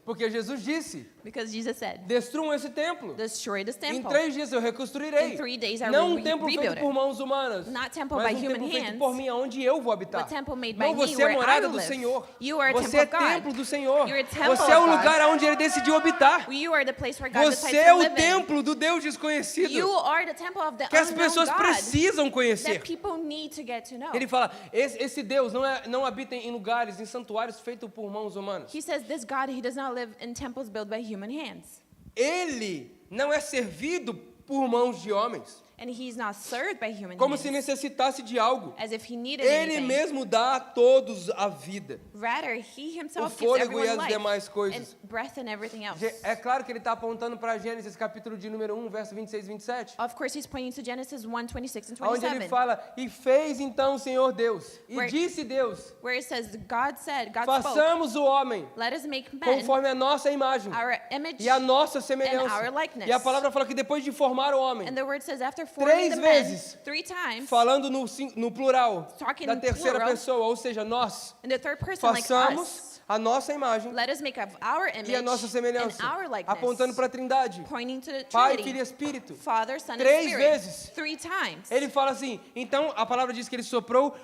Speaker 1: Porque Jesus disse,
Speaker 2: Because Jesus said,
Speaker 1: destruam esse templo.
Speaker 2: destroy this
Speaker 1: Em
Speaker 2: temple.
Speaker 1: 3 dias eu reconstruirei.
Speaker 2: In 3 days I
Speaker 1: Não
Speaker 2: will
Speaker 1: um templo
Speaker 2: rebuild
Speaker 1: feito
Speaker 2: it.
Speaker 1: por mãos humanas,
Speaker 2: Not temple
Speaker 1: mas
Speaker 2: by
Speaker 1: um
Speaker 2: human
Speaker 1: templo feito
Speaker 2: hands,
Speaker 1: por mim, onde eu vou habitar.
Speaker 2: but temple made by
Speaker 1: Não,
Speaker 2: me,
Speaker 1: você é
Speaker 2: where I
Speaker 1: morada do
Speaker 2: live.
Speaker 1: Senhor.
Speaker 2: You are a
Speaker 1: Você é
Speaker 2: temple of God.
Speaker 1: templo do Senhor.
Speaker 2: You're a temple
Speaker 1: Você é o
Speaker 2: of God.
Speaker 1: lugar onde Ele decidiu habitar.
Speaker 2: You are the place where God
Speaker 1: Você
Speaker 2: decides
Speaker 1: é
Speaker 2: to
Speaker 1: o
Speaker 2: live in.
Speaker 1: templo do Deus
Speaker 2: You
Speaker 1: desconhecido
Speaker 2: are the temple of the
Speaker 1: que as
Speaker 2: unknown
Speaker 1: pessoas
Speaker 2: God
Speaker 1: precisam
Speaker 2: that
Speaker 1: conhecer.
Speaker 2: people need to get to know.
Speaker 1: Ele fala, esse Deus não habita em lugares, em santuários feitos por mãos humanas.
Speaker 2: He says this God, he does not live in temples built by human hands.
Speaker 1: Ele não é servido por mãos de homens,
Speaker 2: And he's not served by human
Speaker 1: como
Speaker 2: hands,
Speaker 1: se necessitasse de algo.
Speaker 2: as if he needed
Speaker 1: Ele
Speaker 2: anything.
Speaker 1: mesmo dá a todos a vida.
Speaker 2: Rather, he himself
Speaker 1: O
Speaker 2: gives
Speaker 1: fôlego e
Speaker 2: everyone
Speaker 1: as
Speaker 2: life
Speaker 1: demais coisas.
Speaker 2: and breath and everything else.
Speaker 1: É claro que ele está apontando para Gênesis capítulo de número 1, verso 26 e 27.
Speaker 2: Of course, he's pointing to Genesis 1, 26 and
Speaker 1: Onde ele
Speaker 2: 27,
Speaker 1: fala, e fez então o Senhor Deus. E
Speaker 2: Where-
Speaker 1: disse Deus,
Speaker 2: where it says, God said, God spoke,
Speaker 1: façamos o homem
Speaker 2: let us make man
Speaker 1: conforme a nossa imagem
Speaker 2: our image.
Speaker 1: e a nossa
Speaker 2: and
Speaker 1: semelhança.
Speaker 2: our likeness.
Speaker 1: E a palavra fala que depois de formar o homem,
Speaker 2: And the word says, after forming the
Speaker 1: 3
Speaker 2: men
Speaker 1: vezes
Speaker 2: 3 times,
Speaker 1: falando no plural,
Speaker 2: Talking
Speaker 1: da
Speaker 2: in
Speaker 1: terceira
Speaker 2: plural.
Speaker 1: pessoa, ou seja, nós
Speaker 2: and the third person like
Speaker 1: façamos
Speaker 2: us.
Speaker 1: a nossa imagem
Speaker 2: Let us make of our
Speaker 1: e a nossa
Speaker 2: image and
Speaker 1: semelhança,
Speaker 2: our likeness,
Speaker 1: apontando para a Trindade,
Speaker 2: pointing to the
Speaker 1: Pai,
Speaker 2: Trinity,
Speaker 1: Filho e Espírito.
Speaker 2: Father, Son, and
Speaker 1: 3
Speaker 2: Spirit.
Speaker 1: vezes.
Speaker 2: 3 times.
Speaker 1: Ele fala assim, então a palavra diz que ele soprou.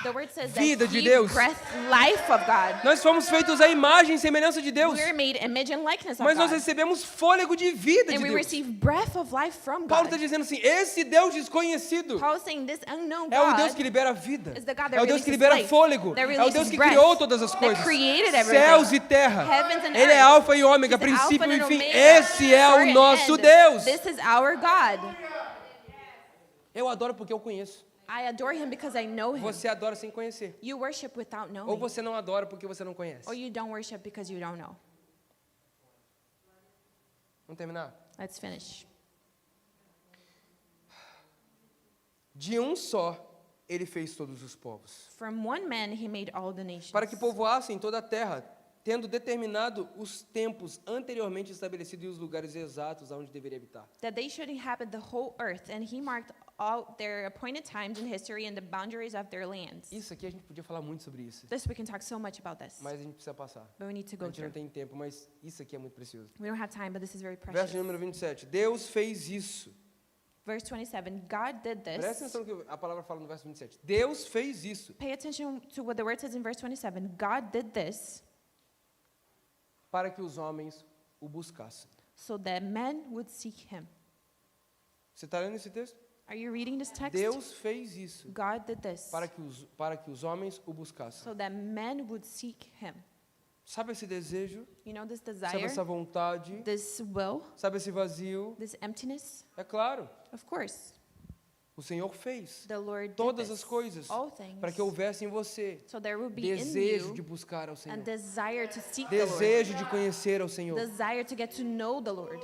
Speaker 2: The word says
Speaker 1: Vida
Speaker 2: that
Speaker 1: de
Speaker 2: he
Speaker 1: Deus.
Speaker 2: breathed life of God.
Speaker 1: Nós fomos feitos à imagem e semelhança de Deus,
Speaker 2: We're made image and likeness of
Speaker 1: mas nós
Speaker 2: God.
Speaker 1: recebemos fôlego de vida de
Speaker 2: And we
Speaker 1: Deus.
Speaker 2: receive breath of life from
Speaker 1: Paulo
Speaker 2: God.
Speaker 1: está dizendo assim, esse Deus desconhecido
Speaker 2: Paul is saying this unknown
Speaker 1: é o Deus
Speaker 2: God
Speaker 1: que libera vida,
Speaker 2: is the God that
Speaker 1: é o Deus
Speaker 2: releases
Speaker 1: que libera
Speaker 2: life,
Speaker 1: fôlego,
Speaker 2: that
Speaker 1: é o
Speaker 2: releases
Speaker 1: Deus que
Speaker 2: breath,
Speaker 1: criou todas as
Speaker 2: that
Speaker 1: coisas,
Speaker 2: created everything,
Speaker 1: céus e terra.
Speaker 2: heavens and
Speaker 1: Ele é
Speaker 2: earth.
Speaker 1: alfa e ômega,
Speaker 2: He's the
Speaker 1: princípio
Speaker 2: Alpha
Speaker 1: e
Speaker 2: and
Speaker 1: fim.
Speaker 2: Omega,
Speaker 1: Esse é
Speaker 2: start
Speaker 1: o
Speaker 2: and
Speaker 1: nosso
Speaker 2: end.
Speaker 1: Deus.
Speaker 2: This is our God.
Speaker 1: Eu adoro porque eu conheço.
Speaker 2: I adore him because I know him.
Speaker 1: Você adora sem conhecer.
Speaker 2: You worship without
Speaker 1: Ou
Speaker 2: knowing.
Speaker 1: você não adora porque você não conhece.
Speaker 2: Or you don't worship because you don't know.
Speaker 1: Vamos terminar?
Speaker 2: Let's finish.
Speaker 1: De um só, ele fez todos os povos,
Speaker 2: From one man he made all the nations.
Speaker 1: para que povoassem toda a terra, tendo determinado os tempos anteriormente estabelecidos e os lugares exatos aonde deveria habitar.
Speaker 2: That they should inhabit the whole earth, and he marked out their appointed times in history and the boundaries of their lands.
Speaker 1: Isso aqui a gente podia falar muito sobre isso,
Speaker 2: This we can talk so much about this,
Speaker 1: mas a gente precisa passar.
Speaker 2: but we need to
Speaker 1: A
Speaker 2: go
Speaker 1: gente não
Speaker 2: through.
Speaker 1: tem tempo, mas isso aqui é muito precioso.
Speaker 2: We don't have time, but this is very
Speaker 1: Verso
Speaker 2: precious.
Speaker 1: número 27. Deus fez isso.
Speaker 2: Verse 27, God did
Speaker 1: Presta
Speaker 2: this.
Speaker 1: atenção no que a palavra fala no verso 27. Deus fez isso
Speaker 2: Pay attention to what the word says in verse 27. God did this
Speaker 1: para que os homens o buscassem.
Speaker 2: so that men would seek him.
Speaker 1: Você está lendo esse texto?
Speaker 2: Are you reading this text?
Speaker 1: Deus fez isso
Speaker 2: God did this
Speaker 1: para que os homens o buscassem.
Speaker 2: so that men would seek him.
Speaker 1: Sabe esse desejo?
Speaker 2: You know, this
Speaker 1: Sabe
Speaker 2: desire,
Speaker 1: essa vontade?
Speaker 2: this will,
Speaker 1: Sabe esse vazio?
Speaker 2: this emptiness?
Speaker 1: É claro,
Speaker 2: Of course,
Speaker 1: o Senhor fez
Speaker 2: the Lord did
Speaker 1: todas
Speaker 2: this,
Speaker 1: as coisas
Speaker 2: all things,
Speaker 1: para que houvesse em você
Speaker 2: so there will be in
Speaker 1: desejo
Speaker 2: you
Speaker 1: de buscar ao
Speaker 2: and
Speaker 1: Senhor,
Speaker 2: desire to seek the Lord,
Speaker 1: desejo de conhecer ao Senhor.
Speaker 2: desire to get to know the Lord.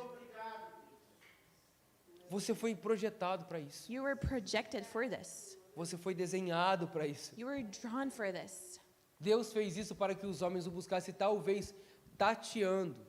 Speaker 1: Você foi projetado para isso.
Speaker 2: You were projected for this.
Speaker 1: Você foi desenhado para isso.
Speaker 2: You were drawn for this.
Speaker 1: Deus fez isso para que os homens o buscassem, talvez tateando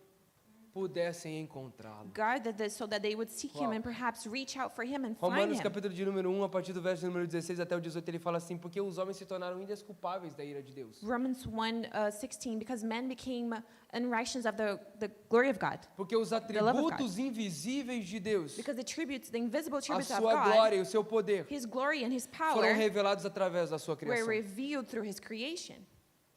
Speaker 1: pudessem encontrá-lo.
Speaker 2: God did this so that they would seek
Speaker 1: Wow.
Speaker 2: him and perhaps reach out for him and find
Speaker 1: Romanos
Speaker 2: him.
Speaker 1: capítulo de número 1, a partir do verso número 16 até o 18, ele fala assim, porque os homens se tornaram indesculpáveis da ira de Deus.
Speaker 2: Romans 1:16, because men became unrighteous of the glory of God.
Speaker 1: Porque os
Speaker 2: love of
Speaker 1: atributos invisíveis de Deus,
Speaker 2: Because the tributes, the invisible
Speaker 1: a
Speaker 2: tributes of
Speaker 1: sua
Speaker 2: God,
Speaker 1: glória e o seu poder,
Speaker 2: his glory and his
Speaker 1: foram
Speaker 2: power,
Speaker 1: revelados através da sua
Speaker 2: were
Speaker 1: criação.
Speaker 2: revealed through his creation.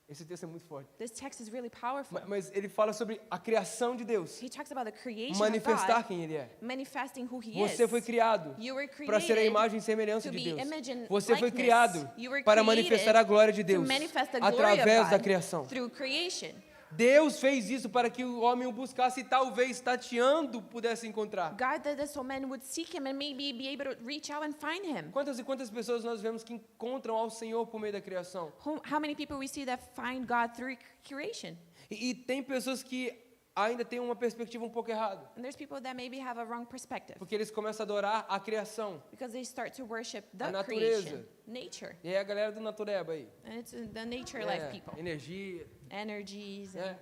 Speaker 1: Esse texto é muito forte.
Speaker 2: This text is really powerful.
Speaker 1: Mas ele fala sobre a criação de Deus,
Speaker 2: He talks about the creation
Speaker 1: manifestar
Speaker 2: of God,
Speaker 1: quem ele é.
Speaker 2: manifesting who he
Speaker 1: Você
Speaker 2: is.
Speaker 1: foi criado
Speaker 2: You were
Speaker 1: para ser a
Speaker 2: created
Speaker 1: imagem e semelhança
Speaker 2: to
Speaker 1: de
Speaker 2: be
Speaker 1: Deus.
Speaker 2: image and
Speaker 1: Você foi
Speaker 2: likeness.
Speaker 1: criado
Speaker 2: You were
Speaker 1: para
Speaker 2: created
Speaker 1: manifestar a glória de
Speaker 2: to
Speaker 1: Deus
Speaker 2: manifest the glory of
Speaker 1: através da
Speaker 2: God
Speaker 1: criação.
Speaker 2: through creation.
Speaker 1: Deus fez isso para que o homem o buscasse e talvez tateando pudesse encontrar.
Speaker 2: God did this so men would seek him and maybe be able to reach out and find him.
Speaker 1: Quantas e quantas pessoas nós vemos que encontram ao Senhor por meio da criação?
Speaker 2: How many people we see that find God through creation?
Speaker 1: E tem pessoas que ainda têm uma perspectiva um pouco errada,
Speaker 2: And there's people that maybe have a wrong perspective
Speaker 1: porque eles começam a adorar a criação.
Speaker 2: because they start to worship
Speaker 1: A
Speaker 2: the
Speaker 1: natureza.
Speaker 2: creation, nature.
Speaker 1: E aí a galera do natureba aí.
Speaker 2: And it's the nature life people,
Speaker 1: Energia,
Speaker 2: energies.
Speaker 1: né?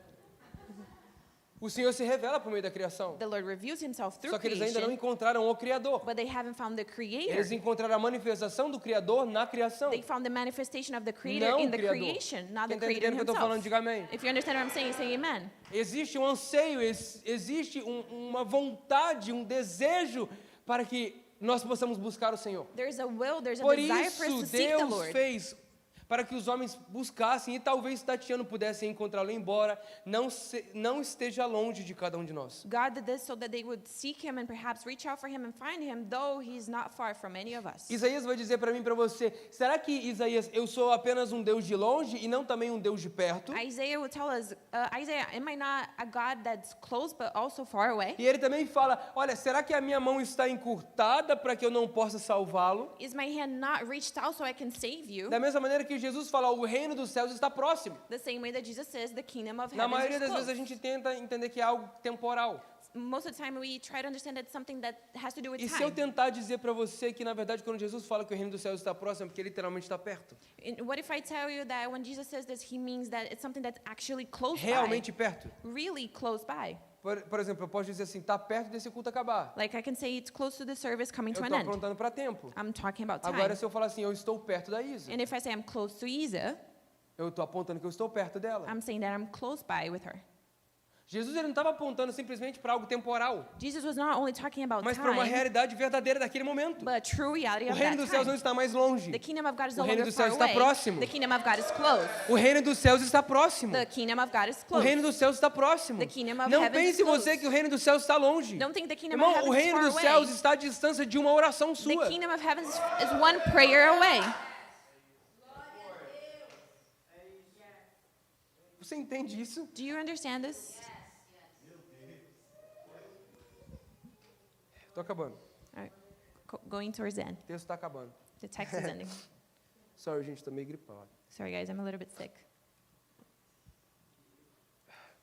Speaker 1: O Senhor se revela por meio da criação.
Speaker 2: The Lord reveals himself through
Speaker 1: Só que eles ainda não
Speaker 2: creation,
Speaker 1: encontraram o Criador.
Speaker 2: but they haven't found the creator.
Speaker 1: Eles encontraram a manifestação do Criador na criação.
Speaker 2: They found the manifestation of the creator
Speaker 1: Não
Speaker 2: in
Speaker 1: o
Speaker 2: the
Speaker 1: Criador.
Speaker 2: creation, not
Speaker 1: Quem
Speaker 2: the
Speaker 1: está
Speaker 2: creator
Speaker 1: entendendo o que eu estou falando,
Speaker 2: himself.
Speaker 1: diga amém.
Speaker 2: If you understand what I'm saying, say amen.
Speaker 1: Existe um anseio, existe uma vontade, um desejo para que nós possamos buscar o Senhor.
Speaker 2: There's a will, there's a
Speaker 1: Por
Speaker 2: desire for us
Speaker 1: isso,
Speaker 2: to seek the
Speaker 1: Deus
Speaker 2: Lord.
Speaker 1: fez para que os homens buscassem e talvez tateando pudessem encontrá-lo, embora não esteja longe de cada um de nós.
Speaker 2: God did this so that they would seek him and perhaps reach out for him and find him, though he's not far from any of us.
Speaker 1: Isaías vai dizer para mim e para você, será que, Isaías, eu sou apenas um Deus de longe e não também um Deus de perto?
Speaker 2: Isaiah would tell us, Isaiah, am I not a God that's close but also far away?
Speaker 1: E ele também fala, olha, será que a minha mão está encurtada para que eu não possa salvá-lo?
Speaker 2: Is my hand not reached out so I can save you?
Speaker 1: Da mesma maneira que Jesus fala, o reino dos céus está próximo.
Speaker 2: The same way that Jesus says the kingdom of
Speaker 1: Na
Speaker 2: heaven
Speaker 1: maioria
Speaker 2: is
Speaker 1: das vezes
Speaker 2: close.
Speaker 1: a gente tenta entender que é algo temporal.
Speaker 2: Most of the time we try to understand it's something that has to do with
Speaker 1: E se eu
Speaker 2: time.
Speaker 1: tentar dizer para você que, na verdade, quando Jesus fala que o reino dos céus está próximo, é porque literalmente está perto.
Speaker 2: And what if I tell you that when Jesus says this, he means that it's something that's actually close
Speaker 1: Realmente perto.
Speaker 2: by, really close by?
Speaker 1: Por exemplo, eu posso dizer assim, tá perto desse culto acabar.
Speaker 2: Like I can say it's close to the service coming to
Speaker 1: Eu
Speaker 2: an
Speaker 1: estou
Speaker 2: end.
Speaker 1: aprontando para tempo.
Speaker 2: I'm talking about
Speaker 1: Agora,
Speaker 2: time.
Speaker 1: se eu falar assim, eu estou perto da Isa,
Speaker 2: And if I say I'm close to Isa,
Speaker 1: eu estou apontando que eu estou perto dela.
Speaker 2: I'm saying that I'm close by with her.
Speaker 1: Jesus ele não estava apontando simplesmente para algo temporal,
Speaker 2: Jesus was not only talking about
Speaker 1: mas para uma
Speaker 2: time,
Speaker 1: realidade verdadeira daquele momento.
Speaker 2: but a true reality
Speaker 1: O
Speaker 2: of
Speaker 1: reino
Speaker 2: that
Speaker 1: dos céus não
Speaker 2: time.
Speaker 1: está mais longe.
Speaker 2: The kingdom of God is
Speaker 1: O
Speaker 2: no
Speaker 1: reino
Speaker 2: longer
Speaker 1: dos
Speaker 2: far
Speaker 1: céus está
Speaker 2: away.
Speaker 1: próximo.
Speaker 2: The kingdom of God is close.
Speaker 1: O reino dos céus está próximo.
Speaker 2: The kingdom of God is
Speaker 1: O
Speaker 2: close.
Speaker 1: reino dos céus está próximo.
Speaker 2: The kingdom of
Speaker 1: Não
Speaker 2: heaven is
Speaker 1: pense
Speaker 2: close.
Speaker 1: você que o reino dos céus está longe.
Speaker 2: Don't think the kingdom
Speaker 1: Irmão,
Speaker 2: of
Speaker 1: o
Speaker 2: heaven is
Speaker 1: reino
Speaker 2: far
Speaker 1: dos
Speaker 2: away.
Speaker 1: céus está à distância de uma oração
Speaker 2: The
Speaker 1: sua.
Speaker 2: kingdom of heaven is one prayer away.
Speaker 1: Você entende isso?
Speaker 2: Do you understand this?
Speaker 1: Estou acabando.
Speaker 2: All right. Going towards the end.
Speaker 1: O texto está acabando.
Speaker 2: The text is ending.
Speaker 1: Sorry, gente, estou meio gripado.
Speaker 2: Sorry, guys, I'm a little bit sick.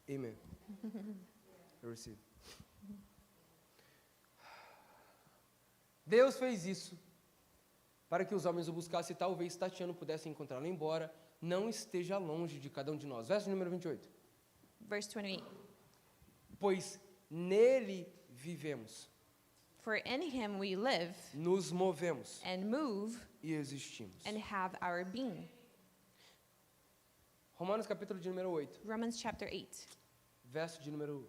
Speaker 1: Amen. Eu recebo. Deus fez isso para que os homens o buscassem e talvez tateando pudessem encontrá-lo, embora não esteja longe de cada um de nós. Verso número 28.
Speaker 2: Verse 28.
Speaker 1: Pois nele vivemos,
Speaker 2: For in him we live
Speaker 1: nos movemos
Speaker 2: and move
Speaker 1: e existimos.
Speaker 2: and have our being.
Speaker 1: Romanos capítulo de número 8,
Speaker 2: Romans chapter 8,
Speaker 1: verso de número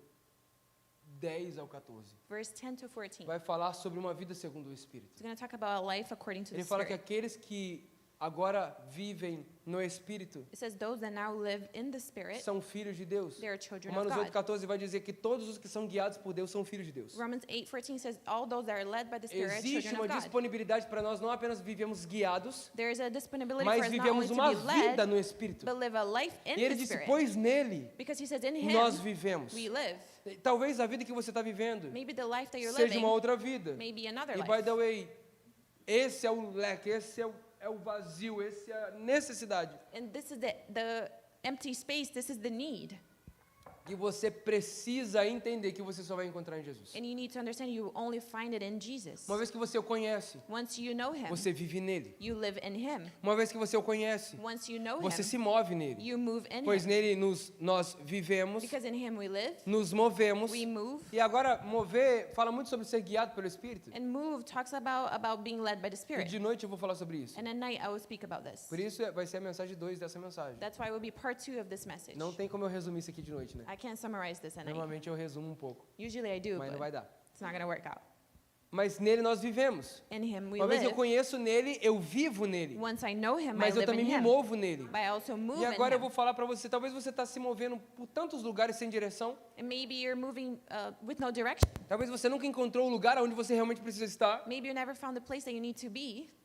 Speaker 1: 10 ao 14.
Speaker 2: verse 10 to 14.
Speaker 1: Vai falar sobre uma vida segundo o Espírito.
Speaker 2: It's going to talk about a life according to the
Speaker 1: Ele fala que
Speaker 2: Spirit.
Speaker 1: aqueles que agora vivem no Espírito
Speaker 2: It says those that now live in the Spirit,
Speaker 1: são filhos de Deus.
Speaker 2: they are children of
Speaker 1: Romanos
Speaker 2: God.
Speaker 1: 8,14 vai dizer que todos os que são guiados por Deus são filhos de Deus.
Speaker 2: Romans 8:14 says all those that are led by the Spirit are
Speaker 1: Existe
Speaker 2: children
Speaker 1: uma
Speaker 2: of God.
Speaker 1: disponibilidade para nós não apenas vivemos guiados,
Speaker 2: There is a disponibility for
Speaker 1: mas
Speaker 2: us not only
Speaker 1: vivemos
Speaker 2: to
Speaker 1: uma
Speaker 2: be
Speaker 1: vida
Speaker 2: led,
Speaker 1: no Espírito.
Speaker 2: but live a life in
Speaker 1: E ele
Speaker 2: the
Speaker 1: disse,
Speaker 2: Spirit.
Speaker 1: pois nele
Speaker 2: Because he says in him
Speaker 1: nós vivemos.
Speaker 2: we live.
Speaker 1: Talvez a vida que você está vivendo
Speaker 2: Maybe the life that you're
Speaker 1: seja
Speaker 2: living
Speaker 1: uma outra vida.
Speaker 2: may be another
Speaker 1: E
Speaker 2: life.
Speaker 1: by the way, esse é o leque, esse é o vazio, esse é a necessidade.
Speaker 2: And this is the empty space, this is the need.
Speaker 1: E você precisa entender que você só vai encontrar em Jesus.
Speaker 2: And you need to understand you only find it in Jesus.
Speaker 1: Uma vez que você o conhece,
Speaker 2: Once you know him,
Speaker 1: você vive nele.
Speaker 2: you live in him.
Speaker 1: Uma vez que você o conhece,
Speaker 2: Once you know
Speaker 1: você
Speaker 2: him,
Speaker 1: se move nele.
Speaker 2: you move in
Speaker 1: Pois
Speaker 2: him.
Speaker 1: nele nós vivemos,
Speaker 2: Because in him we live,
Speaker 1: nos movemos.
Speaker 2: we move.
Speaker 1: E agora, mover fala muito sobre ser guiado pelo Espírito.
Speaker 2: And move talks about being led by the
Speaker 1: E
Speaker 2: Spirit.
Speaker 1: de noite eu vou falar sobre isso.
Speaker 2: And at night I will speak about this.
Speaker 1: Por isso vai ser a mensagem 2 dessa mensagem.
Speaker 2: That's why it will be part 2 of this message.
Speaker 1: Não tem como eu resumir isso aqui de noite, né?
Speaker 2: I can't summarize this at night.
Speaker 1: Normalmente eu resumo um pouco,
Speaker 2: Usually I do,
Speaker 1: mas não vai
Speaker 2: but
Speaker 1: dar.
Speaker 2: it's not going to work out.
Speaker 1: Mas nele nós vivemos.
Speaker 2: In him we
Speaker 1: Uma vez eu
Speaker 2: live.
Speaker 1: conheço nele, eu vivo nele.
Speaker 2: Once I know him, I
Speaker 1: Mas eu
Speaker 2: live
Speaker 1: também
Speaker 2: in
Speaker 1: me
Speaker 2: him.
Speaker 1: movo nele.
Speaker 2: But I also move
Speaker 1: E agora eu
Speaker 2: in
Speaker 1: vou
Speaker 2: him.
Speaker 1: falar para você, talvez você está se movendo por tantos lugares sem direção.
Speaker 2: And maybe you're moving with no direction.
Speaker 1: Talvez você nunca encontrou o lugar onde você realmente precisa estar.
Speaker 2: Maybe you never found the place that you need to be.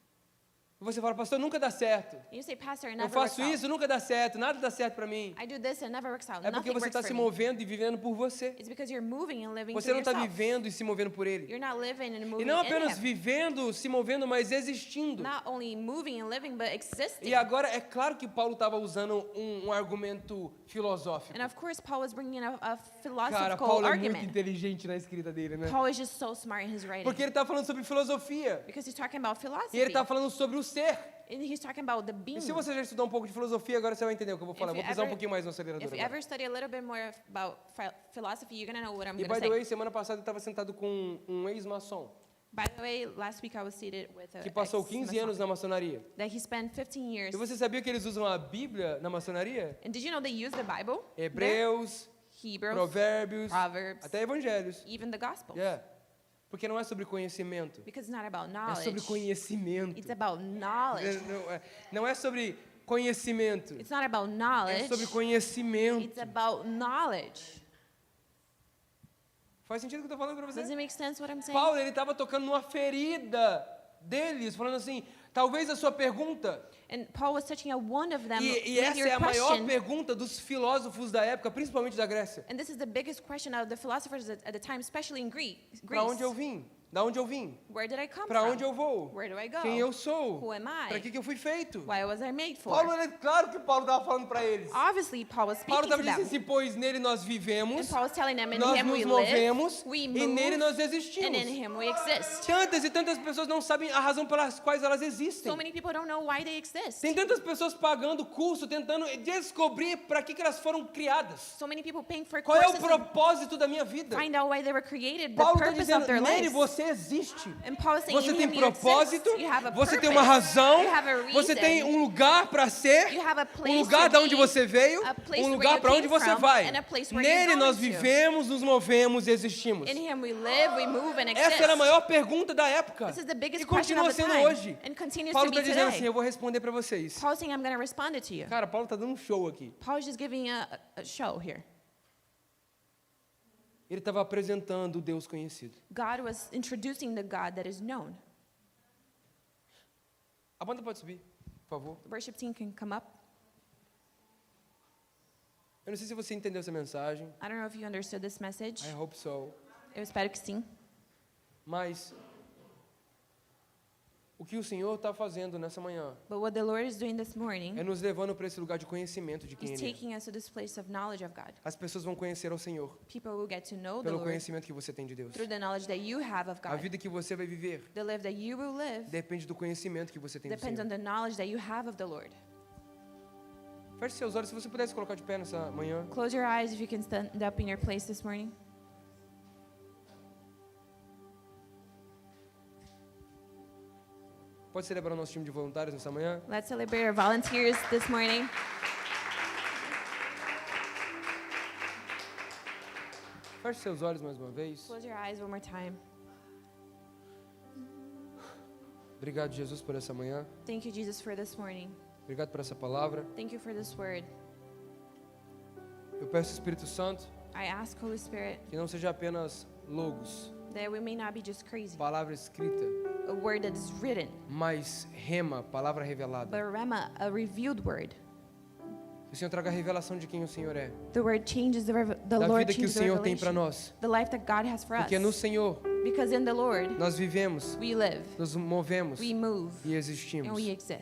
Speaker 1: E você fala, pastor, nunca dá certo.
Speaker 2: And you say, Pastor, it
Speaker 1: Eu
Speaker 2: never works
Speaker 1: faço
Speaker 2: out.
Speaker 1: isso, nunca dá certo, nada dá certo para mim.
Speaker 2: I do this and it never works out.
Speaker 1: É porque
Speaker 2: Nothing
Speaker 1: você
Speaker 2: works
Speaker 1: está
Speaker 2: for
Speaker 1: se
Speaker 2: me.
Speaker 1: movendo e vivendo por você.
Speaker 2: It's because you're moving and living
Speaker 1: Você
Speaker 2: for
Speaker 1: não está
Speaker 2: yourself.
Speaker 1: vivendo e se movendo por ele.
Speaker 2: You're not living and moving
Speaker 1: E não
Speaker 2: in
Speaker 1: apenas
Speaker 2: him.
Speaker 1: vivendo, se movendo, mas existindo.
Speaker 2: Not only moving and living, but existing.
Speaker 1: E agora, é claro que Paulo estava usando um argumento filosófico.
Speaker 2: And of course, Paul was bringing a
Speaker 1: Cara,
Speaker 2: philosophical
Speaker 1: Paulo é muito
Speaker 2: argument.
Speaker 1: inteligente na escrita dele, né?
Speaker 2: Paul is just so smart in his writing.
Speaker 1: Porque ele está falando sobre filosofia.
Speaker 2: Because he's talking about philosophy.
Speaker 1: E ele está falando sobre o ser.
Speaker 2: And he's talking about the being.
Speaker 1: E se você já estudou um pouco de filosofia, agora você vai entender o que eu vou falar.
Speaker 2: If
Speaker 1: Eu
Speaker 2: you
Speaker 1: vou pisar um
Speaker 2: ever-
Speaker 1: pouquinho mais no
Speaker 2: If
Speaker 1: acelerador
Speaker 2: you
Speaker 1: agora.
Speaker 2: ever study a little bit more about philosophy, you're going to know what I'm
Speaker 1: E
Speaker 2: going to
Speaker 1: by the
Speaker 2: say.
Speaker 1: way, semana passada eu estava sentado com um ex-maçom
Speaker 2: By the way, last week I was seated with a
Speaker 1: que passou 15 anos na maçonaria.
Speaker 2: that he spent 15 years.
Speaker 1: E você sabia que eles usam a Bíblia na maçonaria?
Speaker 2: And did you know they use the Bible? there?
Speaker 1: Hebreus,
Speaker 2: Hebrews,
Speaker 1: Provérbios,
Speaker 2: Proverbs,
Speaker 1: até Evangelhos.
Speaker 2: even the Gospels.
Speaker 1: Yeah. Porque não é sobre conhecimento,
Speaker 2: Because it's not about
Speaker 1: é
Speaker 2: knowledge.
Speaker 1: sobre conhecimento.
Speaker 2: It's about knowledge.
Speaker 1: Não é sobre conhecimento,
Speaker 2: It's not about
Speaker 1: é
Speaker 2: knowledge.
Speaker 1: sobre conhecimento.
Speaker 2: It's about knowledge.
Speaker 1: Faz sentido o que eu estou falando para
Speaker 2: Does
Speaker 1: você?
Speaker 2: it make sense what I'm saying?
Speaker 1: Paulo, ele estava tocando numa ferida deles, falando assim, talvez a sua pergunta,
Speaker 2: And Paul was touching on one of them.
Speaker 1: e
Speaker 2: maybe
Speaker 1: essa
Speaker 2: your
Speaker 1: é a maior
Speaker 2: question,
Speaker 1: pergunta dos filósofos da época, principalmente da Grécia.
Speaker 2: and this is the biggest question of the philosophers at the time, especially in Greece.
Speaker 1: Para onde eu vim? Da onde eu vim?
Speaker 2: Where did I come
Speaker 1: Para
Speaker 2: from?
Speaker 1: onde eu vou?
Speaker 2: Where do I go?
Speaker 1: Quem eu sou?
Speaker 2: Who am I?
Speaker 1: Para que eu fui feito?
Speaker 2: Why was I made for?
Speaker 1: Paulo, claro que Paulo estava falando para eles.
Speaker 2: Obviously, Paul was
Speaker 1: Paulo
Speaker 2: speaking to
Speaker 1: estava dizendo
Speaker 2: them.
Speaker 1: assim, pois nele nós
Speaker 2: And
Speaker 1: vivemos,
Speaker 2: Paul was telling them, in
Speaker 1: nós
Speaker 2: him
Speaker 1: nos
Speaker 2: we
Speaker 1: movemos
Speaker 2: live, we
Speaker 1: e nele
Speaker 2: move,
Speaker 1: nós
Speaker 2: and
Speaker 1: existimos.
Speaker 2: in him we exist.
Speaker 1: Tantas e tantas pessoas não sabem a razão pelas quais elas existem.
Speaker 2: So many people don't know why they exist.
Speaker 1: Tem tantas pessoas pagando curso, tentando descobrir para que elas foram criadas.
Speaker 2: So many people paying for
Speaker 1: Qual é o
Speaker 2: courses to
Speaker 1: propósito da minha vida?
Speaker 2: find out why they were created, the
Speaker 1: Paulo está
Speaker 2: purpose
Speaker 1: dizendo,
Speaker 2: of their
Speaker 1: nele
Speaker 2: lives.
Speaker 1: você existe.
Speaker 2: And Paul is saying,
Speaker 1: Você
Speaker 2: in
Speaker 1: tem
Speaker 2: him you
Speaker 1: propósito,
Speaker 2: exist. You have a
Speaker 1: você tem
Speaker 2: purpose.
Speaker 1: uma razão,
Speaker 2: You have a reason.
Speaker 1: você tem um lugar para ser,
Speaker 2: You have a place
Speaker 1: lugar
Speaker 2: to
Speaker 1: de onde
Speaker 2: be,
Speaker 1: você veio,
Speaker 2: a place
Speaker 1: um
Speaker 2: where
Speaker 1: lugar
Speaker 2: you
Speaker 1: para onde
Speaker 2: came
Speaker 1: você
Speaker 2: from,
Speaker 1: vai.
Speaker 2: and a place where
Speaker 1: Nele
Speaker 2: you're
Speaker 1: nós
Speaker 2: going to.
Speaker 1: vivemos, nos movemos e existimos.
Speaker 2: In him we live, we move, and exist.
Speaker 1: Essa era a maior pergunta da época.
Speaker 2: This is the biggest
Speaker 1: E
Speaker 2: question
Speaker 1: continua
Speaker 2: of the
Speaker 1: sendo
Speaker 2: time,
Speaker 1: hoje.
Speaker 2: and continues
Speaker 1: Paulo
Speaker 2: to be
Speaker 1: está dizendo
Speaker 2: today.
Speaker 1: assim, eu vou responder para vocês.
Speaker 2: Paul's saying, I'm going to respond it to you.
Speaker 1: Cara, Paulo está dando um show aqui.
Speaker 2: Paul's just giving a show here.
Speaker 1: Ele estava apresentando o Deus conhecido.
Speaker 2: God was introducing the God that is known.
Speaker 1: A banda pode subir, por favor.
Speaker 2: The worship team can come up.
Speaker 1: Eu não sei se você entendeu essa mensagem.
Speaker 2: I don't know if you understood this message.
Speaker 1: I hope so.
Speaker 2: Eu espero que sim.
Speaker 1: Mas o que o Senhor está fazendo nessa manhã
Speaker 2: But what the Lord is doing this morning
Speaker 1: é nos levando para esse lugar de conhecimento de quem
Speaker 2: is
Speaker 1: Ele é.
Speaker 2: taking us to this place of knowledge of God.
Speaker 1: As pessoas vão conhecer ao Senhor
Speaker 2: People will get to know the
Speaker 1: pelo
Speaker 2: Lord
Speaker 1: conhecimento que você tem de Deus.
Speaker 2: through the knowledge that you have of
Speaker 1: A
Speaker 2: God.
Speaker 1: vida que você vai viver
Speaker 2: The life that you will live
Speaker 1: depende do conhecimento que você tem do
Speaker 2: depends on
Speaker 1: Senhor.
Speaker 2: the knowledge that you have of the Lord.
Speaker 1: Feche seus olhos, se você pudesse colocar de pé nessa manhã.
Speaker 2: Close your eyes if you can stand up in your place this morning.
Speaker 1: Pode celebrar o nosso time de voluntários nessa manhã?
Speaker 2: Let's celebrate our volunteers this morning.
Speaker 1: Feche seus olhos mais uma vez.
Speaker 2: Close your eyes one more time.
Speaker 1: Obrigado, Jesus, por essa manhã.
Speaker 2: Thank you, Jesus, for this morning.
Speaker 1: Obrigado por essa palavra.
Speaker 2: Thank you for this word.
Speaker 1: Eu peço, Espírito Santo,
Speaker 2: I ask, Holy Spirit,
Speaker 1: que não seja apenas logos,
Speaker 2: that we may not be just crazy,
Speaker 1: palavra escrita,
Speaker 2: a word that is written,
Speaker 1: mas rema, palavra revelada.
Speaker 2: but rema, a revealed word.
Speaker 1: Que o Senhor traga a revelação de quem o Senhor é,
Speaker 2: The word changes the
Speaker 1: da
Speaker 2: Lord
Speaker 1: vida que o
Speaker 2: changes the
Speaker 1: Senhor tem para
Speaker 2: revelation.
Speaker 1: nós.
Speaker 2: The life that God has for us.
Speaker 1: Porque no Senhor
Speaker 2: Because in the Lord,
Speaker 1: nós vivemos,
Speaker 2: we live,
Speaker 1: nos movemos
Speaker 2: we move,
Speaker 1: e existimos.
Speaker 2: and we exist.